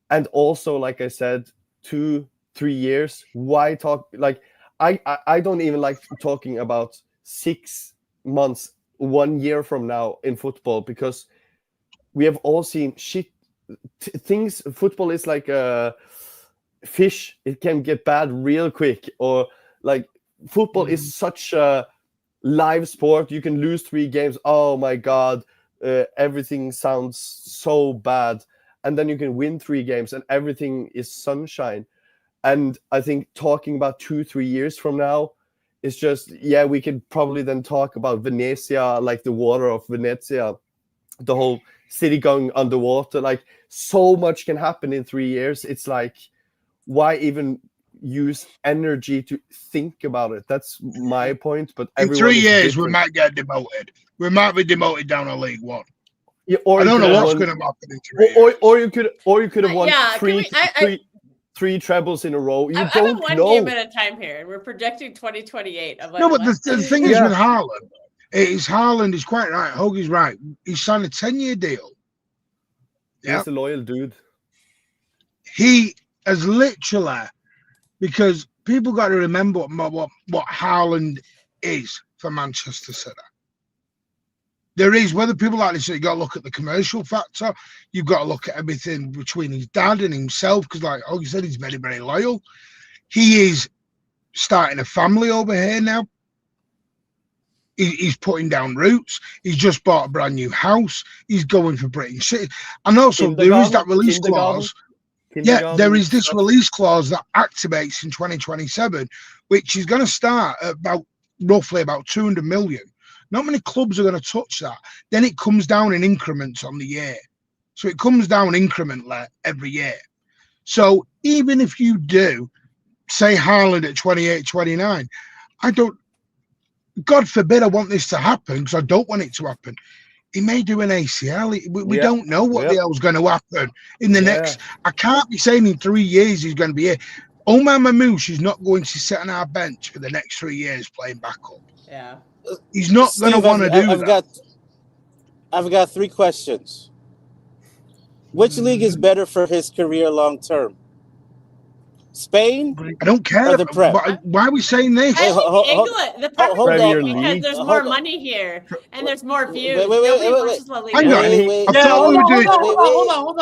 S9: and also, like I said, 2-3 years. Why talk? Like I don't even like talking about 6 months, 1 year from now in football, because we have all seen shit things. Football is like a fish; it can get bad real quick. Or like football is such a live sport. You can lose 3 games. Oh my God, everything sounds so bad, and then you can win 3 games, and everything is sunshine. And I think talking about 2-3 years from now is just, we could probably then talk about Venezia, like the water of Venezia, the whole city going underwater. Like, so much can happen in 3 years. It's like, why even use energy to think about it? That's my point. But
S7: in 3 years, we might get demoted. We might be demoted down to League One. I don't know what's going to happen in 3 years.
S9: Or you could have won
S4: Yeah,
S9: three trebles in a row. You
S4: I'm
S9: don't
S4: at one
S9: know.
S4: game at a time here, and we're projecting 2028. I'm like,
S7: No, but
S4: what?
S7: the thing is with Haaland, Haaland is quite right. Hoagie's right. He signed a 10-year deal.
S9: He's a loyal dude.
S7: He has literally, because people got to remember what Haaland is for Manchester City. There is, whether people like this, you got to look at the commercial factor. You've got to look at everything between his dad and himself, because like Hoagie said, he's very, very loyal. He is starting a family over here now. He's putting down roots. He's just bought a brand new house. He's going for British City. And also, there is that release clause. Yeah, there is this release clause that activates in 2027, which is going to start at roughly about 200 million. Not many clubs are going to touch that. Then it comes down in increments on the year. So it comes down incrementally every year. So even if you do, say Haaland at 28, 29, God forbid I want this to happen, because I don't want it to happen. He may do an ACL. We don't know what the hell's going to happen in the next. I can't be saying in 3 years he's going to be here. Omar Mamouche is not going to sit on our bench for the next 3 years playing backup.
S4: Yeah.
S7: He's not going to want to do that.
S8: I've got 3 questions. Which league is better for his career long term? Spain?
S7: I don't care.
S8: Or the Prem?
S7: Why are we saying this?
S4: England, the Premier League, because
S9: League.
S4: there's more money here and there's more views.
S8: Wait.
S7: Hang on. I thought we were doing.
S5: Hold on.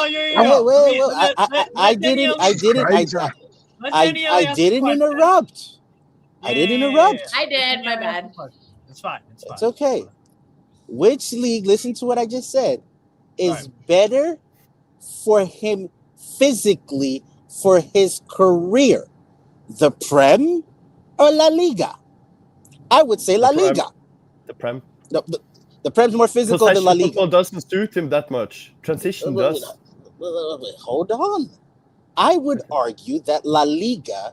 S8: I didn't interrupt. I didn't interrupt.
S4: I did. My bad.
S5: It's fine.
S8: It's okay. Which league, listen to what I just said, is better for him physically for his career? The Prem or La Liga? I would say La Liga.
S9: The Prem.
S8: No, the Prem's more physical than La Liga.
S9: Football doesn't suit him that much. Transition does.
S8: Hold on. I would argue that La Liga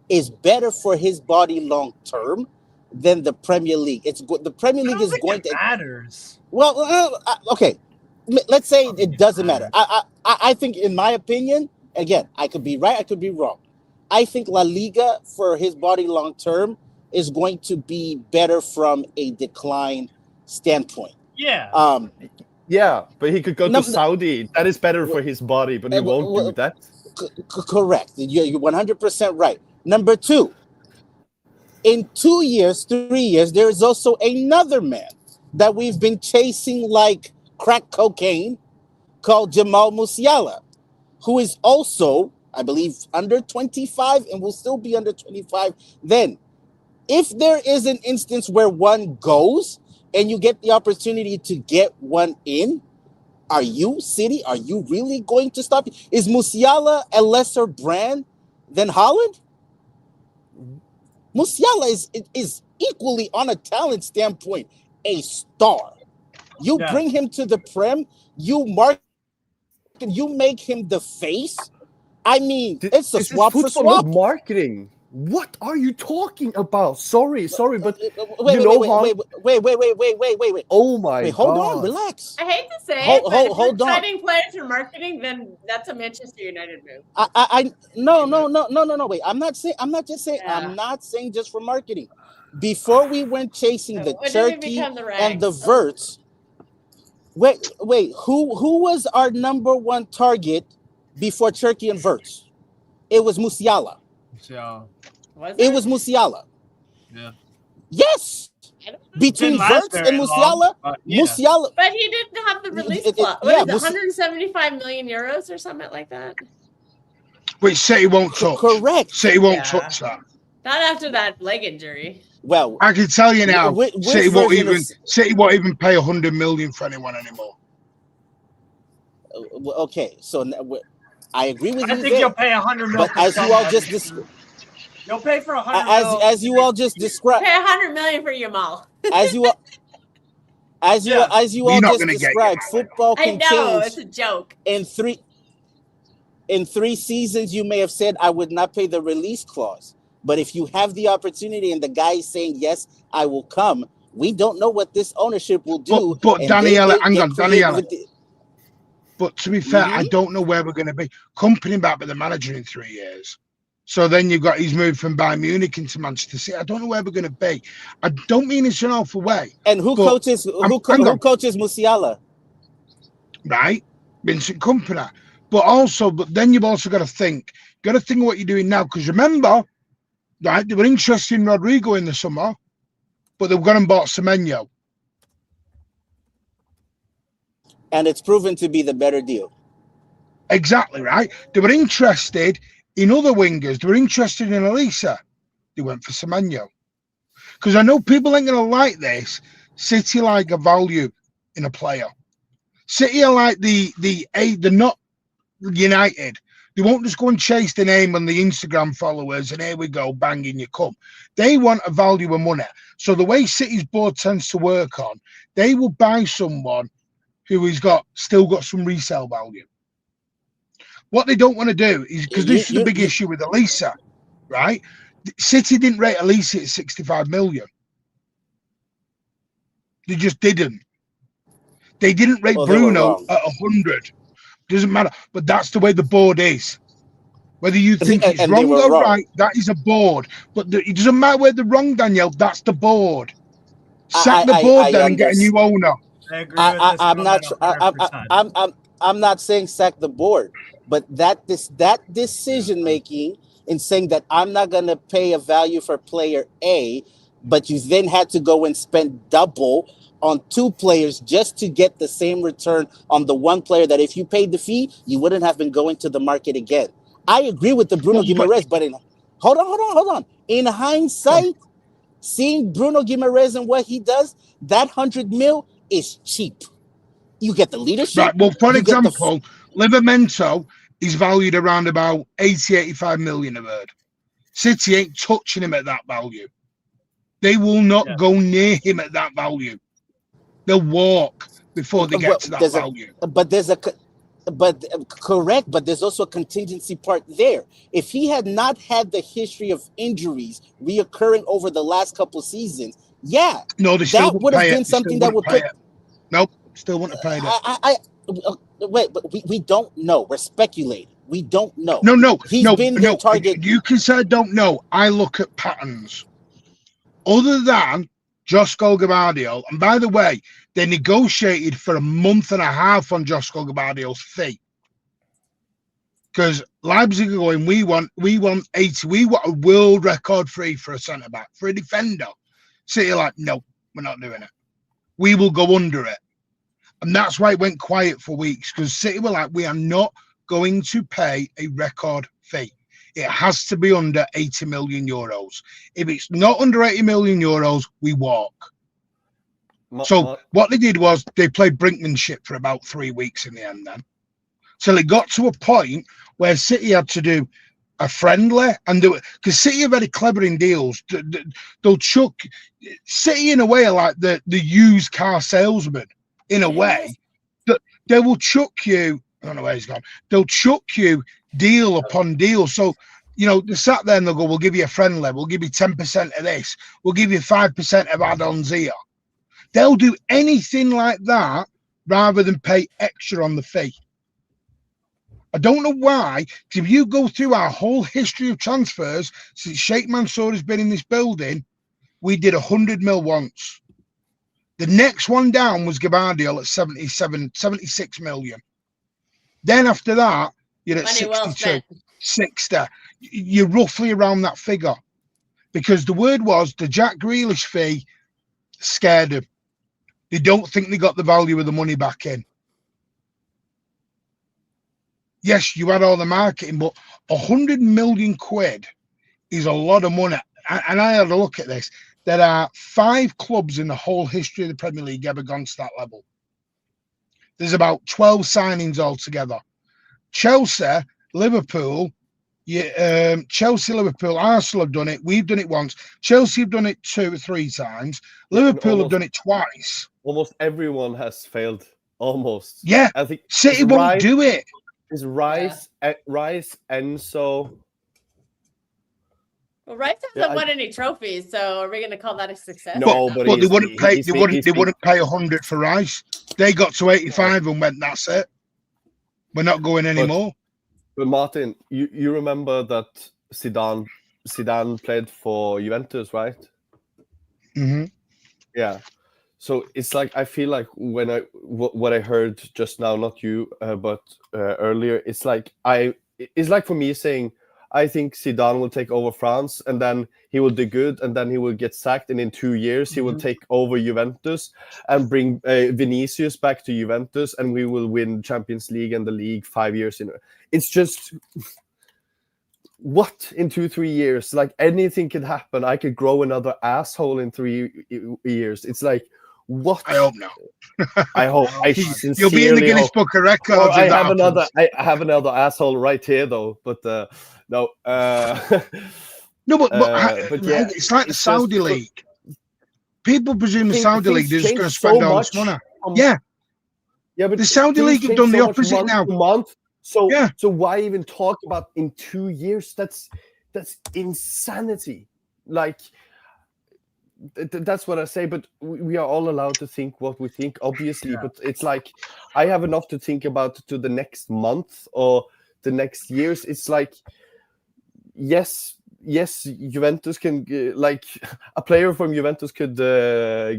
S8: is better for his body long term than the Premier League. The Premier League is going to
S5: matters.
S8: Well, okay. Let's say it doesn't matter. I think, in my opinion, again, I could be right, I could be wrong. I think La Liga for his body long term is going to be better from a decline standpoint.
S5: Yeah.
S9: Yeah, but he could go to Saudi. That is better for his body, but he won't do that.
S8: Correct. You're 100% right. Number 2, in 2 years, 3 years, there is also another man that we've been chasing like crack cocaine called Jamal Musiala, who is also, I believe, under 25 and will still be under 25 then. If there is an instance where one goes and you get the opportunity to get one in, are you, City, are you really going to stop? Is Musiala a lesser brand than Haaland? Musiala is equally, on a talent standpoint, a star. You bring him to the Prem, you make him the face. I mean, it's a swap for swap.
S9: Marketing. What are you talking about? Sorry, but
S8: wait.
S9: Oh my God.
S8: Hold on, relax.
S4: I hate to say it, but if
S8: hold
S4: you're
S8: on.
S4: signing players for marketing, then that's a Manchester United move.
S8: No. Wait, I'm not saying just for marketing. Before we went chasing the Turkey and the Verts, wait, who was our number 1 target before Turkey and Verts? It was Musiala. It was Musiala.
S5: Yeah.
S8: Yes. Between Verts and Musiala, Musiala.
S4: But he didn't have the release clause. What is it, 175 million euros or something like that?
S7: Which City won't touch.
S8: Correct.
S7: City won't touch that.
S4: Not after that leg injury.
S8: Well,
S7: I can tell you now, City won't even pay 100 million for anyone anymore.
S8: Okay, so I agree with you.
S5: I think you'll pay 100 million.
S8: But as you all just described,
S5: you'll pay for 100 million.
S8: As you all just described,
S4: pay 100 million for Yamal.
S8: As you all just described, football can change.
S4: It's a joke.
S8: In 3 seasons, you may have said I would not pay the release clause. But if you have the opportunity and the guy is saying, yes, I will come, We don't know what this ownership will do.
S7: But Daniela, hang on, Daniela.
S8: The,
S7: but to be fair, I don't know where we're going to be. Company back with the manager in 3 years. So then he's moved from Bayern Munich into Manchester City. I don't know where we're going to be. I don't mean it's an awful way.
S8: And who coaches Musiala?
S7: Right, Vincent Kompany. But then you've also got to think of what you're doing now. Because remember, right, they were interested in Rodrigo in the summer, but they've gone and bought Semenyo.
S8: And it's proven to be the better deal.
S7: Exactly, right. They were interested in other wingers. They were interested in Elisa. They went for Semenyo. Because I know people ain't going to like this. City like a value in a player. City are like the not United. They won't just go and chase the name on the Instagram followers and here we go, banging you come. They want a value of money. So the way City's board tends to work on, they will buy someone who has still got some resale value. What they don't want to do is, because this is the big issue with Elisa, right? City didn't rate Elisa at 65 million. They just didn't. They didn't rate Bruno at 100. Doesn't matter. But that's the way the board is. Whether you think it's wrong or right, that is a board. But it doesn't matter where they're wrong, Danielle. That's the board. Sack the board then and get a new owner.
S5: I agree with this.
S8: I'm not saying sack the board, but that decision making in saying that I'm not going to pay a value for player A, but you then had to go and spend double on 2 players just to get the same return on the one player that if you paid the fee, you wouldn't have been going to the market again. I agree with the Bruno Guimaraes, but hold on. In hindsight, seeing Bruno Guimaraes and what he does, that 100 mil is cheap. You get the leadership.
S7: Right. Well, for example, Livramento is valued around about 85 million, I've heard. City ain't touching him at that value. They will not go near him at that value. They'll walk before they get to that value.
S8: Correct, but there's also a contingency part there. If he had not had the history of injuries reoccurring over the last couple seasons, that would have been something that would put.
S7: Nope, still want to pay that.
S8: Wait, but we don't know. We're speculating. We don't know.
S7: No.
S8: He's been their target.
S7: You can say I don't know. I look at patterns. Other than Josko Gabardio, and by the way, they negotiated for a month and a half on Josko Gabardio's fee. Because Leipzig are going, we want 80. We want a world record fee for a centre back, for a defender. City like, no, we're not doing it. We will go under it. And that's why it went quiet for weeks, because City were like, we are not going to pay a record fee. It has to be under 80 million euros. If it's not under 80 million euros, we walk. So what they did was they played brinkmanship for about 3 weeks in the end then. So it got to a point where City had to do a friendly and do it. Because City are very clever in deals. They'll chuck City in a way like the used car salesman in a way that they will chuck you. I don't know where he's gone. They'll chuck you deal upon deal. So, they sat there and they'll go, we'll give you a friendly. We'll give you 10% of this. We'll give you 5% of add-ons here. They'll do anything like that rather than pay extra on the fee. I don't know why, because if you go through our whole history of transfers since Sheikh Mansour has been in this building, we did 100 mil once. The next one down was Gabardio at 76 million. Then after that, you're at 62, 60. You're roughly around that figure. Because the word was the Jack Grealish fee scared them. They don't think they got the value of the money back in. Yes, you had all the marketing, but 100 million quid is a lot of money. And I had a look at this. There are 5 clubs in the whole history of the Premier League ever gone to that level. There's about 12 signings altogether. Chelsea, Liverpool, Chelsea, Liverpool, Arsenal have done it. We've done it once. Chelsea have done it 2 or 3 times. Liverpool have done it twice.
S9: Almost everyone has failed. Almost.
S7: Yeah.
S9: I think
S7: City won't do it.
S9: Is Rice, Enzo,
S4: Well, Rice hasn't won any trophies, so are we going to call that a success?
S9: No,
S7: but they wouldn't pay. They wouldn't pay 100 for Rice. They got to 85 and went, "That's it. We're not going anymore."
S9: But Martin, you remember that Zidane played for Juventus, right?
S7: Mm-hmm.
S9: Yeah. So it's like I feel like when what I heard just now, not you, but earlier, it's like for me saying I think Zidane will take over France and then he will do good and then he will get sacked and in 2 years he will take over Juventus and bring Vinicius back to Juventus and we will win Champions League and the league 5 years in. It's just what in 2-3 years? Like anything could happen. I could grow another asshole in 3 years. It's like. What?
S7: I hope not.
S9: I hope. I sincerely
S7: You'll be in the Guinness Book of Records.
S9: I have another asshole right here, though. But no.
S7: No, but yeah, it's like the Saudi League. People presume the Saudi League is just going to spend all this money. Yeah, but the Saudi League have done the opposite now.
S9: So why even talk about in 2 years? That's insanity. Like. That's what I say, but we are all allowed to think what we think, obviously. But it's like I have enough to think about to the next month or the next years. It's like, yes, Juventus can like a player from Juventus could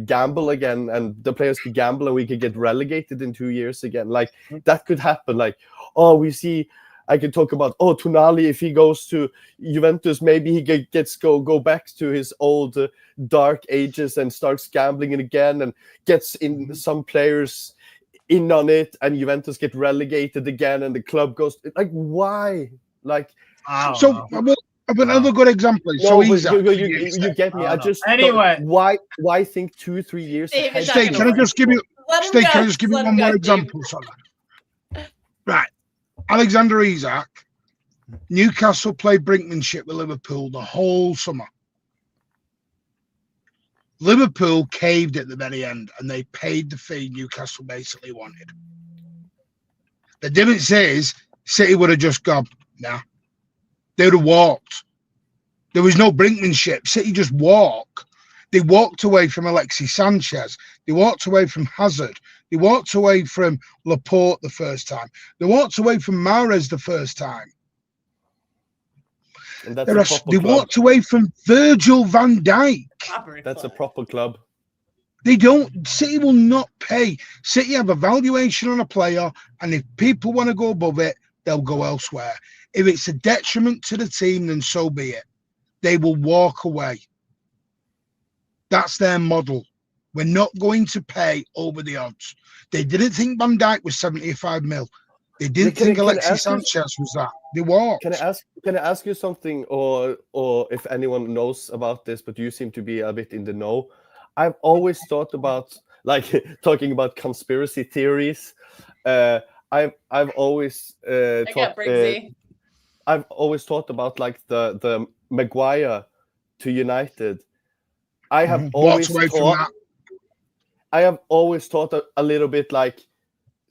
S9: gamble again, and the players could gamble, and we could get relegated in 2 years again. Like that could happen. Like, we see. I could talk about Tonali if he goes to Juventus, maybe he gets go back to his old dark ages and starts gambling it again and gets in some players in on it, and Juventus get relegated again, and the club goes like why? Like
S7: so. Another good example.
S9: No, you get me. I just
S5: anyway.
S9: Why think 2-3 years?
S7: Steve, can I just give you? Steve, can I just give you one more example? Right. Alexander Isak, Newcastle played brinkmanship with Liverpool the whole summer. Liverpool caved at the very end and they paid the fee Newcastle basically wanted. The difference is City would have just gone, nah. They would have walked. There was no brinkmanship. City just walked. They walked away from Alexis Sanchez. They walked away from Hazard. They walked away from Laporte the first time. They walked away from Mahrez the first time.
S9: And that's
S7: they walked away from Virgil van Dijk.
S9: That's a proper club.
S7: They don't. City will not pay. City have a valuation on a player, and if people want to go above it, they'll go elsewhere. If it's a detriment to the team, then so be it. They will walk away. That's their model. We're not going to pay over the odds. They didn't think Van Dijk was 75 mil. They didn't think Alexis Sanchez was that. They walked.
S9: Can I ask you something, or if anyone knows about this, but you seem to be a bit in the know. I've always thought about, like, talking about conspiracy theories. I've always I've always thought about like the Maguire to United. I have always thought a little bit like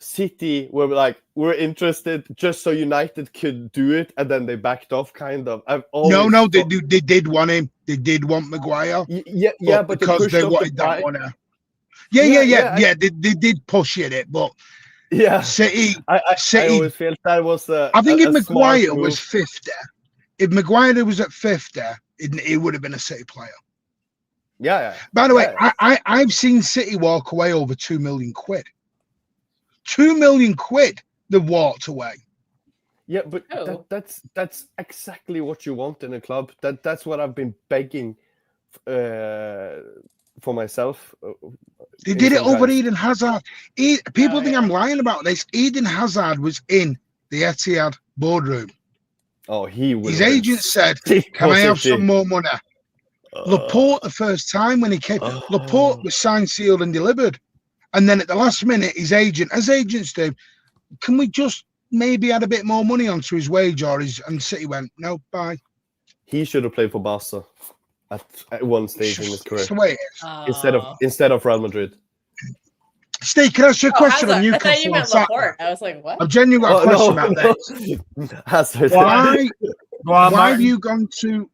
S9: City were like, we're interested just so United could do it, and then they backed off, kind of.
S7: They did want him. They did want Maguire.
S9: But
S7: because they wanted that one. Yeah. They did push it, but City.
S9: I always felt that was.
S7: I think if Maguire was 50, if Maguire was at 50, it would have been a City player.
S9: Yeah.
S7: By the way, I've seen City walk away over £2 million. £2 million they walked away.
S9: Yeah, but that's exactly what you want in a club. That's what I've been begging for myself.
S7: They did it over Eden Hazard. People think I'm lying about this. Eden Hazard was in the Etihad boardroom.
S9: Oh, his
S7: agent said, "Can I have some more money?" Laporte, the first time when he came, Laporte was signed, sealed, and delivered. And then at the last minute, his agent, as agents do, can we just maybe add a bit more money onto his wage, and City went, no, bye.
S9: He should have played for Barca at one stage in his career.
S7: That's the way it is.
S9: Instead of Real Madrid.
S7: Steve, can I ask you a question on
S4: I
S7: Newcastle?
S4: thought you meant Laporte. I was like, what?
S7: I've genuinely got a question about this. why have you gone to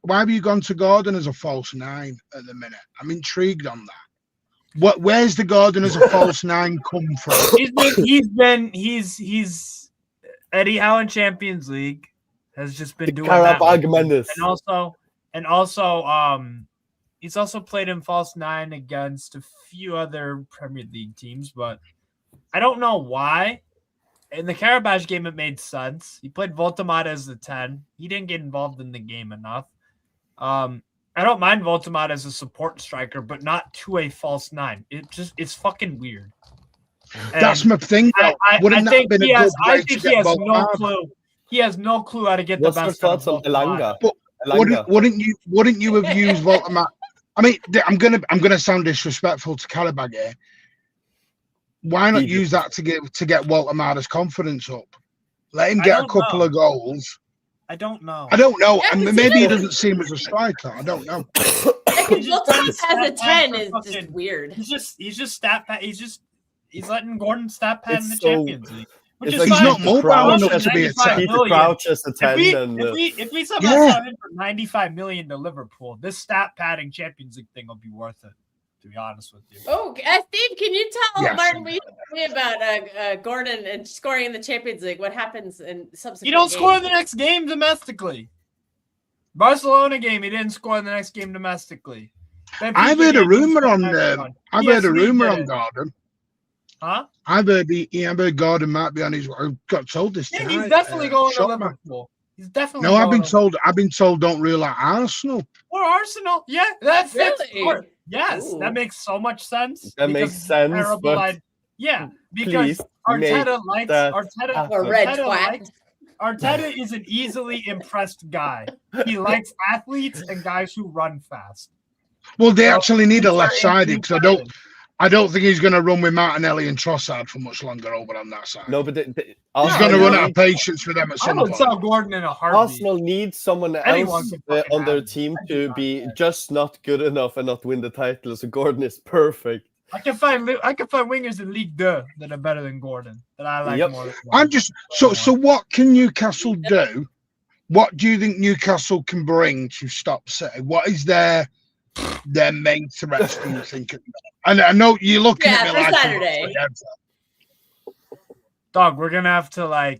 S7: Gordon as a false 9 at the minute? I'm intrigued on that. Where's the Gordon as a false 9 come from?
S5: He's Eddie Howe in Champions League has just been doing
S9: Karabag
S5: that.
S9: Menace.
S5: And also he's also played in false 9 against a few other Premier League teams, but I don't know why. In the Karabaj game, it made sense. He played Voltemata as the 10. He didn't get involved in the game enough. I don't mind Voltemata as a support striker, but not to a false 9. It's fucking weird. And
S7: that's my thing.
S5: I think he has no clue. He has no clue how to get the best out of
S9: Elanga?
S7: But wouldn't you have used Voltemata? I mean, I'm gonna sound disrespectful to Karabag here. Why not use that to get Voltemata's confidence up? Let him get a couple of goals.
S5: I don't know.
S7: Yeah, I mean, maybe he doesn't seem as a striker. I don't know.
S4: Voltemata as a 10 is just weird.
S5: He's letting Gordon stat pad in the Champions League.
S7: He's not mobile enough to be a 10.
S9: Crouch as a 10.
S5: If we somehow sell him for $95 million to Liverpool, this stat padding Champions League thing will be worth it. To be honest with you.
S4: Oh, Steve, can you tell Martin what you told me about Gordon and scoring in the Champions League? What happens in subsequent?
S5: You don't
S4: games?
S5: score in the next game domestically. Barcelona game, he didn't score in the next game domestically.
S7: I've heard a rumor on Gordon.
S5: Huh?
S7: I've heard Gordon might be on his. I got told this tonight.
S5: Yeah, he's definitely going to Liverpool. He's definitely.
S7: No, I've been told don't rule out Arsenal.
S5: Or Arsenal? Yeah, that fits.
S4: Really?
S5: Yes, that makes so much sense.
S9: That makes sense. But
S5: because Arteta likes
S4: Arteta.
S5: Arteta is an easily impressed guy. He likes athletes and guys who run fast.
S7: Well, they actually need a left-sided because I don't think he's going to run with Martinelli and Trossard for much longer over on that side.
S9: No, but
S7: he's going to run out of patience for them at some point.
S5: I would sell Gordon in a heartbeat.
S9: Arsenal needs someone else on their team to be just not good enough and not win the title. So Gordon is perfect.
S5: I can find wingers in League 2 that are better than Gordon that I like more.
S7: I'm just so what can Newcastle do? What do you think Newcastle can bring to stop City? What is their main threats? Do you think? And I know you're looking at me like
S4: Saturday.
S5: Dog, we're gonna have to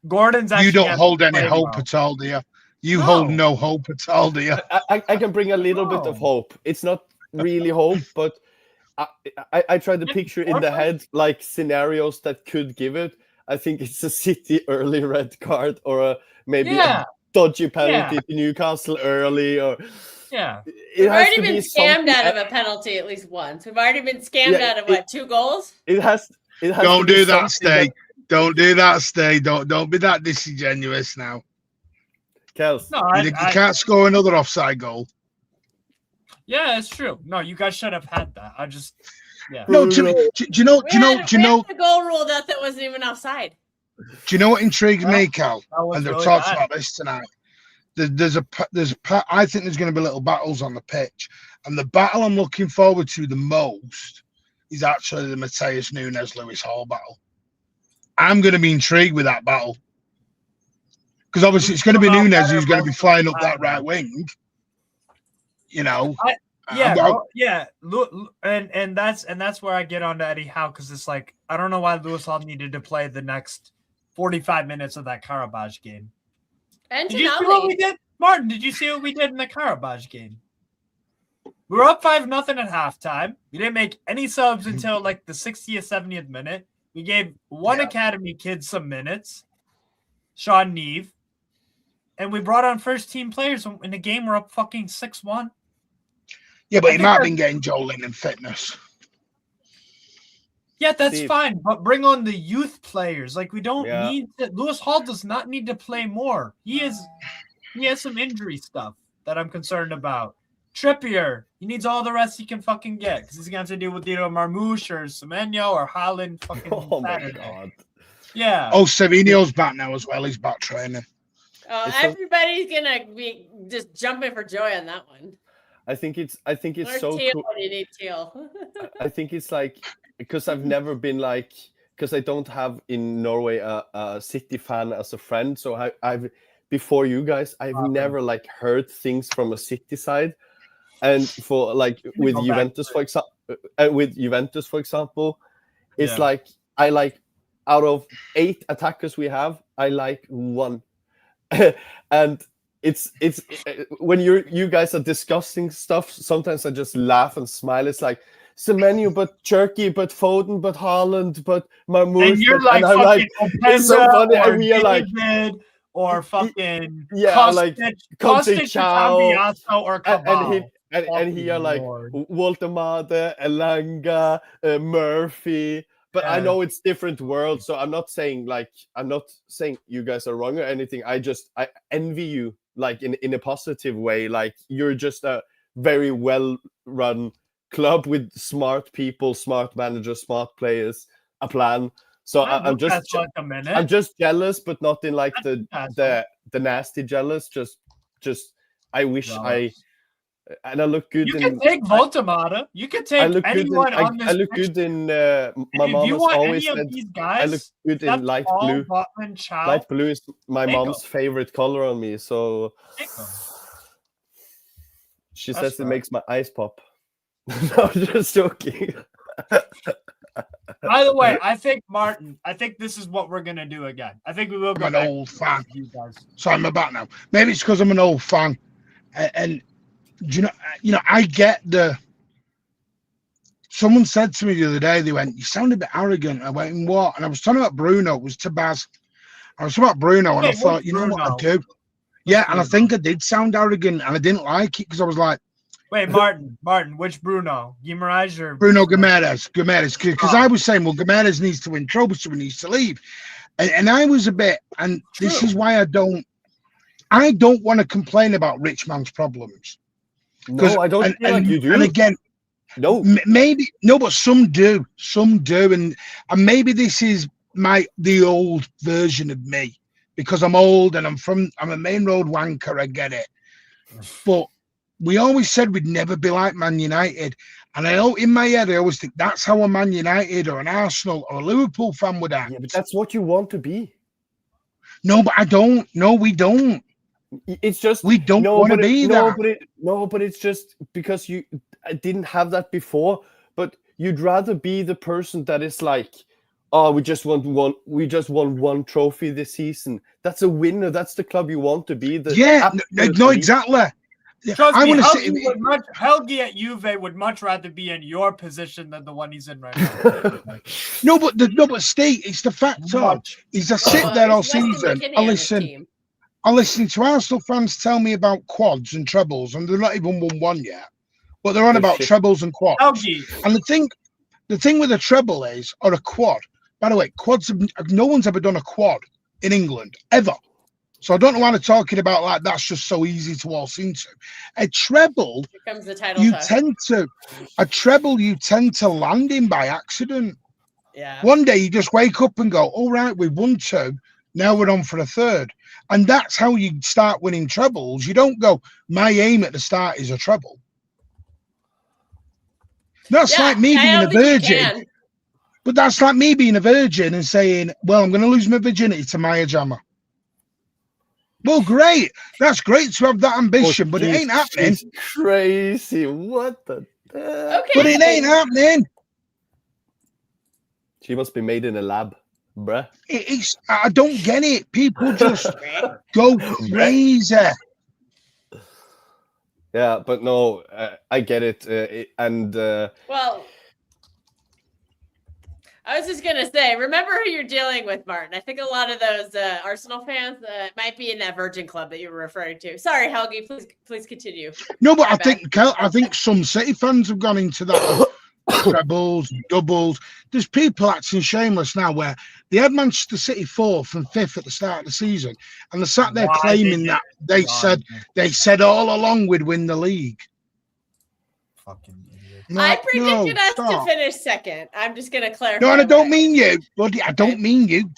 S5: Gordon's. Actually
S7: you don't hold any hope at all, do you? You hold no hope at all, do you?
S9: I can bring a little bit of hope. It's not really hope, but I try to picture in the head scenarios that could give it. I think it's a City early red card or maybe a dodgy penalty to Newcastle early or.
S4: Yeah. We've already been scammed out of a penalty at least once. We've already been scammed out of 2 goals?
S9: It has
S7: Don't do that, Stay. Don't do that, Stay. Don't be that disingenuous now.
S9: Kels.
S7: No, you can't score another offside goal.
S5: Yeah, it's true. No, you guys should have had that.
S7: No, do you know?
S4: The goal ruled out that wasn't even offside.
S7: Do you know what intrigues me, Cal? And they've talked about this tonight. I think there's going to be little battles on the pitch, and the battle I'm looking forward to the most is actually the Mateus Nunes-Lewis Hall battle. I'm going to be intrigued with that battle because obviously it's going to be Nunes who's going to be flying up that right wing. You know.
S5: And that's where I get on to Eddie Howe because it's I don't know why Lewis Hall needed to play the next 45 minutes of that Karabaj game.
S4: And
S5: did you see what we did? Martin, did you see what we did in the Karabaj game? We were up 5-0 at halftime. We didn't make any subs until the 60th, 70th minute. We gave one academy kid some minutes, Sean Neve, and we brought on first-team players in the game. We're up fucking 6-1.
S7: Yeah, but he might have been getting Joel in fitness.
S5: Yeah, that's fine, but bring on the youth players. We don't need to. Lewis Hall does not need to play more. He has some injury stuff that I'm concerned about. Trippier, he needs all the rest he can fucking get because he's going to have to deal with either Marmouche or Semenyo or Haaland fucking Saturday. My God. Yeah.
S7: Oh, Savinio's back now as well. He's back training.
S4: Everybody's gonna be just jumping for joy on that one.
S9: I think it's so
S4: Teal,
S9: cool.
S4: you need Teal.
S9: I think it's because I've never been because I don't have in Norway a City fan as a friend, so I've before you guys, I've never like heard things from a City side, and for like with Juventus, for example, it's like I like out of 8 attackers we have, I like 1, and it's when you guys are discussing stuff, sometimes I just laugh and smile. It's like Semenyo, but Cherky, but Foden, but Haaland, but Marmoush,
S5: and you're like
S9: and
S5: fucking
S9: it's so funny, and we are like
S5: or fucking
S9: like
S5: Kostic,
S9: Chow,
S5: or Cabal.
S9: and he are like Walter Made, Elanga, Murphy. But I know it's different worlds, so I'm not saying you guys are wrong or anything. I envy you, like in a positive way. Like you're just a very well run club with smart people, smart managers, smart players, a plan. So I'm just jealous, but not in like the nasty jealous. Just I wish and I look good.
S5: You can take Voltemata. You can take anyone on this.
S9: I look good in. My mom has always said I look good in light blue.
S5: Botman,
S9: light blue is my mom's favorite color on me. So she says it makes my eyes pop. No, I'm just joking.
S5: By the way, I think this is what we're gonna do again. I think we will go.
S7: I'm an old fan. So I'm back now. Maybe it's because I'm an old fan, and you know, I get the. Someone said to me the other day, they went, "You sound a bit arrogant." I went, "What?" And I was talking about Bruno. It was to Baz. I was talking about Bruno, and I thought, you know what I do? Yeah, and I think I did sound arrogant, and I didn't like it because I was like,
S5: "Wait, Martin, which Bruno? Guimaraes or
S7: Bruno Guimaraes? Because I was saying, well, Guimaraes needs to win trophies, so he needs to leave, and I was a bit, and this is why I don't want to complain about rich man's problems.
S9: No, I don't feel like you do.
S7: And again,
S9: no,
S7: maybe no, but some do, and maybe this is the old version of me because I'm old and I'm a main road wanker. I get it, but we always said we'd never be like Man United, and I know in my head I always think that's how a Man United or an Arsenal or a Liverpool fan would act.
S9: Yeah, but that's what you want to be.
S7: No, but I don't. No, we don't.
S9: It's just
S7: we don't want to be that.
S9: But it's just because you didn't have that before. But you'd rather be the person that is like, oh, we just won one trophy this season. That's a winner. That's the club you want to be.
S7: No, exactly.
S5: Trust me, Helgi at Juve would much rather be in your position than the one he's in right now.
S7: No, but Steve, it's the fact of is I sit there all season. I listen to Arsenal fans tell me about quads and trebles, and they're not even won one yet. But they're on about trebles and quads. And the thing with a treble is, or a quad. By the way, quads. No one's ever done a quad in England ever. So I don't know why they're talking about like that's just so easy to waltz into. A treble,
S4: here comes the title
S7: you tend to land in by accident.
S4: Yeah.
S7: One day you just wake up and go, all right, we've won 2. Now we're on for a 3rd. And that's how you start winning trebles. You don't go, my aim at the start is a treble. That's like me being a virgin. But that's like me being a virgin and saying, well, I'm going to lose my virginity to Maya Jama. Well, great. That's great to have that ambition, but it ain't happening.
S9: It's crazy. What the
S4: okay.
S7: But it ain't happening.
S9: She must be made in a lab, bruh.
S7: I don't get it. People just go crazy.
S9: Yeah, but no, I get it.
S4: Well, I was just gonna say, remember who you're dealing with, Martin. I think a lot of those Arsenal fans might be in that Virgin Club that you were referring to. Sorry, Helgi, please continue.
S7: No, but I think some City fans have gone into that trebles, doubles. There's people acting shameless now where they had Manchester City 4th and 5th at the start of the season, and they sat there claiming that they said all along we'd win the league.
S5: Fucking idiot.
S4: No, I predicted us to finish 2nd. I'm just going to clarify.
S7: No, and I don't mean you. Bloody, I don't mean you.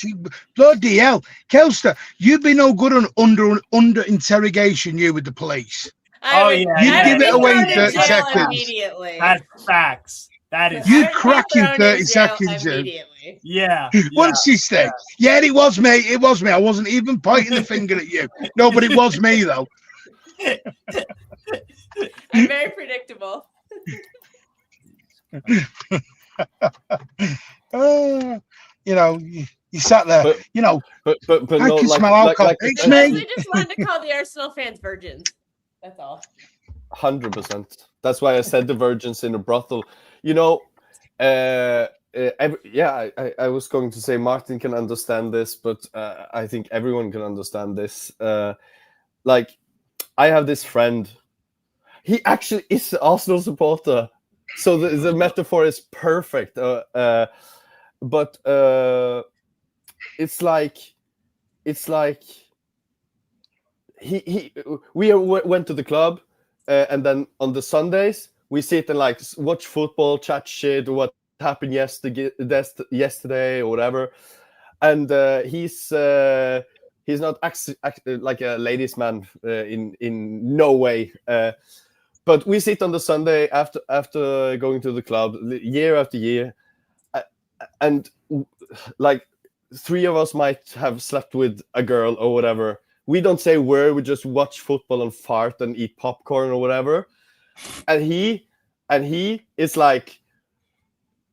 S7: Bloody hell. Kelster, you've been no good under interrogation, you, with the police.
S4: You
S7: give it away in 30 seconds.
S4: Immediately.
S5: That's facts. That is.
S7: You crack in 30 seconds,
S4: immediately. me.
S5: Yeah.
S7: What's she say? Yeah, it was me. It was me. I wasn't even pointing the finger at you. No, but it was me though.
S4: I'm very predictable.
S7: You know, you sat there.
S9: But-
S7: you know,
S9: but
S7: I
S9: no,
S7: can
S9: like,
S7: smell alcohol. It's
S4: I
S7: me.
S4: mostly just wanted to call the Arsenal fans virgins. That's all.
S9: 100%. That's why I said the virgins in a brothel. You know, I was going to say Martin can understand this, but I think everyone can understand this. Like, I have this friend. He actually is an Arsenal supporter, so the metaphor is perfect. But it's like we went to the club, and then on the Sundays we sit and like watch football, chat shit, what happened yesterday or whatever. And he's not like a ladies' man in no way. But we sit on the Sunday after going to the club year after year, and like 3 of us might have slept with a girl or whatever. We don't say word. We just watch football and fart and eat popcorn or whatever. And he is like,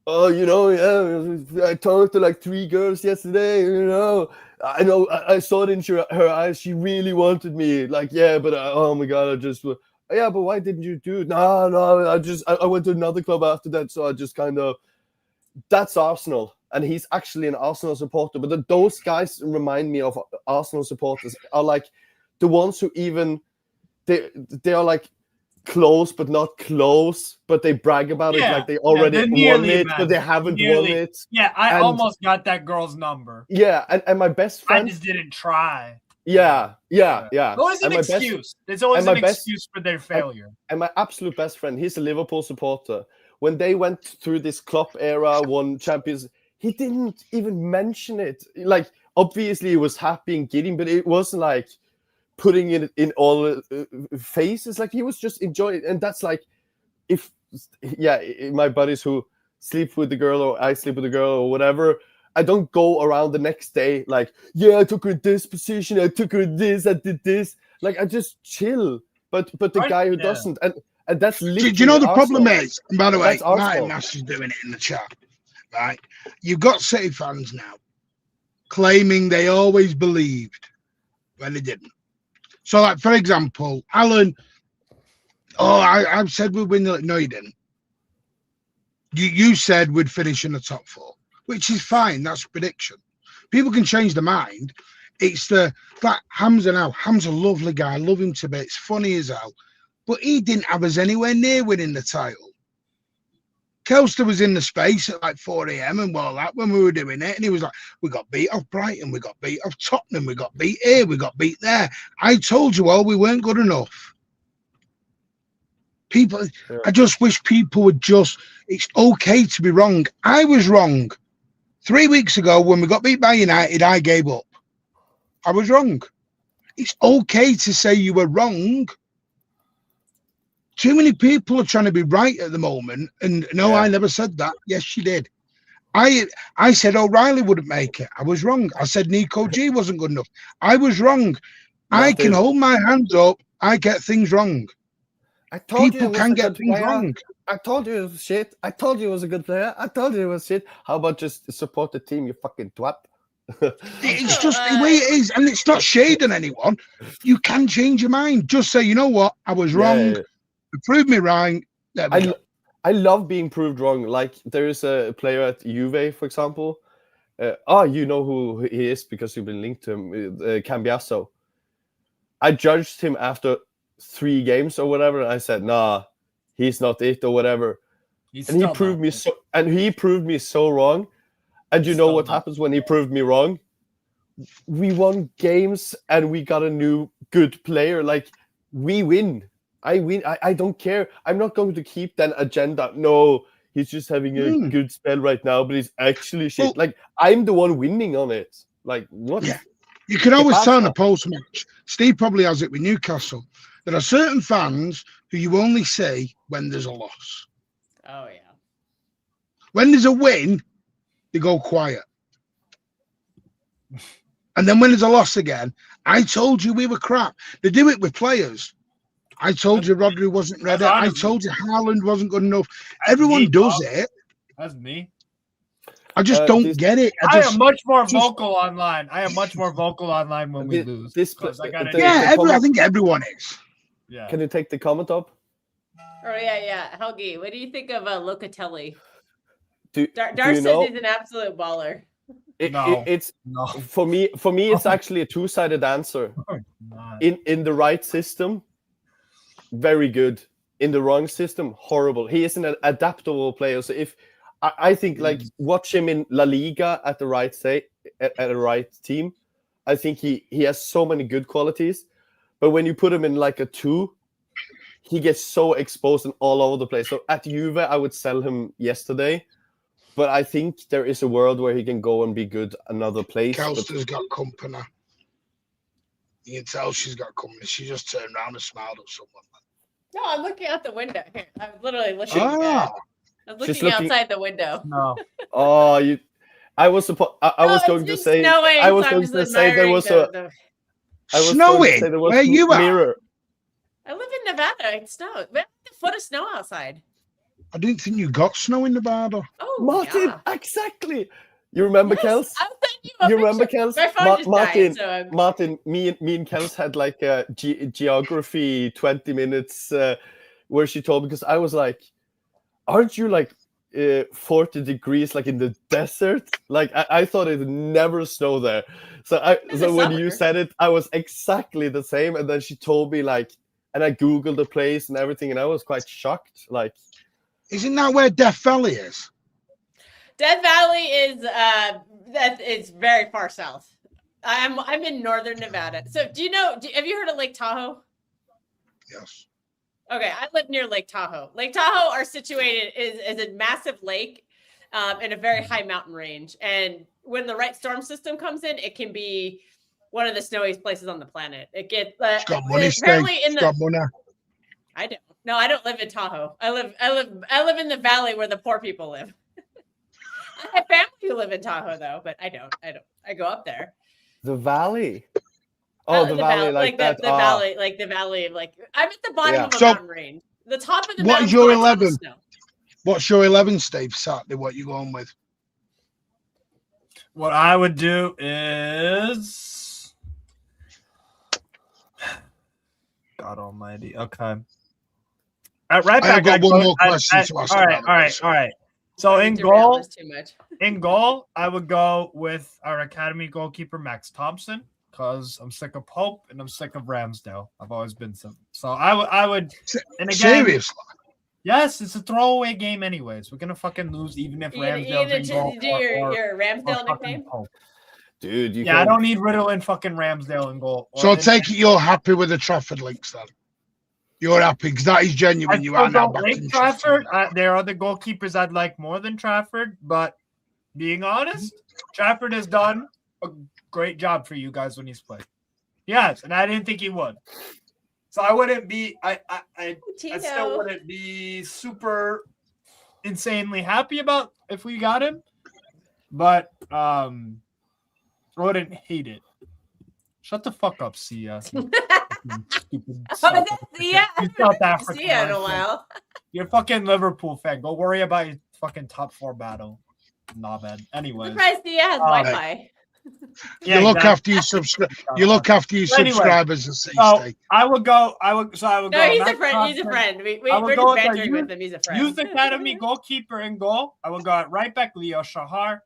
S9: oh, you know, yeah, I talked to like 3 girls yesterday. You know, I saw it in her eyes. She really wanted me. Like, yeah, but oh my god, I just. Yeah, but why didn't you do it? No, I went to another club after that, so I just kind of. That's Arsenal, and he's actually an Arsenal supporter. But those guys remind me of Arsenal supporters. Are like the ones who even they are like close but not close, but they brag about it like they already won it, but they haven't won it.
S5: Yeah, I almost got that girl's number.
S9: Yeah, and my best friend.
S5: I just didn't try.
S9: Yeah.
S5: Always an excuse. There's always an excuse for their failure.
S9: And my absolute best friend, he's a Liverpool supporter. When they went through this Klopp era, won champions, he didn't even mention it. Like, obviously he was happy and giddy, but it wasn't like putting it in all faces. Like, he was just enjoying it. And that's like, my buddies who sleep with the girl or I sleep with the girl or whatever, I don't go around the next day like, yeah, I took her in this position, I took her in this, I did this. Like, I just chill. But the guy who doesn't, and that's literally.
S7: Do you know the
S9: Arsenal.
S7: problem is? And by the way,
S9: That's
S7: Martin Nash is doing it in the chat, right? You've got City fans now claiming they always believed when they didn't. So, like, for example, Alan, I've said we'd win. No, you didn't. You said we'd finish in the top 4. Which is fine. That's a prediction. People can change their mind. It's like Hamza now. Hamza's a lovely guy. I love him to bits. Funny as hell. But he didn't have us anywhere near winning the title. Kelster was in the space at like 4 a.m. and all that when we were doing it. And he was like, we got beat off Brighton. We got beat off Tottenham. We got beat here. We got beat there. I told you all we weren't good enough. People, I just wish people would it's okay to be wrong. I was wrong. 3 weeks ago, when we got beat by United, I gave up. I was wrong. It's okay to say you were wrong. Too many people are trying to be right at the moment. And no, I never said that. Yes, you did. I said O'Reilly wouldn't make it. I was wrong. I said Nico G wasn't good enough. I was wrong. I can hold my hands up. I get things wrong.
S9: I told
S7: people can get things wrong.
S9: I told you it was shit. I told you it was a good player. I told you it was shit. How about just support the team, you fucking twat?
S7: It's just the way it is. And it's not shading anyone. You can change your mind. Just say, you know what? I was wrong. Prove me wrong.
S9: I love being proved wrong. Like, there is a player at Juve, for example. You know who he is because you've been linked to him. Cambiasso. I judged him after 3 games or whatever. And I said, nah, he's not it or whatever. And he proved me so wrong. And you know what happens when he proved me wrong? We won games and we got a new good player. Like, we win. I win. I don't care. I'm not going to keep that agenda. No, he's just having a good spell right now, but he's actually shit. Well, like, I'm the one winning on it. Like, what?
S7: Yeah. You can always tell in a post-match. Steve probably has it with Newcastle. There are certain fans who you only see when there's a loss.
S4: Oh, yeah.
S7: When there's a win, they go quiet. And then when there's a loss again, I told you we were crap. They do it with players. I told you Rodri wasn't ready. I told you Haaland wasn't good enough. Everyone does it.
S5: That's me.
S7: I just don't get it.
S5: I am much more vocal online. I am much more vocal online when we lose.
S7: I think everyone is.
S5: Yeah.
S9: Can you take the comment up?
S4: Oh yeah. Helgi, what do you think of Locatelli?
S9: Do
S4: Dar
S9: you know?
S4: says he's an absolute baller.
S9: It's for me. It's actually a two-sided answer. In the right system, very good. In the wrong system, horrible. He is an adaptable player. So if I think like watch him in La Liga at the right at the right team, I think he has so many good qualities. But when you put him in like a 2, he gets so exposed and all over the place. So at Juve, I would sell him yesterday. But I think there is a world where he can go and be good another place.
S7: Kelster's got company. You can tell she's got company. She just turned around and smiled at someone.
S4: No, I'm looking out the window. Here, I'm literally looking. I'm looking outside the window.
S5: No.
S9: Oh, you. I was going to say.
S4: Snowing,
S9: I was going to say there was a.
S7: Snowing. Where you
S9: are?
S4: I live in Nevada. It snowed. We have a foot of snow outside.
S7: I didn't think you got snow in Nevada.
S4: Oh,
S9: Martin,
S4: yeah.
S9: Exactly. You remember Kels? You remember Kels? Martin, me and Kels had like a geography 20 minutes where she told me, because I was like, aren't you like 40 degrees like in the desert? Like I thought it would never snow there. So when you said it, I was exactly the same. And then she told me like, and I Googled the place and everything, and I was quite shocked. Like,
S7: isn't that where Death Valley is?
S4: Death Valley is it's very far south. I'm in northern Nevada. So have you heard of Lake Tahoe?
S7: Yes.
S4: Okay, I live near Lake Tahoe. Lake Tahoe are situated is a massive lake in a very high mountain range. And when the right storm system comes in, it can be one of the snowiest places on the planet. It gets
S7: it's got money. It's got money.
S4: I don't. No, I don't live in Tahoe. I live in the valley where the poor people live. I have family who live in Tahoe though, but I don't. I go up there.
S9: The valley. Oh, the valley, like that.
S4: The valley, like the valley of like I'm at the bottom of a mountain range. The top of the mountain.
S7: What is your 11? What's your 11, Steve? Saturday, what you going with?
S5: What I would do is God Almighty. Okay. Right back.
S7: I've got one more question to ask.
S5: All right. So in goal, I would go with our academy goalkeeper Max Thompson, because I'm sick of Pope and I'm sick of Ramsdale. I've always been so. So I would. And again,
S7: seriously.
S5: Yes, it's a throwaway game anyways. We're gonna fucking lose even if Ramsdale's in goal.
S4: Do your Ramsdale nickname?
S5: Pope.
S9: Dude,
S5: I don't need Riddle and fucking Ramsdale in goal.
S7: So I take it you're happy with the Trafford links then? You're happy because that is genuine. You are now back in
S5: Trafford. There are other goalkeepers I'd like more than Trafford, but being honest, Trafford has done a great job for you guys when he's played. Yes, and I didn't think he would. So I wouldn't be. I still wouldn't be super insanely happy about if we got him, but I wouldn't hate it. Shut the fuck up, Sia. Stupid South African.
S4: Sia in a while.
S5: You're a fucking Liverpool fan. Go worry about your fucking top 4 battle. Knobhead. Anyways.
S4: Surprised Sia has Wi-Fi.
S7: Yeah, you look after your subscribers and see.
S5: I would go.
S4: No, he's a friend. He's a friend. We're just bantering with him. He's a friend.
S5: Youth Academy goalkeeper in goal. I would go at right back, Leo Shahar,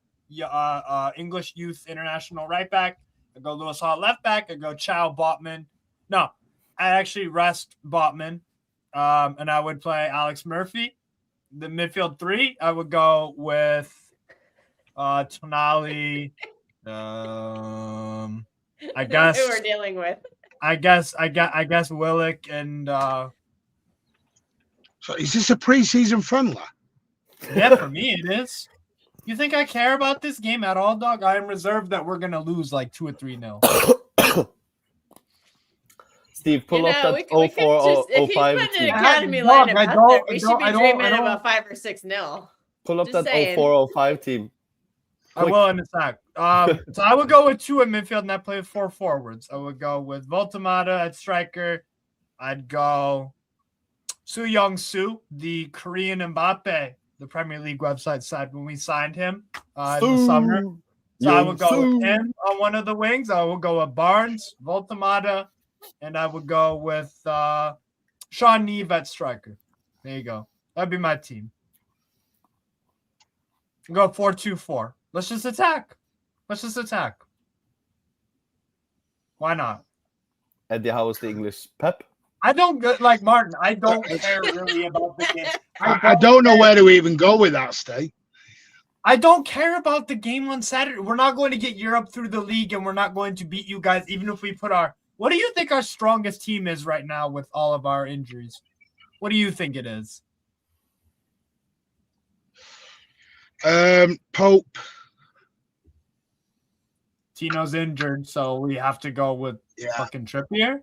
S5: English Youth International right back. I go Lewis Hall left back. I go Chow Botman. No, I actually rest Botman, and I would play Alex Murphy. The midfield 3, I would go with Tonali. I guess
S4: who we're dealing with.
S5: I guess Willick and.
S7: So is this a preseason friendly?
S5: Yeah, for me it is. You think I care about this game at all, dog? I am reserved that we're gonna lose like 2 or 3-0.
S9: Steve, pull up that 0405 team.
S4: Academy lineup we should be dreaming about 5 or 6-0.
S9: Pull up that 0405 team.
S5: I will in a sec. So I would go with 2 at midfield, and I play with 4 forwards. I would go with Voltamata at striker. I'd go Soo Young-soo, the Korean Mbappe, the Premier League website said when we signed him in the summer. So I would go with him on one of the wings. I would go with Barnes, Voltamata, and I would go with Sean Neve at striker. There you go. That'd be my team. Go 4-2-4. Let's just attack. Why not?
S9: Eddie, how was the English Pep?
S5: I don't like Martin. I don't care really about the game.
S7: I don't know where to even go with that, Steve.
S5: I don't care about the game on Saturday. We're not going to get Europe through the league, and we're not going to beat you guys, even if we put our. What do you think our strongest team is right now with all of our injuries? What do you think it is?
S7: Pope.
S5: Tino's injured, so we have to go with fucking Trippier.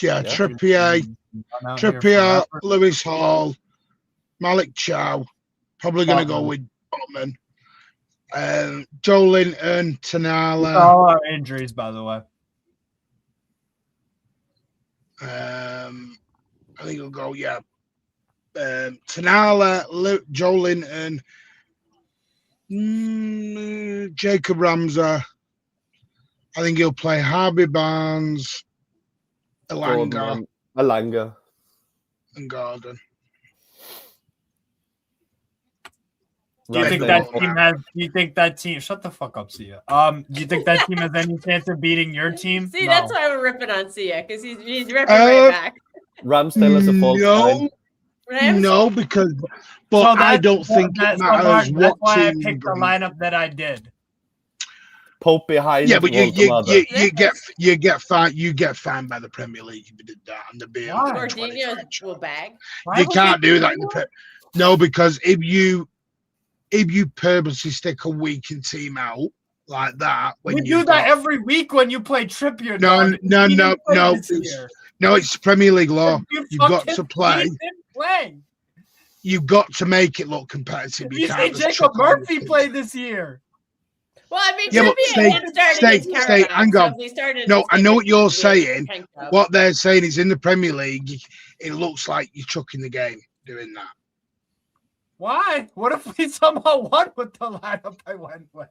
S7: Yeah, Trippier, Lewis Hall, Malik Chow. Probably going to go with Botman. Joe Linton, Tanala.
S5: All our injuries, by the way.
S7: I think he'll go, Tanala, Joe Linton, Jacob Ramsey. I think he'll play Harvey Barnes, Elanga, and Gordon.
S5: Do you think that team has? Do you think that team? Shut the fuck up, Sia. Do you think that team has any chance of beating your team?
S4: See, that's why we're ripping on Sia because he's ripping right back.
S9: Ramsdale is a false nine.
S7: No, because I don't think it matters what
S5: that's why I
S7: team
S5: picked the lineup that I did.
S9: Pope behind.
S7: Yeah, but you get fined by the Premier League if you did that, and the beer.
S4: Jorginho will bag.
S7: You can't do that in the Premier. No, because if you purposely stick a weakened team out like that,
S5: we do that every week when you play Trippier.
S7: No. No, it's Premier League law. You've got to play. You've got to make it look competitive.
S5: You say Jacob Murphy played this year.
S4: Well, I mean,
S7: but stay, hang on. No, I know what you're saying. What they're saying is in the Premier League, it looks like you're chucking the game doing that.
S5: Why? What if we somehow won with the lineup I went with?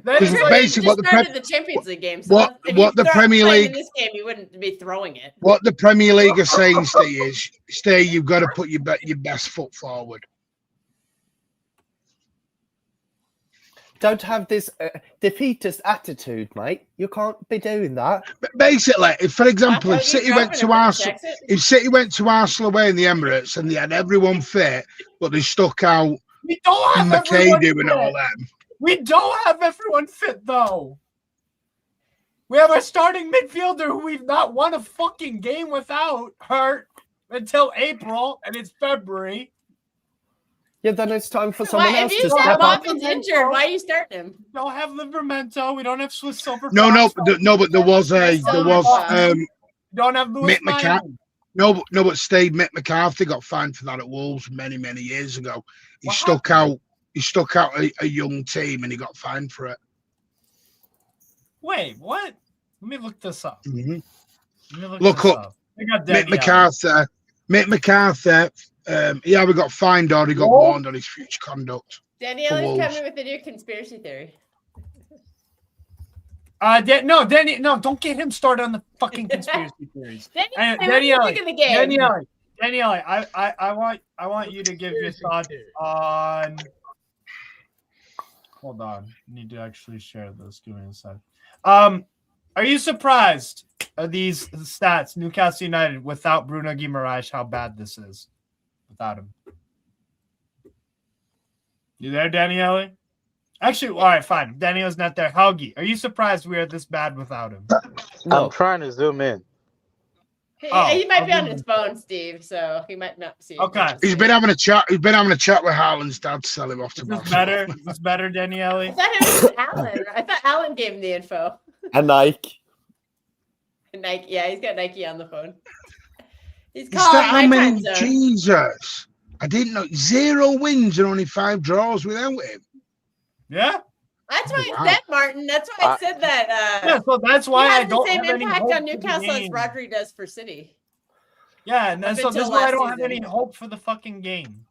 S7: Basically, what
S4: the Champions League game. So
S7: what the Premier League
S4: in this game, you wouldn't be throwing it.
S7: What the Premier League are saying, Steve, you've got to put your best foot forward.
S9: Don't have this defeatist attitude, mate. You can't be doing that.
S7: But basically, if, for example, if City went to Arsenal away in the Emirates and they had everyone fit, but they stuck out McKay doing all them.
S5: We don't have everyone fit, though. We have a starting midfielder who we've not won a fucking game without hurt until April, and it's February.
S9: Yeah, then it's time for someone else to
S4: step up. If injured, why are you starting him?
S5: We don't have Livermento. We don't have Swiss Silver.
S7: No, but there was
S5: don't have Lewis
S7: Mick McCarthy. No, but Steve, Mick McCarthy got fined for that at Wolves many years ago. He stuck out a young team and he got fined for it.
S5: Wait, what? Let me look this up.
S7: Mm-hmm. Look up Mick McCarthy. Mick McCarthy. He either got fined or he got warned on his future conduct.
S4: Danielle is coming with a new conspiracy theory.
S5: No, don't get him started on the fucking conspiracy theories. Danielle, I want you to give your thoughts on. Hold on, I need to actually share this. Give me a sec. Are you surprised at these stats? Newcastle United without Bruno Guimaraes, how bad this is without him. You there, Daniele? Actually, all right, fine. Daniel's not there. Haugie, are you surprised we are this bad without him?
S8: No. I'm trying to zoom in.
S4: He might be on his phone, Steve, so he might not see.
S5: Okay.
S7: He's been having a chat. He's been having a chat with Haaland's dad to sell him off to
S5: Barcelona. Is this better, Daniele?
S4: I thought it was Alan. I thought Alan gave him the info.
S9: And Nike.
S4: Nike, yeah, he's got Nike on the phone. He's calling my time zone.
S7: Jesus, I didn't know 0 wins and only 5 draws without him.
S5: Yeah,
S4: That's why
S7: Wow.
S4: I said Martin. That's why I said that.
S5: Yeah, so that's why
S4: he
S5: I
S4: has
S5: don't
S4: the same
S5: have any
S4: impact
S5: hope
S4: on
S5: for the
S4: Newcastle as
S5: game.
S4: Rodri does for City.
S5: Yeah, and
S4: Up
S5: so this
S4: until
S5: is why I
S4: last
S5: don't have
S4: season.
S5: any hope for the fucking game.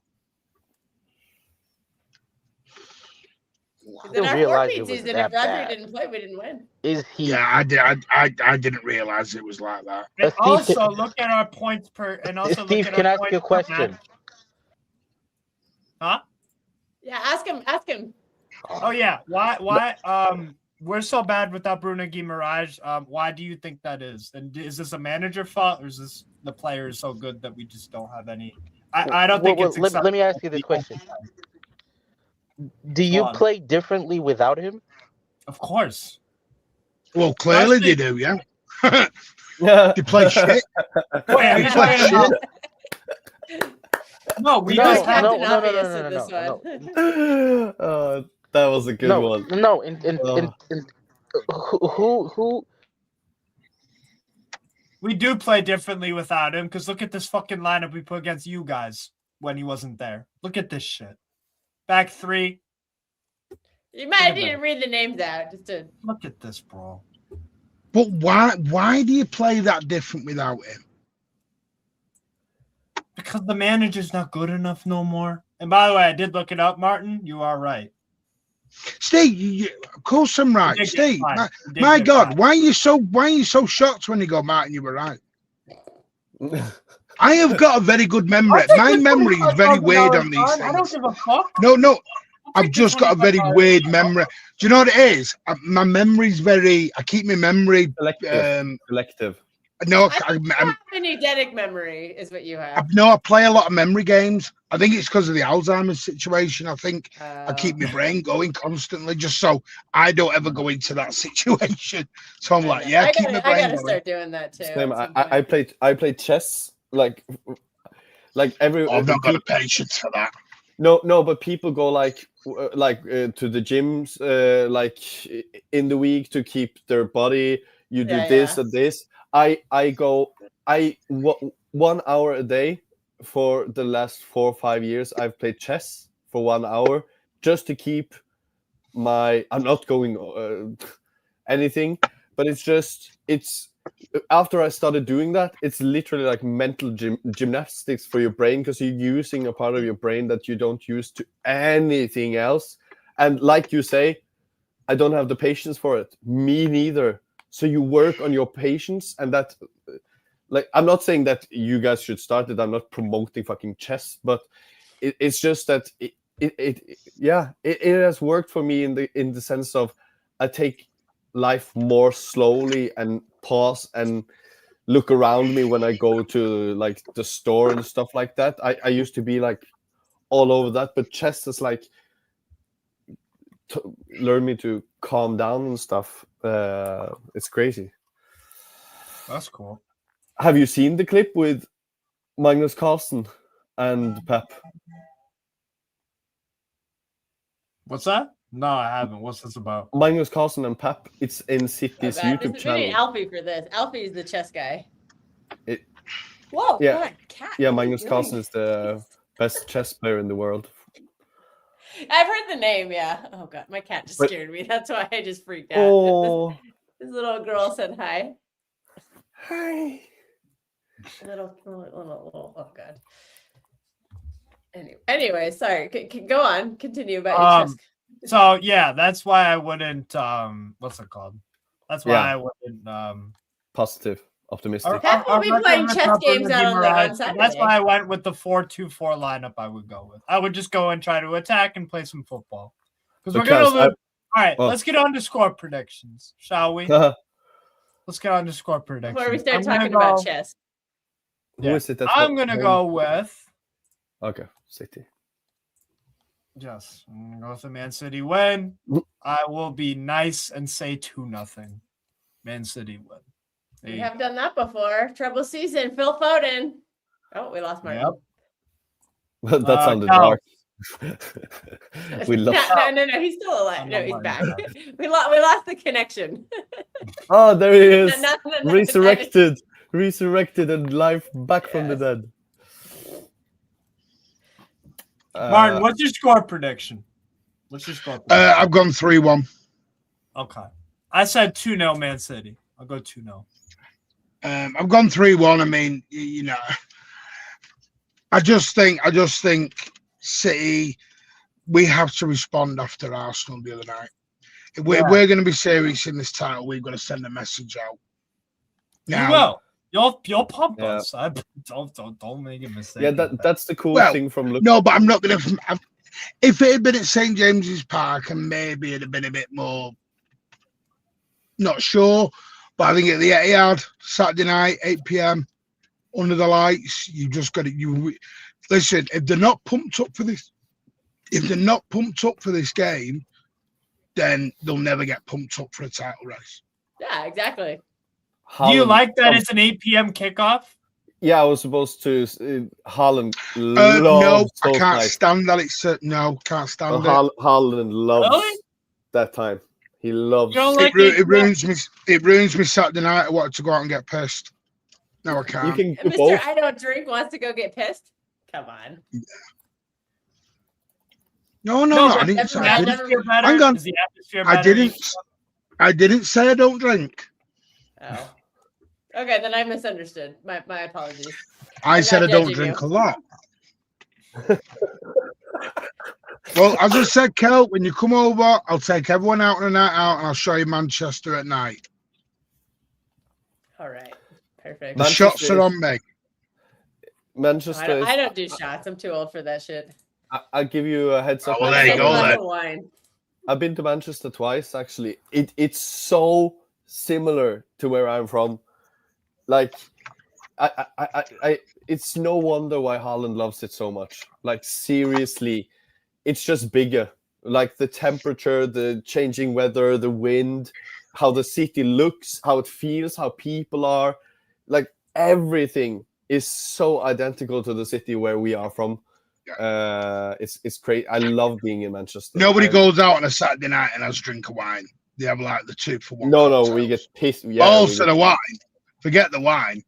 S8: I
S4: In
S8: didn't
S4: our
S8: realize it
S4: forfeit
S8: was
S4: season,
S8: that
S4: if Rodri
S8: bad.
S4: didn't play, we didn't win.
S8: Is he?
S7: Yeah, I didn't realize it was like that.
S5: And
S8: Steve,
S5: also look at our points per. And also
S8: Steve,
S5: look at
S8: can I
S5: our
S8: ask
S5: points
S8: you a
S5: per
S8: question?
S5: match. Huh?
S4: Yeah, ask him.
S5: Oh yeah, why we're so bad without Bruno Guimaraes. Why do you think that is? And is this a manager fault, or is this the player is so good that we just don't have any? I don't think it's.
S8: Let me ask you this question: do you play differently without him?
S5: Of course.
S7: Well, clearly they do, yeah.
S9: Yeah.
S7: They play shit.
S5: Wait, are you talking about? No, we just have
S8: no.
S9: That was a good one.
S8: No, who?
S5: We do play differently without him because look at this fucking lineup we put against you guys when he wasn't there. Look at this shit. Back three.
S4: You might need to read the names out just to
S5: look at this, bro.
S7: But why do you play that different without him?
S5: Because the manager's not good enough no more. And by the way, I did look it up, Martin. You are right.
S7: Steve, of course I'm right. Steve, my God, why are you so shocked when you go, Martin? You were right. I have got a very good memory. My memory is very weird on these things.
S5: I don't give a fuck.
S7: No, I've just got a very weird memory. Do you know what it is? My memory's very. I keep my memory
S9: collective.
S7: No,
S4: I'm an eidetic memory is what you have.
S7: I play a lot of memory games. I think it's because of the Alzheimer's situation. I think I keep my brain going constantly just so I don't ever go into that situation. So I'm like, yeah, keep my brain
S4: I gotta
S7: going.
S4: start doing that too.
S9: Same. I played chess like every.
S7: I've not got the patience for that.
S9: No, but people go to the gyms like in the week to keep their body. You do this and this. I go 1 hour a day for the last 4 or 5 years. I've played chess for 1 hour just to keep my. I'm not going anything, but it's after I started doing that, it's literally like mental gymnastics for your brain because you're using a part of your brain that you don't use to anything else. And like you say, I don't have the patience for it. Me neither. So you work on your patience, and that, like, I'm not saying that you guys should start it. I'm not promoting fucking chess, but it's just that it has worked for me in the sense of I take life more slowly and pause and look around me when I go to like the store and stuff like that. I used to be like all over that, but chess is like learn me to calm down and stuff. It's crazy.
S5: That's cool.
S9: Have you seen the clip with Magnus Carlsen and Pep?
S5: What's that? No, I haven't. What's this about?
S9: Magnus Carlsen and Pep. It's in City's YouTube channel.
S4: We need Alfie for this. Alfie is the chess guy. Whoa!
S9: Yeah,
S4: God, cat.
S9: yeah. Magnus Carlsen is the best chess player in the world.
S4: I've heard the name. Yeah. Oh God, my cat just scared me. That's why I just freaked out.
S9: Oh,
S4: this little girl said hi.
S9: Hi.
S4: Little. Oh God. Anyway, sorry. Go on. Continue about your chess.
S5: So yeah, that's why I wouldn't. What's it called? That's why I wouldn't.
S9: Positive, optimistic.
S4: Pep will be playing chess games on Saturday.
S5: That's why I went with the 4-2-4 lineup. I would go with. I would just go and try to attack and play some football because we're gonna lose. All right, let's get on to score predictions, shall we? Let's get on to score predictions.
S4: Before we start talking about chess.
S9: Who is it?
S5: I'm gonna go with.
S9: Okay, City.
S5: Yes, I'm gonna go with the Man City win. I will be nice and say 2-0. Man City win.
S4: We have done that before. Treble season. Phil Foden. Oh, we lost Martin.
S9: Yep. That sounded dark. We lost.
S4: No. He's still alive. No, he's back. we lost the connection.
S9: Oh, there he is. Resurrected and life back from the dead.
S5: Martin, what's your score prediction? Let's just go.
S7: I've gone 3-1.
S5: Okay. I said 2-0 Man City. I'll go 2-0.
S7: I've gone 3-1. I mean, you know, I just think City, we have to respond after Arsenal the other night. If we're going to be serious in this title, we've got to send a message out. Now,
S5: You will. You'll pump us. Don't make a mistake.
S9: Yeah, that's the cool thing from looking.
S7: No, but I'm not going to. If it had been at St James's Park, and maybe it'd have been a bit more. Not sure, but I think at the Etihad Saturday night, 8 p.m. under the lights, you just got to. You listen. If they're not pumped up for this, game, then they'll never get pumped up for a title race.
S4: Yeah, exactly.
S5: Do you like that it's an 8 p.m. kickoff?
S9: Yeah, I was supposed to. Haaland
S7: no, I can't stand that. It's no, can't stand it.
S9: Haaland loves that time. He loves.
S7: It ruins me. It ruins me Saturday night. I wanted to go out and get pissed. No, I can't.
S9: You can
S4: Mr.
S9: both.
S4: I don't drink wants to go get pissed. Come on.
S7: No. I didn't say. Hang on. I didn't say I don't drink.
S4: Oh. Okay, then I misunderstood. My apologies.
S7: I said I don't drink a lot. Well, as I said, Kel, when you come over, I'll take everyone out on a night out and I'll show you Manchester at night.
S4: All right. Perfect.
S7: The shots are on me.
S9: Manchester.
S4: I don't do shots. I'm too old for that shit.
S9: I'll give you a heads up.
S7: Oh, well, there you go.
S4: Wine.
S9: I've been to Manchester twice, actually. It's so similar to where I'm from. Like, it's no wonder why Haaland loves it so much. Like, seriously, it's just bigger. Like, the temperature, the changing weather, the wind, how the city looks, how it feels, how people are. Like, everything is so identical to the city where we are from. It's great. I love being in Manchester.
S7: Nobody goes out on a Saturday night and has a drink of wine. They have, like, the 2-for-1.
S9: No, we get pissed. Yeah,
S7: also, the wine. Forget the wine.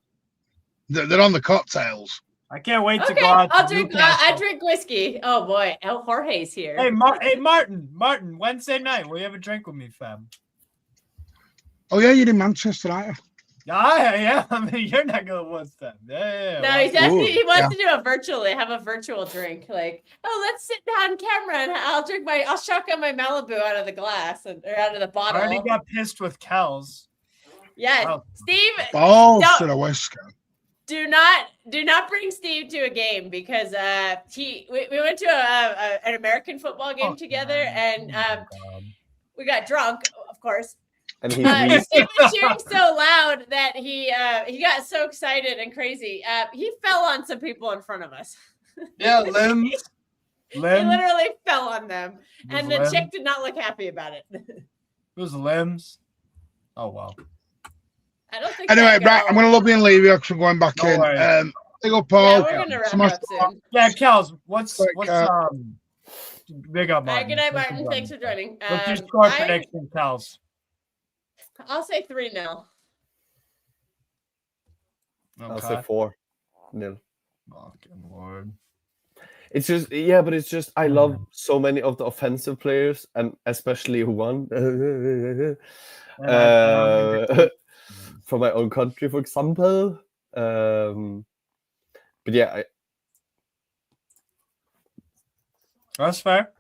S7: They're on the cocktails.
S5: I can't wait to go out.
S4: I'll drink. I drink whiskey. Oh boy, El Jorge's here.
S5: Hey, Martin. Wednesday night, will you have a drink with me, fam?
S7: Oh yeah, you're in Manchester, aren't you?
S5: Yeah. I mean, you're not gonna want that. Yeah.
S4: No, he's asking. He wants to do a virtually. Have a virtual drink. Like, let's sit on camera and I'll shotgun my Malibu out of the glass or out of the bottle.
S5: I already got pissed with Kells.
S4: Yeah, Steve.
S7: To the West Coast.
S4: Do not bring Steve to a game because we went to an American football game together and we got drunk, of course.
S9: And
S4: Steve was cheering so loud that he got so excited and crazy. He fell on some people in front of us.
S5: Yeah, limbs.
S4: He literally fell on them, and the chick did not look happy about it.
S5: It was limbs. Oh wow.
S4: I don't think.
S7: Anyway, right, I'm gonna love you and leave you because we're going back in. Big up, Paul.
S4: Yeah, we're gonna wrap up soon.
S5: Yeah, Kels, what's big up, Martin.
S4: Good night, Martin. Thanks for joining.
S5: What's your score prediction, Kels?
S4: I'll say 3-0.
S9: I'll say 4-0.
S5: Fucking Lord.
S9: It's just but it's just I love so many of the offensive players and especially one from my own country, for example. But yeah,
S5: That's fair.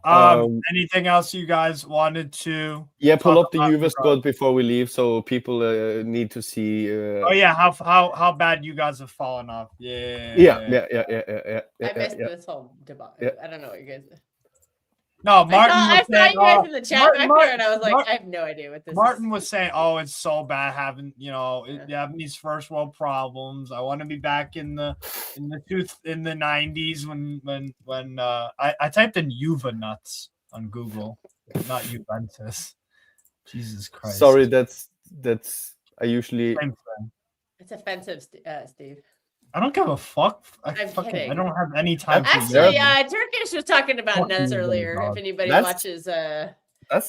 S5: Anything else you guys wanted to?
S9: Yeah, pull up the Juve squad before we leave, so people need to see.
S5: How bad you guys have fallen off?
S9: Yeah.
S4: I missed this whole debate.
S9: Yeah.
S4: I don't know what you guys.
S5: No, Martin.
S4: I saw you guys in the chat back there, and I was like, I have no idea what this.
S5: Martin was saying, "Oh, it's so bad having having these first world problems. I want to be back in the 90s when I typed in Juve nuts on Google, not Juventus. Jesus Christ.
S9: Sorry, that's I usually.
S4: It's offensive, Steve.
S5: I don't give a fuck. I don't have any time.
S4: Actually, Turkish was talking about nuts earlier. If anybody watches,
S9: that's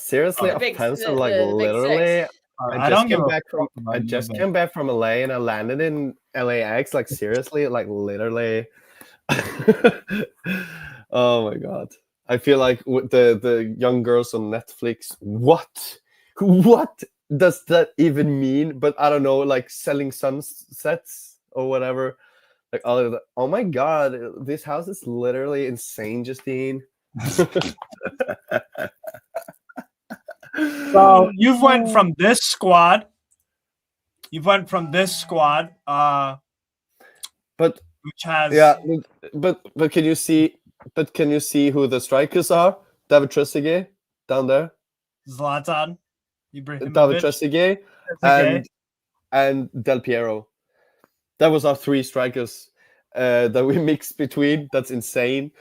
S9: seriously offensive. Like literally, I just came back from LA and I landed in LAX. Like seriously, like literally. Oh my god. I feel like with the young girls on Netflix, what does that even mean? But I don't know, like selling sunsets or whatever. Like all of that. Oh my god, this house is literally insane, Justine.
S5: So you've went from this squad.
S9: But
S5: which has
S9: but can you see? But can you see who the strikers are? David Trezeguet down there.
S5: Zlatan,
S9: David
S5: Ibrahimovic,
S9: Trezeguet,
S5: Trezeguet.
S9: and Del Piero. That was our three strikers that we mixed between. That's insane.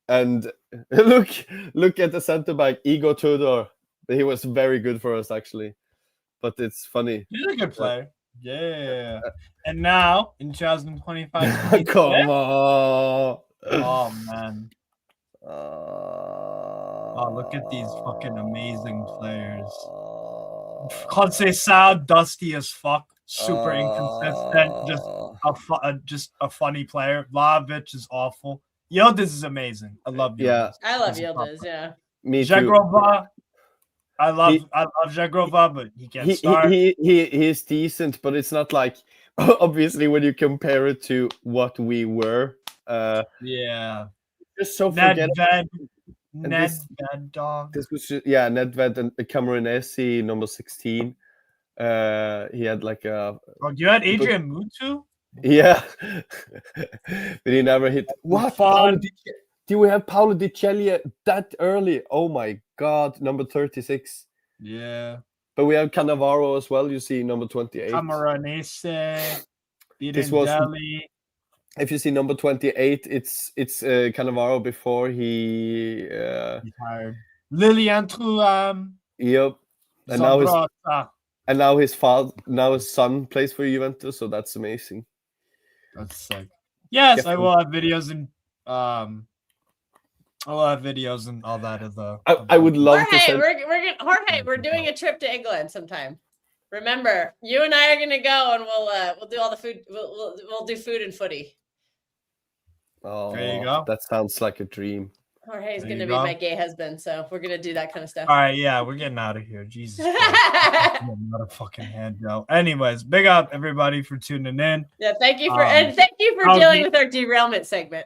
S9: And look at the centre back, Igor Tudor. He was very good for us actually. But it's funny.
S5: He's a good player. Yeah. And now in 2025,
S9: come on.
S5: Oh man. Oh, look at these fucking amazing players. Conceição, dusty as fuck, super inconsistent, just a funny player. Vlahovic is awful. Yildiz is amazing. I love Yildiz.
S9: Yeah,
S4: I love Yildiz. Yeah.
S9: Me too.
S5: Zagrova, I love Zagrova, but he can't start.
S9: He is decent, but it's not like obviously when you compare it to what we were.
S5: Yeah.
S9: Just so
S5: Nedved, dog.
S9: This was Nedved and Cameronesi, number 16. He had like a.
S5: Oh, you had Adrian Mutu?
S9: Yeah, but he never hit. What? Do we have Paolo Di Ceglie that early? Oh my god, number 36.
S5: Yeah.
S9: But we have Cannavaro as well. You see, number 28.
S5: Cameronese,
S9: This was. If you see number 28, it's Cannavaro before he
S5: retired. Lilian Thuram.
S9: Yep. And now his son plays for Juventus, so that's amazing.
S5: That's sick. Yes, I will have videos and all that of the.
S9: I would love
S4: Jorge,
S9: to send.
S4: Jorge, we're doing a trip to England sometime. Remember, you and I are gonna go, and we'll do all the food. We'll do food and footy.
S9: Oh,
S5: there you go.
S9: That sounds like a dream.
S4: Jorge's gonna be my gay husband, so we're gonna do that kind of stuff.
S5: All right, yeah, we're getting out of here. Jesus Christ. Not a fucking hand go. Anyways, big up everybody for tuning in.
S4: Yeah, thank you for dealing with our derailment segment.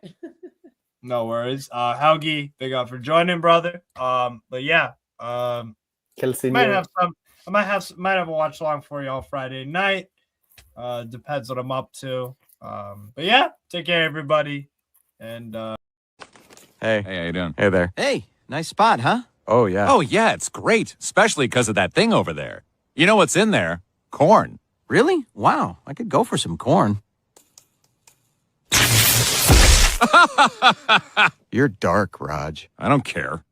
S5: No worries. Haugie, big up for joining, brother. But yeah, might have a watch along for you all Friday night. Depends what I'm up to. But yeah, take care, everybody. And
S2: Hey, how you doing?
S3: Hey there. Hey, nice spot, huh?
S1: Oh, yeah.
S2: Oh yeah, it's great, especially because of that thing over there. You know what's in there? Corn.
S3: Really? Wow, I could go for some corn.
S1: You're dark, Raj.
S2: I don't care.